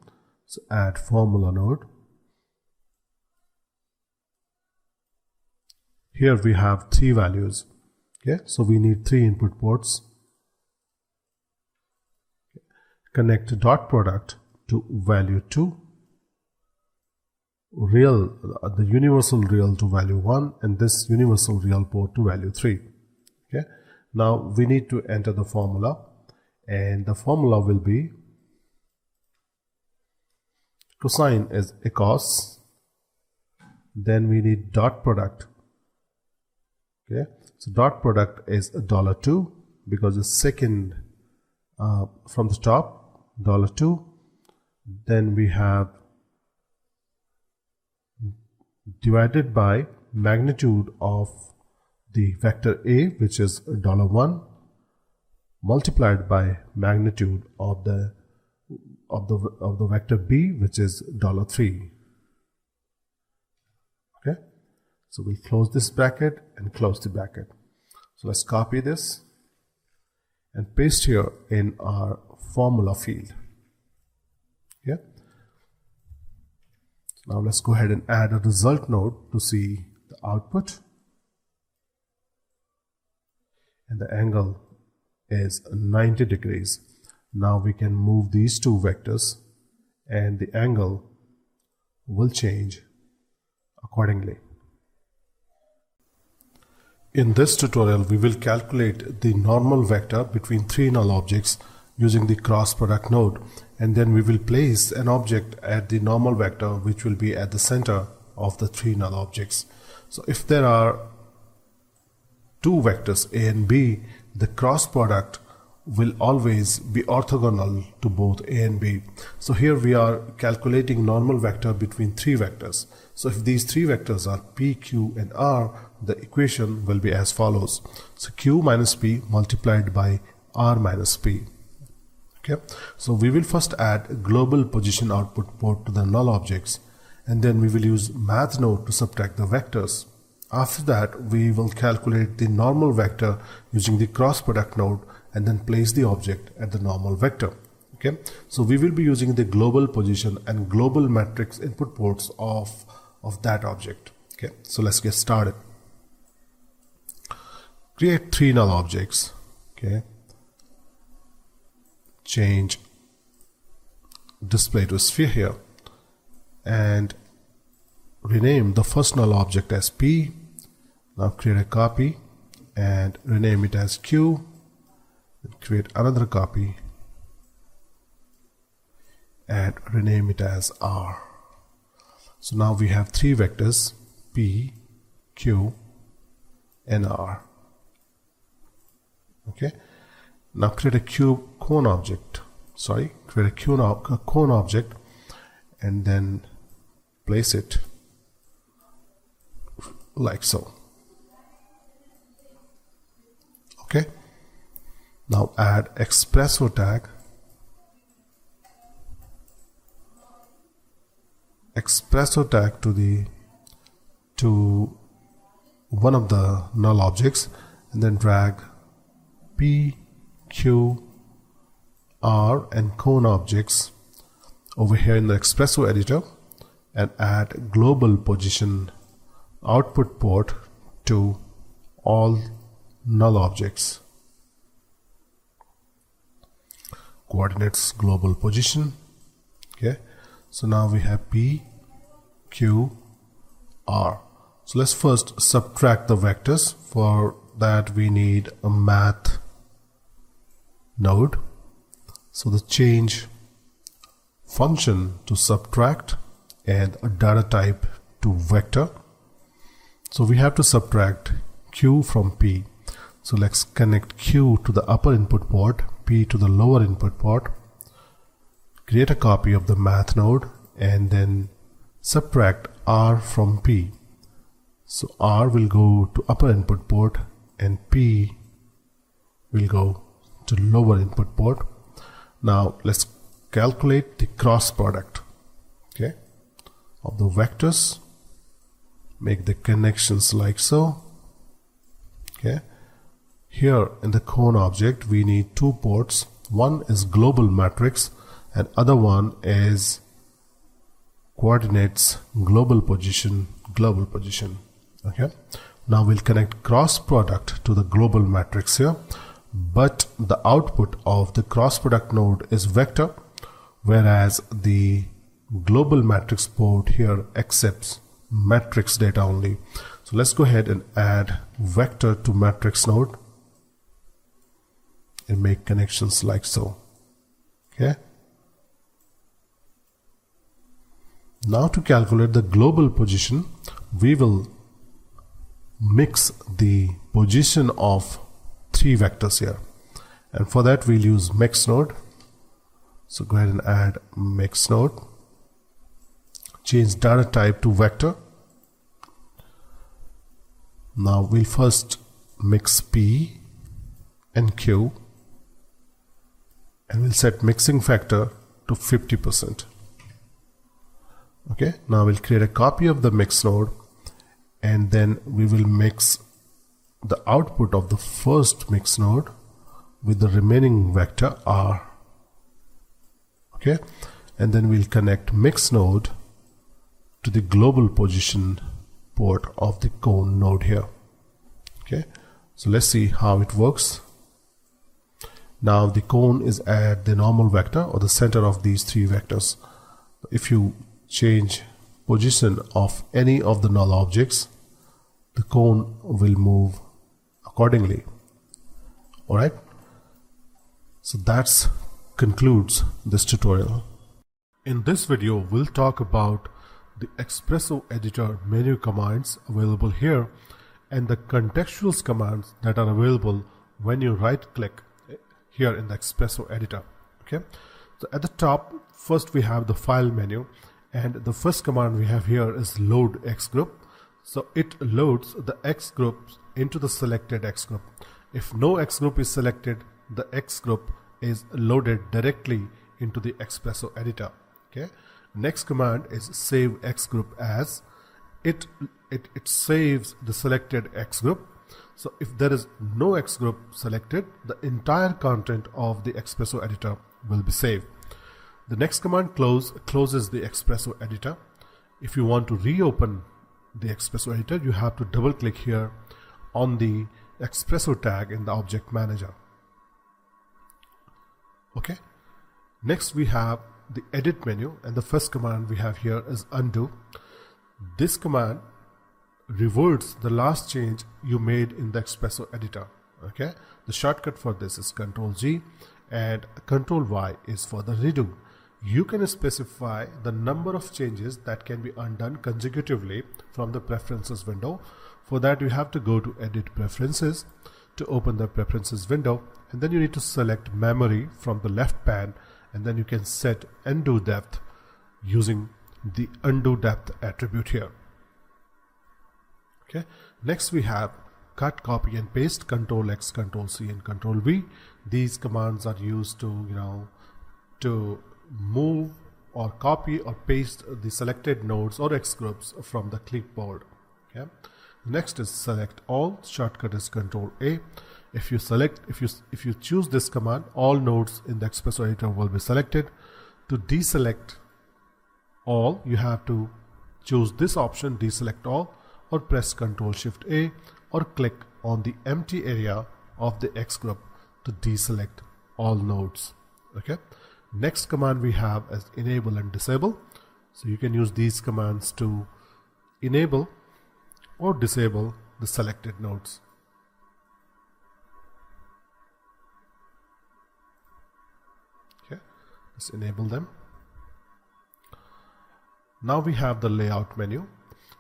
So add formula node. Here we have 3 values. Okay, so we need 3 input ports. Connect dot product to value 2, the universal real to value 1, and this universal real port to value 3. Okay, now we need to enter the formula, and the formula will be cosine is a cos. Then we need dot product. Okay, so dot product is $2 because it's second from the top, $2. Then we have divided by magnitude of the vector a, which is $1, multiplied by magnitude of the vector b, which is $3. Okay, so we'll close this bracket and close the bracket. So let's copy this and paste here in our formula field. Okay, so now let's go ahead and add a result node to see the output, and the angle is 90 degrees. Now we can move these 2 vectors and the angle will change accordingly. In this tutorial, we will calculate the normal vector between 3 null objects using the cross product node, and then we will place an object at the normal vector which will be at the center of the 3 null objects. So if there are 2 vectors a and b, the cross product will always be orthogonal to both a and b. So here we are calculating normal vector between 3 vectors. So if these 3 vectors are p, q, and r, the equation will be as follows. So q minus p multiplied by r minus p. Okay, so we will first add a global position output port to the null objects, and then we will use math node to subtract the vectors. After that, we will calculate the normal vector using the cross product node and then place the object at the normal vector. Okay, so we will be using the global position and global matrix input ports of that object. Okay, so let's get started. Create 3 null objects. Okay, change display to sphere here and rename the first null object as p. Now create a copy and rename it as q. Create another copy and rename it as r. So now we have 3 vectors p, q, and r. Okay, now create a cone object. Create a cone object and then place it like so. Okay, now add XPresso tag, to one of the null objects, and then drag p, q, r, and cone objects over here in the XPresso editor and add global position output port to all null objects. Coordinates global position. Okay, so now we have P, Q, R. So let's first subtract the vectors. For that we need a math node. So the change function to subtract and a data type to vector. So we have to subtract Q from P. So let's connect Q to the upper input port, P to the lower input port, create a copy of the math node, and then subtract R from P. So R will go to upper input port and P will go to lower input port. Now let's calculate the cross product, okay, of the vectors. Make the connections like so. Okay, here in the cone object we need two ports. One is global matrix and other one is coordinates global position. Okay, now we'll connect cross product to the global matrix here, but the output of the cross product node is vector, whereas the global matrix port here accepts matrix data only. So let's go ahead and add vector to matrix node and make connections like so. Okay, now to calculate the global position, we will mix the position of three vectors here, and for that we'll use mix node. So go ahead and add mix node, change data type to vector. Now we'll first mix P and Q and we'll set mixing factor to 50%. Okay, now we'll create a copy of the mix node and then we will mix the output of the first mix node with the remaining vector R. Okay, and then we'll connect mix node to the global position port of the cone node here. Okay, so let's see how it works. Now the cone is at the normal vector or the center of these three vectors. If you change position of any of the null objects, the cone will move accordingly. Alright, so that concludes this tutorial. In this video we'll talk about the XPresso Editor menu commands available here and the contextual commands that are available when you right click here in the XPresso Editor. Okay, so at the top first we have the file menu, and the first command we have here is load X group. So it loads the X groups into the selected X group. If no X group is selected, the X group is loaded directly into the XPresso Editor. Okay, next command is save X group as. It saves the selected X group. So if there is no X group selected, the entire content of the XPresso Editor will be saved. The next command closes the XPresso Editor. If you want to reopen the XPresso Editor, you have to double click here on the XPresso tag in the object manager. Okay, next we have the edit menu, and the first command we have here is undo. This command reverts the last change you made in the XPresso Editor. Okay, the shortcut for this is Ctrl G and Ctrl Y is for the redo. You can specify the number of changes that can be undone consecutively from the preferences window. For that you have to go to edit preferences to open the preferences window, and then you need to select memory from the left pan, and then you can set undo depth using the undo depth attribute here. Okay, next we have cut, copy and paste, Ctrl X, Ctrl C and Ctrl V. These commands are used to to move or copy or paste the selected nodes or X groups from the clipboard. Okay, next is select all. Shortcut is Ctrl A. If you choose this command, all nodes in the XPresso Editor will be selected. To deselect all, you have to choose this option, deselect all, or press Ctrl Shift A, or click on the empty area of the X group to deselect all nodes. Okay. Next command we have is enable and disable. So you can use these commands to enable or disable the selected nodes. Okay, let's enable them. Now we have the layout menu.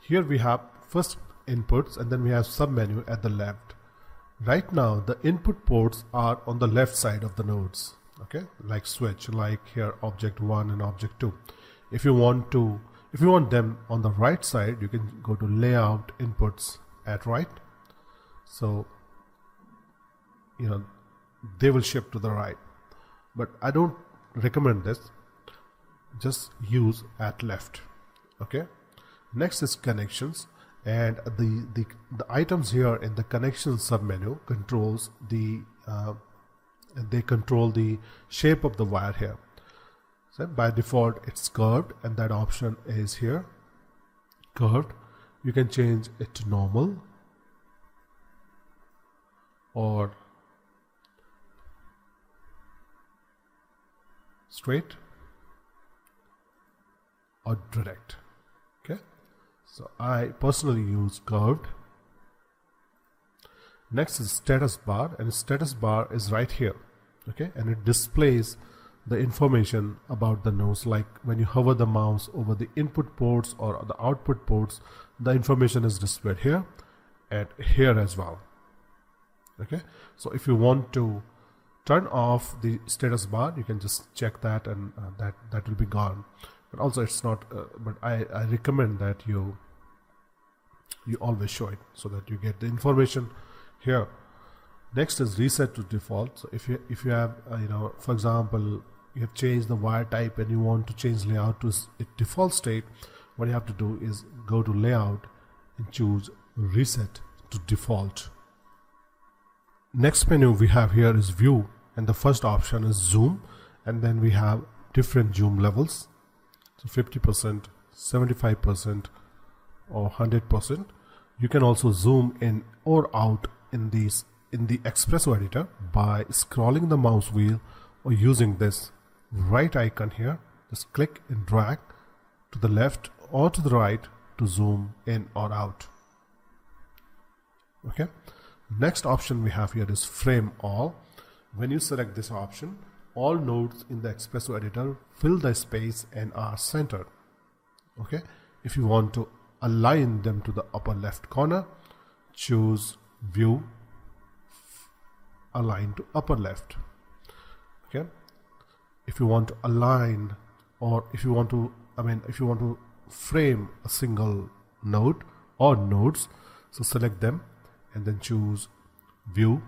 Here we have first inputs and then we have submenu at the left. Right now the input ports are on the left side of the nodes. Okay, like switch, like here object 1 and object 2. If you want them on the right side, you can go to layout inputs at right. So they will shift to the right, but I don't recommend this. Just use at left. Okay. Next is connections, and the items here in the connections submenu controls the they control the shape of the wire here. So by default it's curved, and that option is here, curved. You can change it to normal or straight or direct. Okay, so I personally use curved. Next is status bar, and status bar is right here. Okay, and it displays the information about the nodes, like when you hover the mouse over the input ports or the output ports, the information is displayed here and here as well. Okay, so if you want to turn off the status bar, you can just check that, and that will be gone. But also it's not but I recommend that you always show it so that you get the information here. Next is reset to default. So if you have for example, you have changed the wire type and you want to change layout to its default state, what you have to do is go to layout and choose reset to default. Next menu we have here is view, and the first option is zoom, and then we have different zoom levels. So 50%, 75%, or 100%. You can also zoom in or out in the XPresso editor by scrolling the mouse wheel or using this right icon here. Just click and drag to the left or to the right to zoom in or out. Okay. Next option we have here is frame all. When you select this option, all nodes in the XPresso editor fill the space and are centered. Okay. If you want to align them to the upper left corner, choose view, align to upper left. Okay. If you want to align, or if you want to frame a single node or nodes, so select them and then choose view,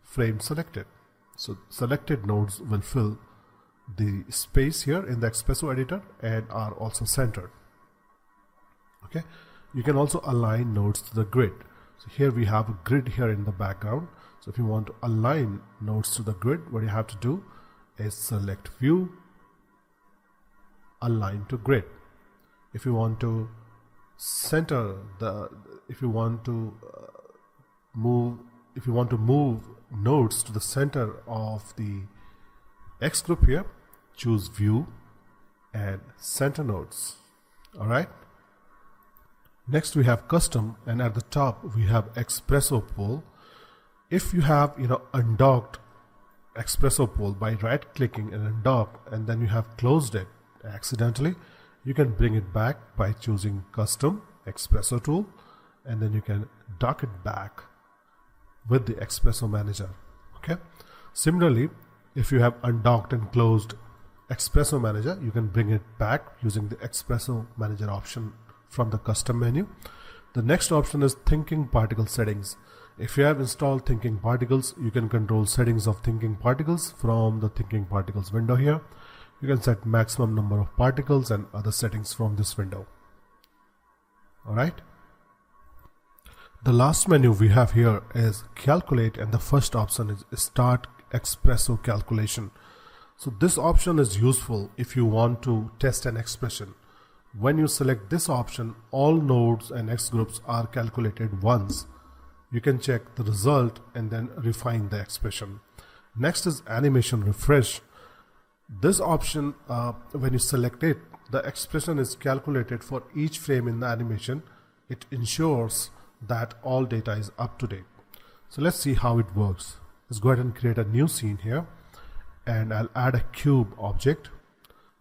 frame selected. So selected nodes will fill the space here in the XPresso editor and are also centered. Okay. You can also align nodes to the grid. So here we have a grid here in the background. So if you want to align nodes to the grid, what you have to do is select view, align to grid. If you want to center if you want to move nodes to the center of the X group here, choose view and center nodes. All right. Next we have custom, and at the top we have XPresso pool. If you have undocked XPresso pool by right clicking and undock, and then you have closed it accidentally, you can bring it back by choosing custom XPresso tool, and then you can dock it back with the XPresso manager. Okay. Similarly, if you have undocked and closed XPresso manager, you can bring it back using the XPresso manager option from the custom menu. The next option is thinking particle settings. If you have installed thinking particles, you can control settings of thinking particles from the thinking particles window here. You can set maximum number of particles and other settings from this window. All right. The last menu we have here is calculate, and the first option is start XPresso calculation. So this option is useful if you want to test an expression. When you select this option, all nodes and X groups are calculated once. You can check the result and then refine the expression. Next is animation refresh. This option, when you select it, the expression is calculated for each frame in the animation. It ensures that all data is up to date. So let's see how it works. Let's go ahead and create a new scene here, and I'll add a cube object.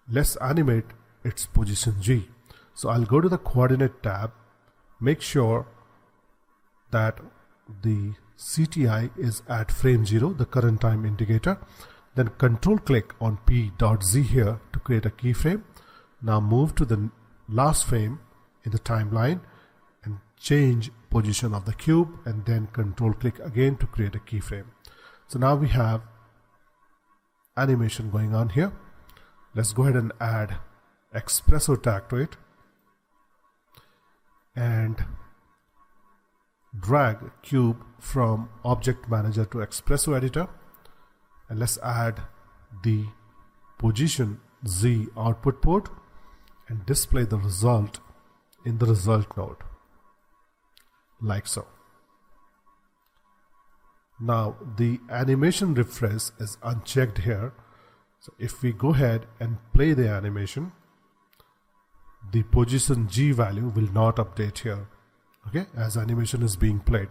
Let's animate its position G. So I'll go to the coordinate tab, make sure that the CTI is at frame 0, the current time indicator. Then control click on P.Z here to create a keyframe. Now move to the last frame in the timeline and change position of the cube, and then control click again to create a keyframe. So now we have animation going on here. Let's go ahead and add XPresso tag to it and drag cube from object manager to XPresso editor, and let's add the position Z output port and display the result in the result node like so. Now the animation refresh is unchecked here, so if we go ahead and play the animation, the position G value will not update here, okay, as animation is being played.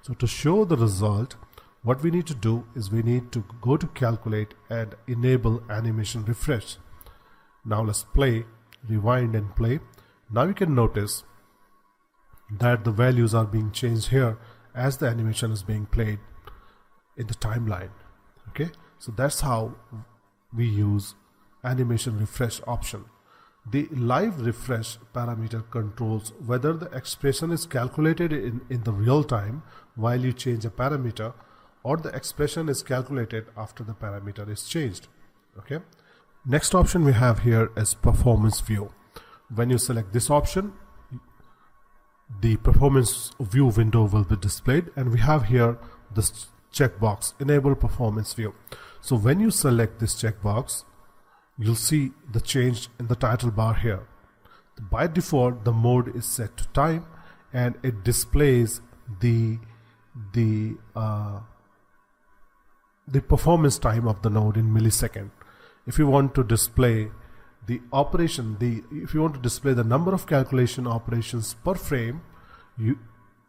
So to show the result, what we need to do is we need to go to calculate and enable animation refresh. Now let's play, rewind and play. Now you can notice that the values are being changed here as the animation is being played in the timeline. Okay, so that's how we use animation refresh option. The live refresh parameter controls whether the expression is calculated in the real time while you change a parameter, or the expression is calculated after the parameter is changed. Okay. Next option we have here is performance view. When you select this option, the performance view window will be displayed, and we have here this checkbox, enable performance view. So when you select this checkbox, you'll see the change in the title bar here. By default, the mode is set to time, and it displays the performance time of the node in millisecond. If you want to display the operation, if you want to display the number of calculation operations per frame, you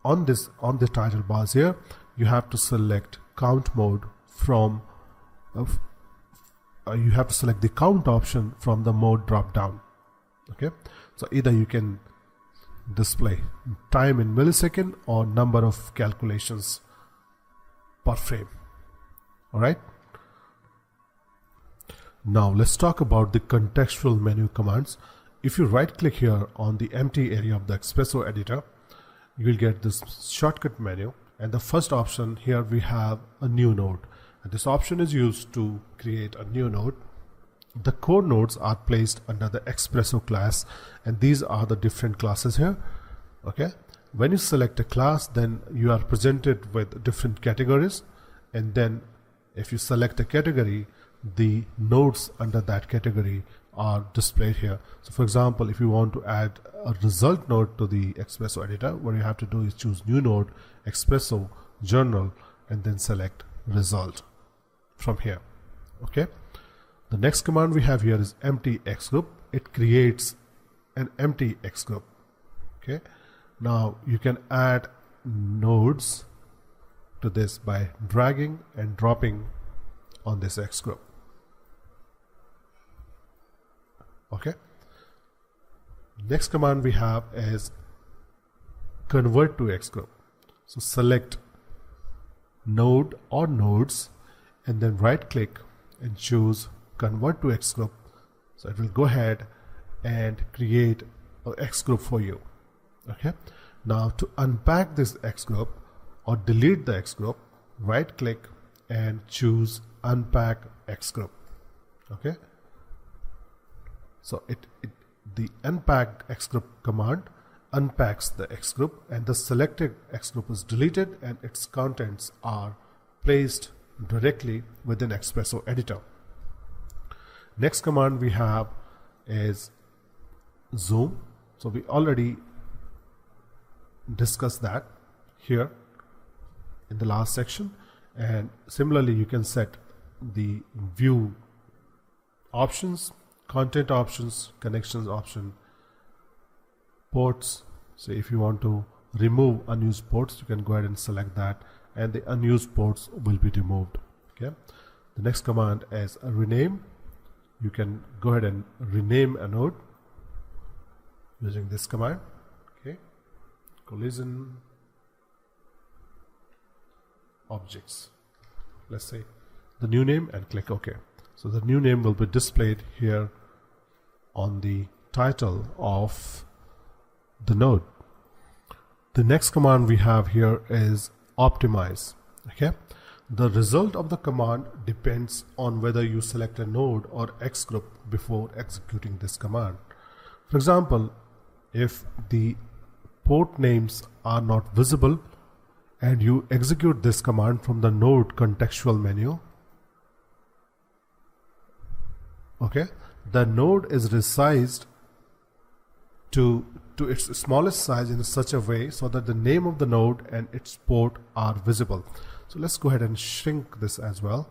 on the title bars here, you have to select count mode from you have to select the count option from the mode drop down. Okay, so either you can display time in millisecond or number of calculations per frame. All right, now let's talk about the contextual menu commands. If you right click here on the empty area of the XPresso editor, you will get this shortcut menu, and the first option here we have a new node, and this option is used to create a new node. The core nodes are placed under the XPresso class, and these are the different classes here. Okay, when you select a class, then you are presented with different categories, and then if you select a category, the nodes under that category are displayed here. So for example, if you want to add a result node to the XPresso editor, what you have to do is choose new node, XPresso, journal, and then select result from here. Okay, the next command we have here is empty X group. It creates an empty X group. Okay, now you can add nodes to this by dragging and dropping on this X group. Okay, next command we have is convert to X group. So select node or nodes and then right click and choose convert to X group. So it will go ahead and create an X group for you. Okay, now to unpack this X group or delete the X group, right click and choose unpack X group. Okay, so the unpack X group command unpacks the X group, and the selected X group is deleted and its contents are placed directly within XPresso editor. Next command we have is zoom. So we already discussed that here in the last section. And similarly, you can set the view options, content options, connections option, ports. So if you want to remove unused ports, you can go ahead and select that, and the unused ports will be removed. Okay. The next command is a rename. You can go ahead and rename a node using this command. Okay. Collision objects. Let's say the new name and click OK. So the new name will be displayed here on the title of the node. The next command we have here is optimize. Okay. The result of the command depends on whether you select a node or X group before executing this command. For example, if the port names are not visible and you execute this command from the node contextual menu, okay, the node is resized to its smallest size in such a way so that the name of the node and its port are visible. So let's go ahead and shrink this as well.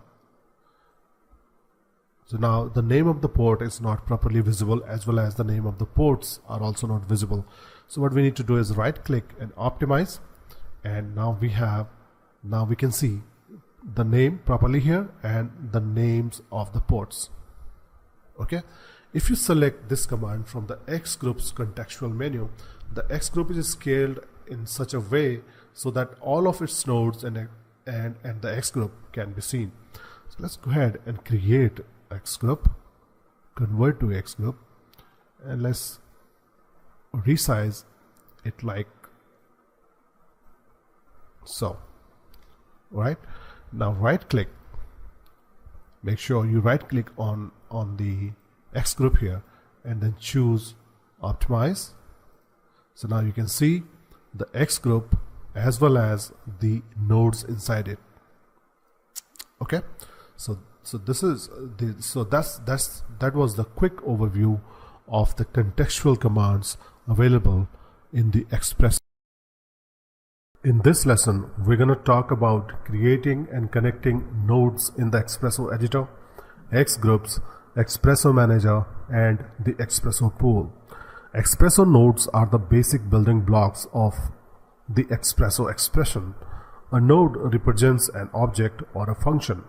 So now the name of the port is not properly visible, as well as the name of the ports are also not visible. So what we need to do is right click and optimize, and now we can see the name properly here and the names of the ports. Okay. If you select this command from the X group's contextual menu, the X group is scaled in such a way so that all of its nodes and the X group can be seen. So let's go ahead and create X group, convert to X group, and let's resize it like so. Right now, right click, make sure you right click on the X group here and then choose optimize. So now you can see the X group as well as the nodes inside it. Okay, so this is that was the quick overview of the contextual commands available in the XPresso. In this lesson, we're going to talk about creating and connecting nodes in the XPresso Editor, X groups, XPresso Manager, and the XPresso pool. XPresso nodes are the basic building blocks of the XPresso expression. A node represents an object or a function.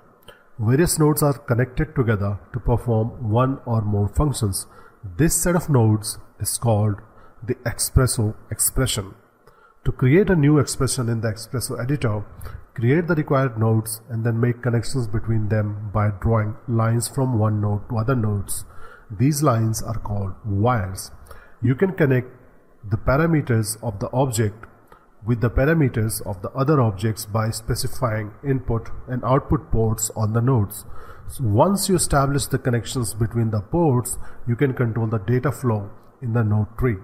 Various nodes are connected together to perform one or more functions. This set of nodes is called the XPresso expression. To create a new expression in the XPresso Editor, create the required nodes and then make connections between them by drawing lines from one node to other nodes. These lines are called wires. You can connect the parameters of the object with the parameters of the other objects by specifying input and output ports on the nodes. So once you establish the connections between the ports, you can control the data flow in the node tree.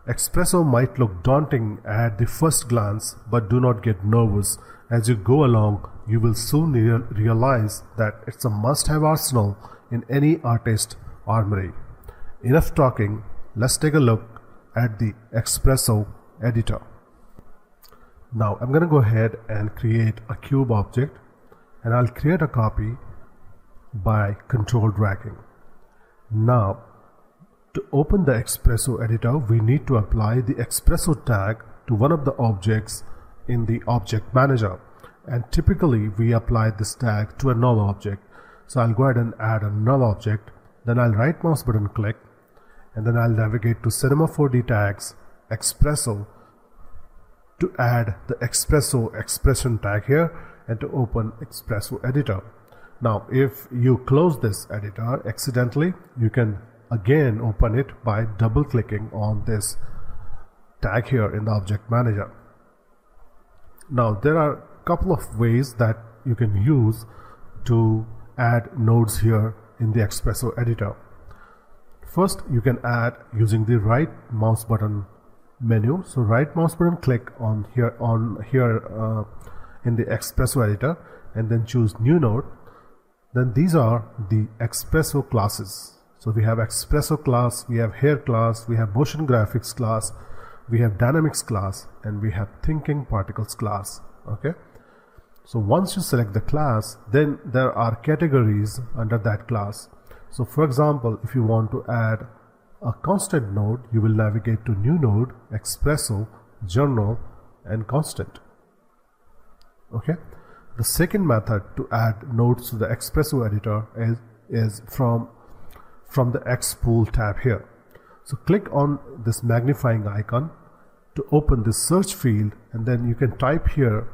XPresso might look daunting at the first glance, but do not get nervous. As you go along, you will soon realize that it's a must-have arsenal in any artist armory. Enough talking, let's take a look at the XPresso Editor. Now I'm going to go ahead and create a cube object, and I'll create a copy by control dragging. Now to open the XPresso Editor, we need to apply the XPresso tag to one of the objects in the Object Manager, and typically we apply this tag to a null object. So I'll go ahead and add a null object, then I'll right mouse button click, and then I'll navigate to Cinema 4D tags, XPresso, to add the XPresso expression tag here and to open XPresso Editor. Now if you close this editor accidentally, you can again open it by double clicking on this tag here in the Object Manager. Now there are a couple of ways that you can use to add nodes here in the XPresso Editor. First, you can add using the right mouse button menu. So right mouse button click on here in the XPresso Editor and then choose new node. Then these are the XPresso classes. So we have XPresso class, we have hair class, we have motion graphics class, we have dynamics class, and we have thinking particles class. Okay, so once you select the class, then there are categories under that class. So for example, if you want to add a constant node, you will navigate to new node, XPresso, journal, and constant. Okay, the second method to add nodes to the XPresso editor is from the Xpool tab here. So click on this magnifying icon to open this search field, and then you can type here.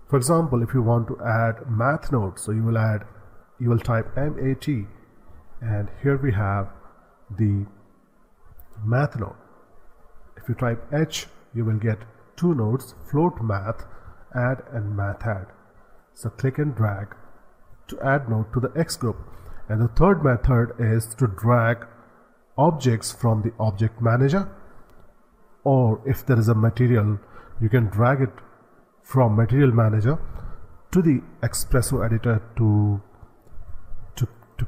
For example, if you want to add math node, so you will type MAT, and here we have the math node. If you type H, you will get two nodes, float math add and math add. So click and drag to add node to the X group. And the third method is to drag objects from the object manager, or if there is a material, you can drag it from material manager to the XPresso editor to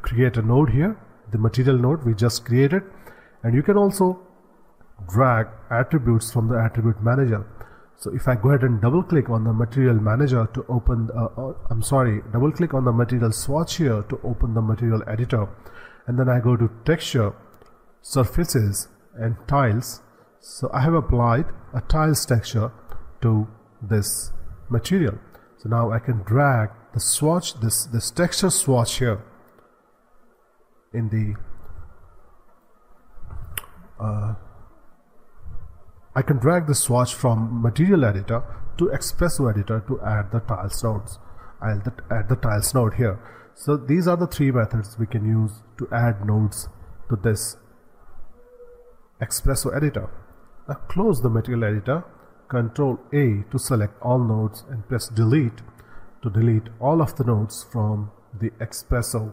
create a node here, the material node we just created. And you can also drag attributes from the attribute manager. So if I go ahead and double click on the material manager to open double click on the material swatch here to open the material editor, and then I go to texture, surfaces, and tiles. So I have applied a tiles texture to this material. So now I can drag the swatch, this texture swatch here in the I can drag the swatch from material editor to XPresso editor to add the tiles nodes. I'll add the tiles node here. So these are the three methods we can use to add nodes to this XPresso editor. Now close the material editor, Ctrl A to select all nodes, and press delete to delete all of the nodes from the XPresso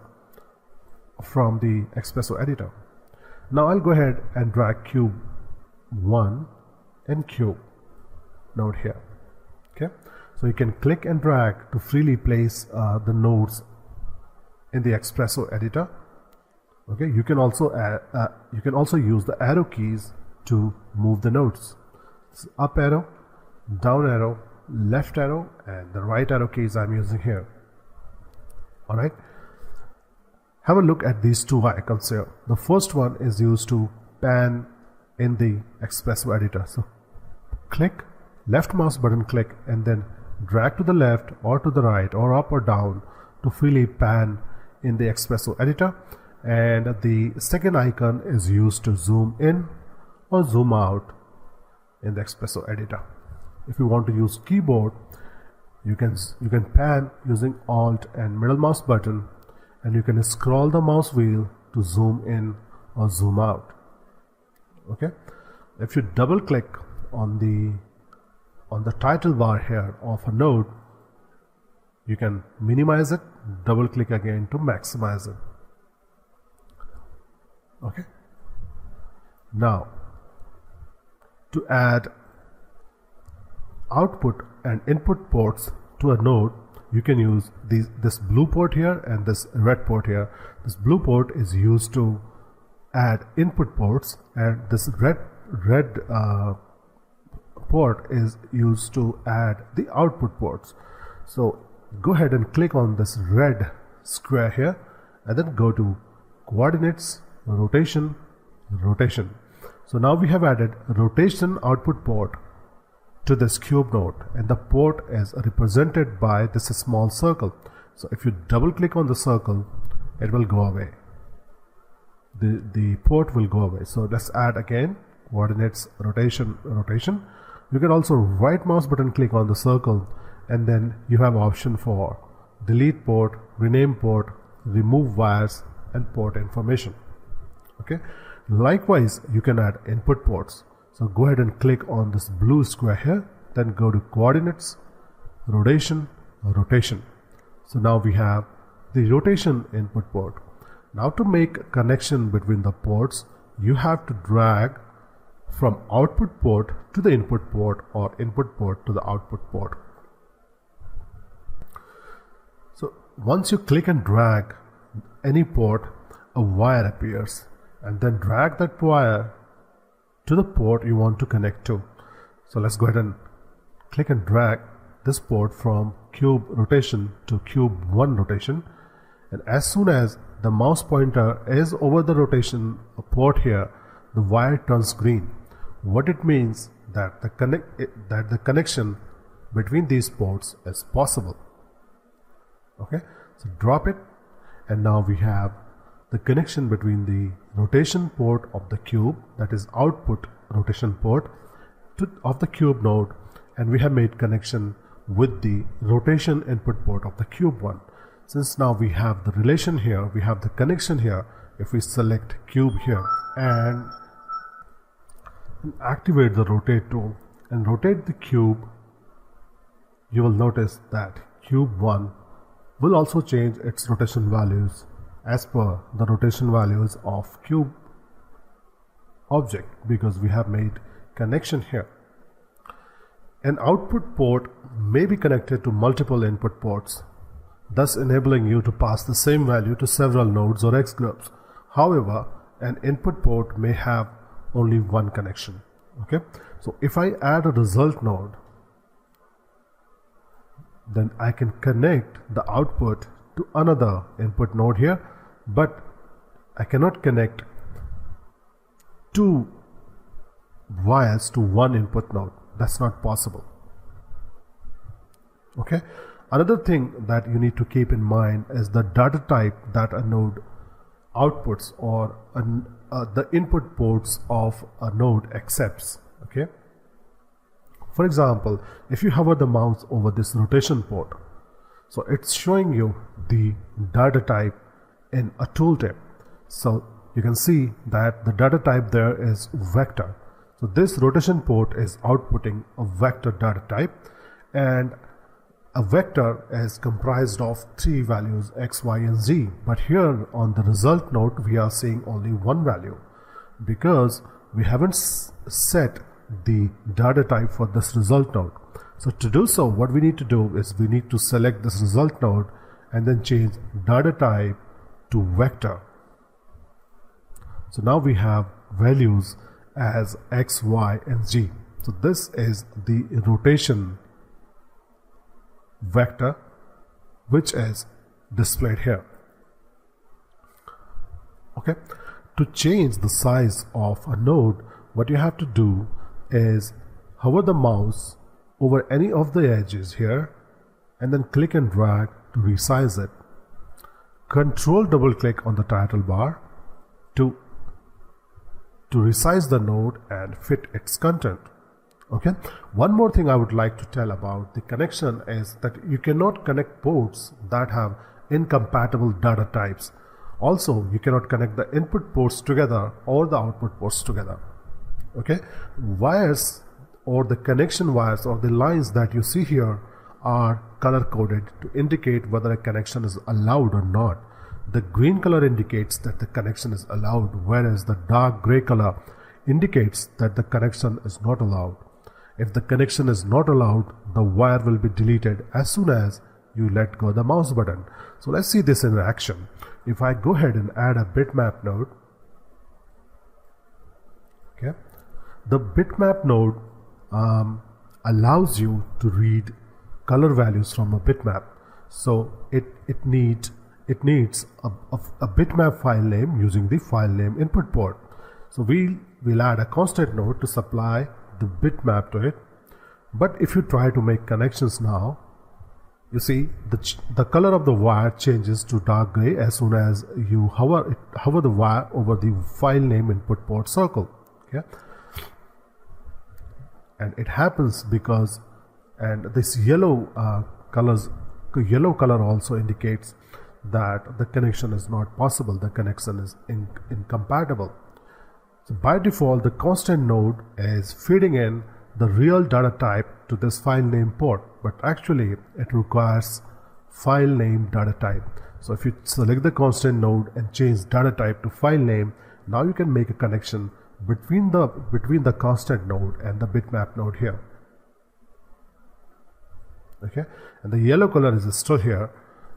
editor. Now I'll go ahead and drag cube 1 and cube node here. Okay, so you can click and drag to freely place the nodes in the XPresso editor. Okay, you can also use the arrow keys to move the nodes. So up arrow, down arrow, left arrow, and the right arrow keys I'm using here. All right, have a look at these two icons here. The first one is used to pan in the XPresso editor. So click, left mouse button click, and then drag to the left or to the right or up or down to freely pan in the XPresso editor. And the second icon is used to zoom in or zoom out in the XPresso editor. If you want to use keyboard, you can pan using Alt and middle mouse button, and you can scroll the mouse wheel to zoom in or zoom out. Okay, if you double click on the title bar here of a node, you can minimize it, double click again to maximize it. Okay, now to add output and input ports to a node, you can use this blue port here and this red port here. This blue port is used to add input ports, and this red port is used to add the output ports. So go ahead and click on this red square here, and then go to coordinates, rotation, rotation. So now we have added rotation output port to this cube node, and the port is represented by this small circle. So if you double click on the circle, it will go away. The port will go away. So let's add again coordinates, rotation, rotation. You can also right mouse button click on the circle, and then you have option for delete port, rename port, remove wires, and port information. Okay, likewise you can add input ports. So go ahead and click on this blue square here, then go to coordinates, rotation, rotation. So now we have the rotation input port. Now to make a connection between the ports, you have to drag from output port to the input port or input port to the output port. So once you click and drag any port, a wire appears, and then drag that wire to the port you want to connect to. So let's go ahead and click and drag this port from cube rotation to cube 1 rotation, and as soon as the mouse pointer is over the rotation port here, the wire turns green. What it means that the connection between these ports is possible. Okay, so drop it, and now we have the connection between the rotation port of the cube, that is output rotation port of the cube node, and we have made connection with the rotation input port of the cube 1. Since now we have the relation here, we have the connection here, if we select cube here and activate the rotate tool and rotate the cube, you will notice that cube 1 will also change its rotation values as per the rotation values of cube object, because we have made connection here. An output port may be connected to multiple input ports, thus enabling you to pass the same value to several nodes or X groups. However, an input port may have only one connection. Okay, so if I add a result node, then I can connect the output to another input node here, but I cannot connect two wires to one input node. That's not possible. Okay, another thing that you need to keep in mind is the data type that a node outputs, or the input ports of a node accepts. Okay, for example, if you hover the mouse over this rotation port, so it's showing you the data type in a tooltip. So you can see that the data type there is vector. So this rotation port is outputting a vector data type, and a vector is comprised of 3 values x, y and z, but here on the result node we are seeing only one value because we haven't set the data type for this result node. So to do so, what we need to do is we need to select this result node and then change data type to vector. So now we have values as x, y and z. So this is the rotation vector which is displayed here. Okay, to change the size of a node, what you have to do is hover the mouse over any of the edges here and then click and drag to resize it. Control double click on the title bar to resize the node and fit its content. Okay, one more thing I would like to tell about the connection is that you cannot connect ports that have incompatible data types. Also, you cannot connect the input ports together or the output ports together. Okay, wires or the connection wires or the lines that you see here are color coded to indicate whether a connection is allowed or not. The green color indicates that the connection is allowed, whereas the dark gray color indicates that the connection is not allowed. If the connection is not allowed, the wire will be deleted as soon as you let go of the mouse button. So let's see this in action. If I go ahead and add a bitmap node, okay, the bitmap node allows you to read color values from a bitmap. So it needs a bitmap file name using the file name input port. So we'll add a constant node to supply the bitmap to it. But if you try to make connections now, you see the color of the wire changes to dark gray as soon as you hover the wire over the file name input port circle. Okay, and it happens because, and this yellow color also indicates that the connection is not possible, the connection is incompatible. So by default, the constant node is feeding in the real data type to this file name port, but actually it requires file name data type. So if you select the constant node and change data type to file name, now you can make a connection between the constant node and the bitmap node here. Okay, and the yellow color is still here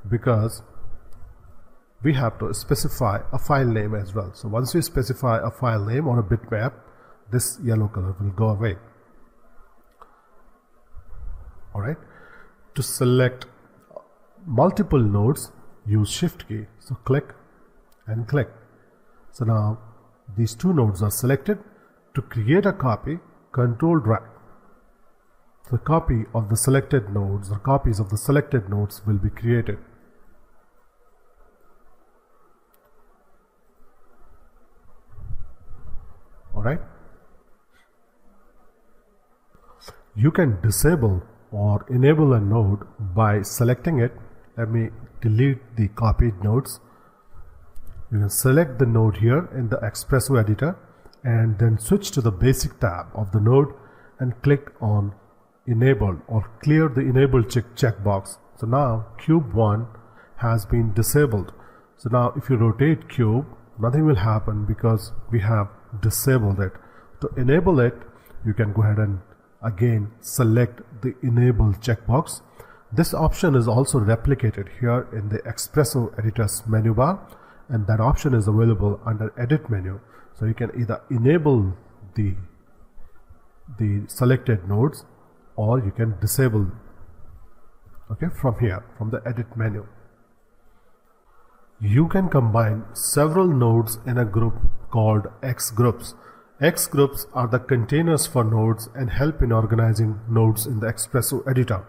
because we have to specify a file name as well. So once we specify a file name or a bitmap, this yellow color will go away. Alright, to select multiple nodes, use shift key. So click and click. So now these two nodes are selected. To create a copy, control drag. The copy of the selected nodes or copies of the selected nodes will be created. Alright. You can disable or enable a node by selecting it. Let me delete the copied nodes. You can select the node here in the XPresso Editor and then switch to the basic tab of the node and click on enable or clear the enable checkbox. So now cube 1 has been disabled. So now if you rotate cube, nothing will happen because we have disabled it. To enable it, you can go ahead and again select the enable checkbox. This option is also replicated here in the XPresso Editor's menu bar, and that option is available under edit menu. So you can either enable the selected nodes or you can disable, okay, from here, from the edit menu. You can combine several nodes in a group called X groups. X groups are the containers for nodes and help in organizing nodes in the XPresso Editor.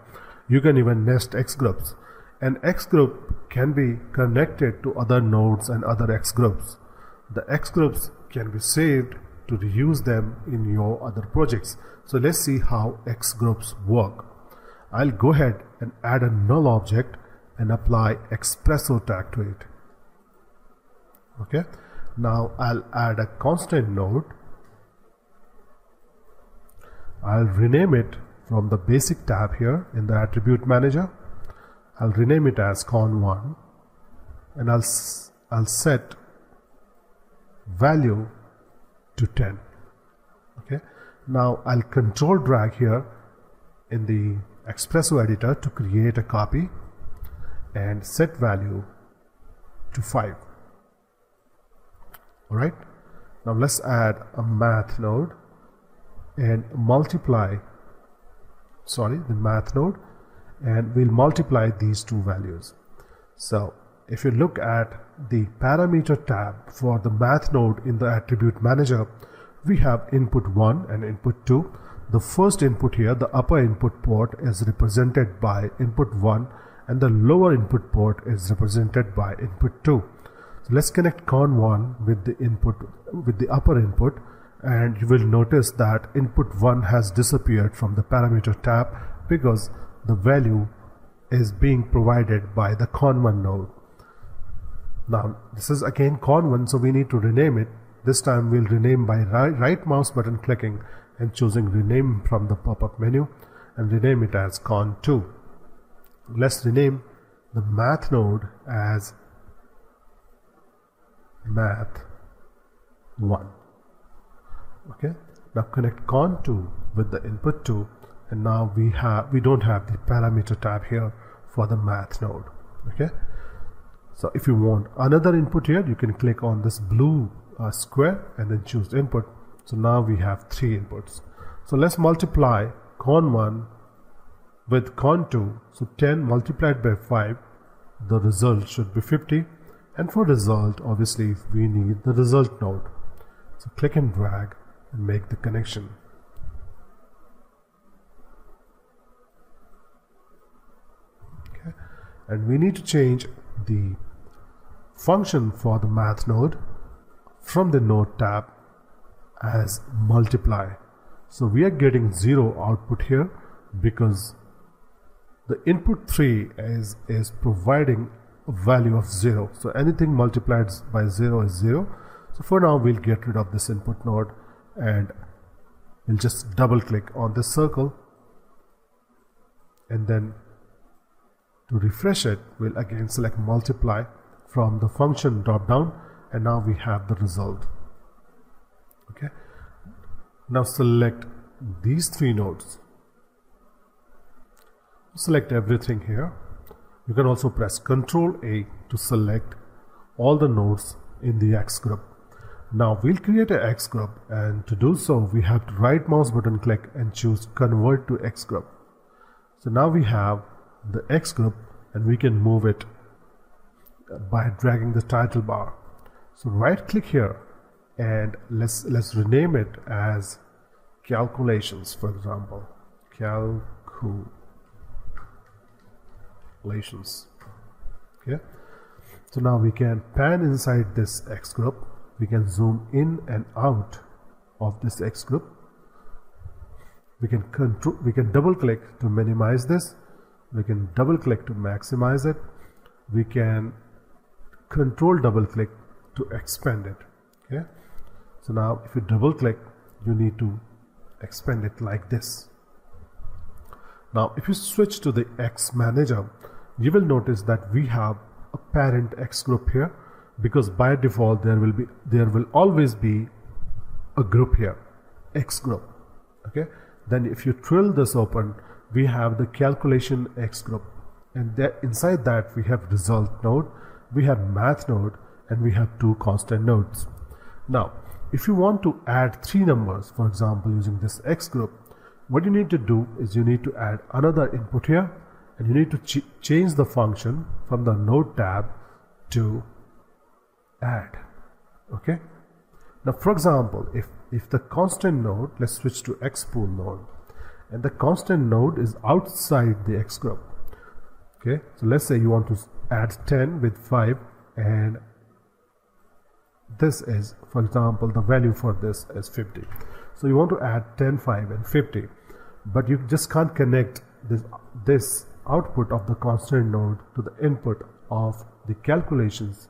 You can even nest X groups. An X group can be connected to other nodes and other X groups. The X groups can be saved to reuse them in your other projects. So let's see how X groups work. I'll go ahead and add a null object and apply XPresso tag to it. Okay. Now I'll add a constant node. I'll rename it from the basic tab here in the attribute manager. I'll rename it as con1 and I'll set value to 10. Okay. Now I'll control drag here in the XPresso Editor to create a copy and set value to 5. Alright. Now let's add a math node and multiply the math node, and we'll multiply these two values. So if you look at the parameter tab for the math node in the attribute manager, we have input 1 and input 2. The first input here, the upper input port, is represented by input 1 and the lower input port is represented by input 2. So let's connect con1 with the upper input, and you will notice that input 1 has disappeared from the parameter tab because the value is being provided by the con1 node. Now this is again con1, so we need to rename it. This time we'll rename by right mouse button clicking and choosing rename from the pop-up menu and rename it as con2. Let's rename the math node as math1. Okay, now connect con2 with the input 2, and now we don't have the parameter tab here for the math node. Okay, so if you want another input here, you can click on this blue square and then choose input. So now we have 3 inputs. So let's multiply con1 with con2. So 10 multiplied by 5, the result should be 50, and for result obviously we need the result node. So click and drag and make the connection. Okay. And we need to change the function for the math node from the node tab as multiply. So we are getting 0 output here because the input 3 is providing a value of 0. So anything multiplied by 0 is 0. So for now we'll get rid of this input node and we'll just double click on this circle, and then to refresh it we'll again select multiply from the function drop down, and now we have the result. Okay, now select these 3 nodes, select everything here. You can also press Ctrl A to select all the nodes in the X group. Now we'll create an X group, and to do so we have to right mouse button click and choose convert to X group. So now we have the X group and we can move it by dragging the title bar. So right click here and let's rename it as calculations, for example, calculations. Okay, so now we can pan inside this X group. We can zoom in and out of this X group. We can double click to minimize this. We can double click to maximize it. We can control double click to expand it. Okay, so now if you double click, you need to expand it like this. Now if you switch to the X manager, you will notice that we have a parent X group here, because by default there will always be a group here, X group. Okay, then if you drill this open, we have the calculation X group, and inside that we have result node, we have math node, and we have two constant nodes. Now if you want to add three numbers, for example, using this X group, what you need to do is you need to add another input here, and you need to change the function from the node tab to add. Okay, now for example, if the constant node, let's switch to XPool node, and the constant node is outside the X group. Okay, so let's say you want to add 10 with 5, and this is, for example, the value for this is 50. So you want to add 10, 5 and 50, but you just can't connect this output of the constant node to the input of the calculations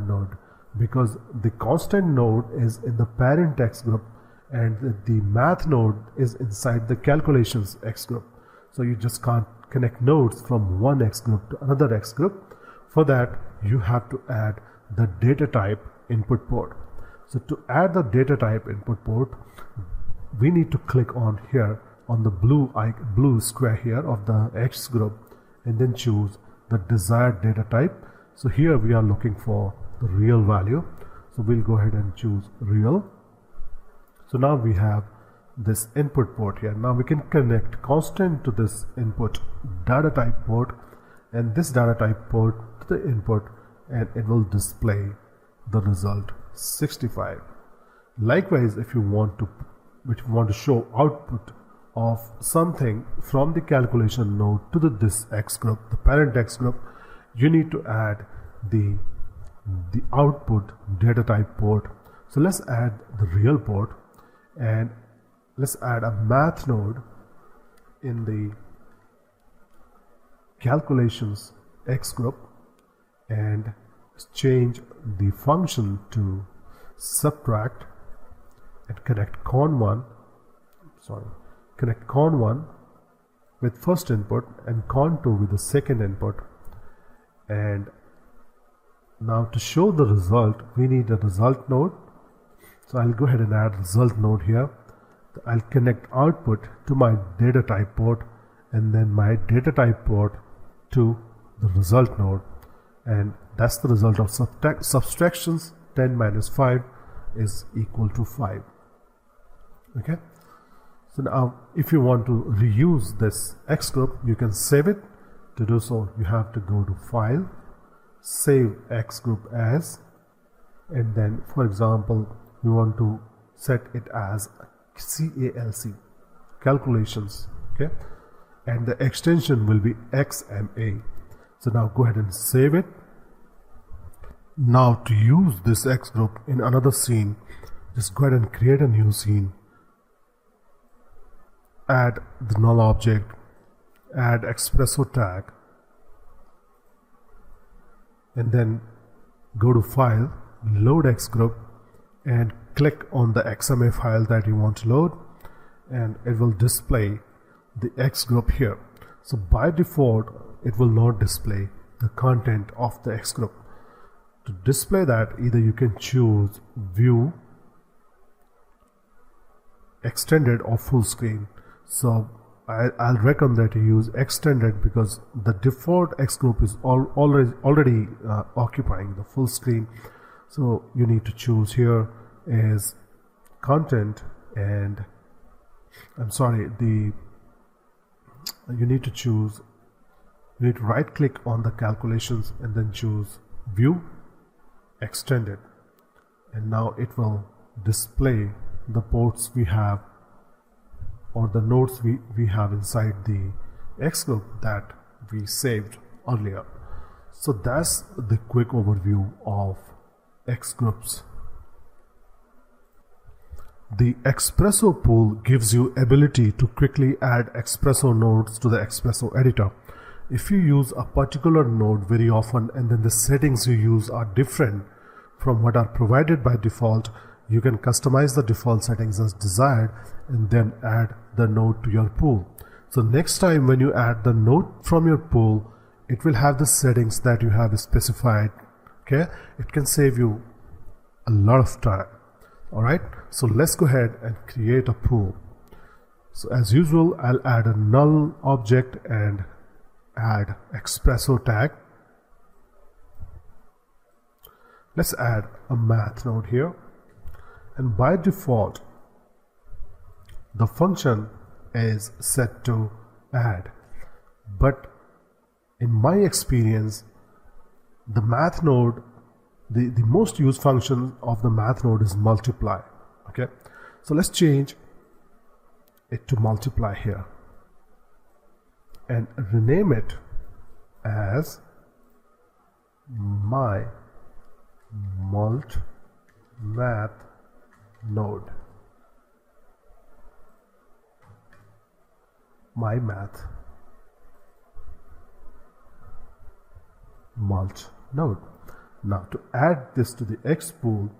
node, because the constant node is in the parent X group and the math node is inside the calculations X group. So you just can't connect nodes from one X group to another X group. For that, you have to add the data type input port. So to add the data type input port, we need to click on here on the blue square here of the X group, and then choose the desired data type. So here we are looking for the real value, so we'll go ahead and choose real. So now we have this input port here. Now we can connect constant to this input data type port, and this data type port to the input, and it will display the result 65. Likewise, if you want to show output of something from the calculation node to this X group, the parent X group, you need to add the output data type port. So let's add the real port, and let's add a math node in the calculations X group, and change the function to subtract, and connect con1 with first input and con2 with the second input. And now to show the result, we need a result node. So I'll go ahead and add result node here. I'll connect output to my data type port, and then my data type port to the result node, and that's the result of subtractions. 10 minus 5 is equal to 5. Okay, so now if you want to reuse this X group, you can save it. To do so, you have to go to File, Save X group as, and then for example you want to set it as calculations. Okay, and the extension will be XMA. So now go ahead and save it. Now to use this X group in another scene, just go ahead and create a new scene, add the null object, add XPresso tag, and then go to File, Load X group, and click on the XMA file that you want to load, and it will display the X group here. So by default, it will not display the content of the X group. To display that, either you can choose View, Extended, or Full Screen. So I'll recommend that you use extended because the default X group is already occupying the full screen. So you need to choose here is content, and you need to right click on the calculations and then choose view extended, and now it will display the ports we have or the nodes we have inside the X group that we saved earlier. So that's the quick overview of X groups. The XPresso pool gives you ability to quickly add XPresso nodes to the XPresso editor. If you use a particular node very often and then the settings you use are different from what are provided by default, you can customize the default settings as desired and then add the node to your pool. So next time when you add the node from your pool, it will have the settings that you have specified. Okay, it can save you a lot of time. Alright, so let's go ahead and create a pool. So as usual, I'll add a null object and add XPresso tag. Let's add a math node here, and by default the function is set to add, but in my experience the math node, the most used function of the math node is multiply. Okay, so let's change it to multiply here and rename it as my math node. My math mult node. Now to add this to the X pool,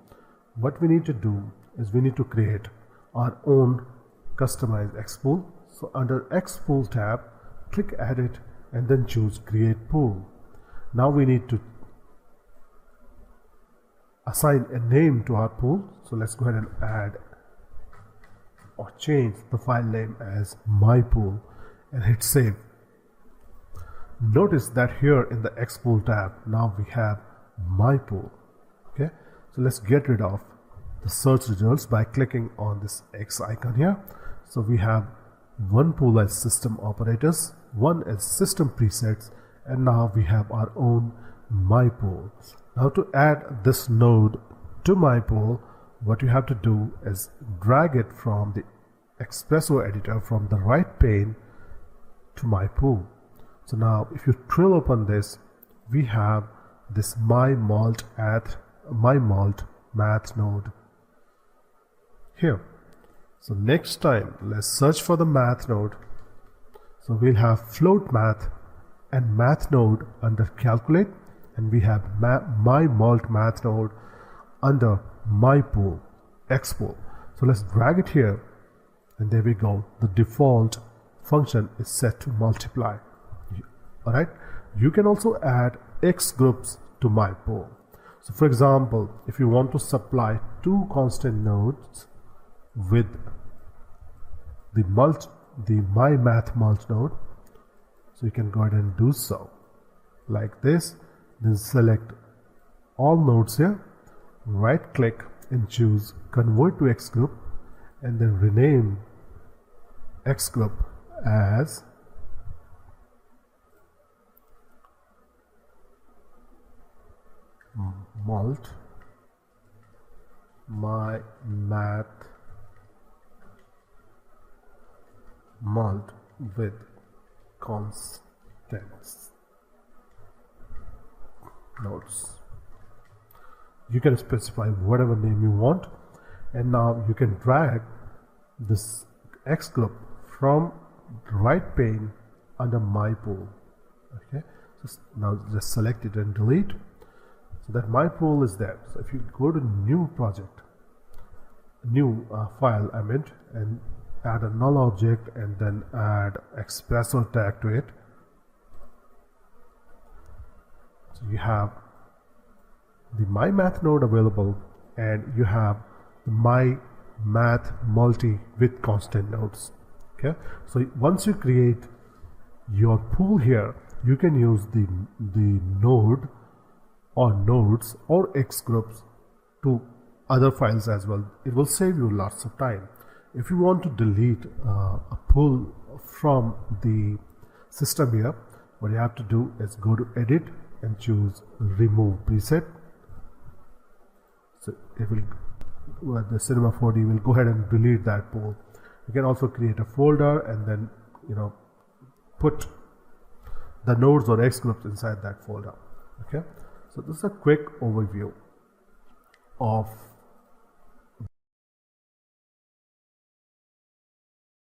what we need to do is we need to create our own customized X pool. So under X pool tab, click edit and then choose create pool. Now we need to assign a name to our pool. So let's go ahead and add or change the file name as my pool and hit save. Notice that here in the X pool tab, now we have my pool. Okay, so let's get rid of the search results by clicking on this X icon here. So we have one pool as system operators, one as system presets, and now we have our own my pool. Now to add this node to my pool, what you have to do is drag it from the XPresso editor from the right pane to my pool. So now if you drill open this, we have this my mult math node here. So next time let's search for the math node. So we'll have float math and math node under calculate, and we have my mult math node under my pool X pool. So let's drag it here, and there we go. The default function is set to multiply. Alright, you can also add X groups to my pool. So for example, if you want to supply two constant nodes with the my math mult node, so you can go ahead and do so like this. Then select all nodes here, right click and choose convert to X group, and then rename X group as mult my math mult with constants nodes. You can specify whatever name you want, and now you can drag this X group from the right pane under my pool. Okay, so now just select it and delete, so that my pool is there. So if you go to new project, new file and add a null object and then add XPresso tag to it, so you have the my math node available, and you have the my math multi with constant nodes. Okay, so once you create your pool here, you can use the node or nodes or X groups to other files as well. It will save you lots of time. If you want to delete a pool from the system here, what you have to do is go to edit and choose remove preset. So it will, the Cinema 4D will go ahead and delete that pool. You can also create a folder and then, you know, put the nodes or X groups inside that folder. Okay, so this is a quick overview of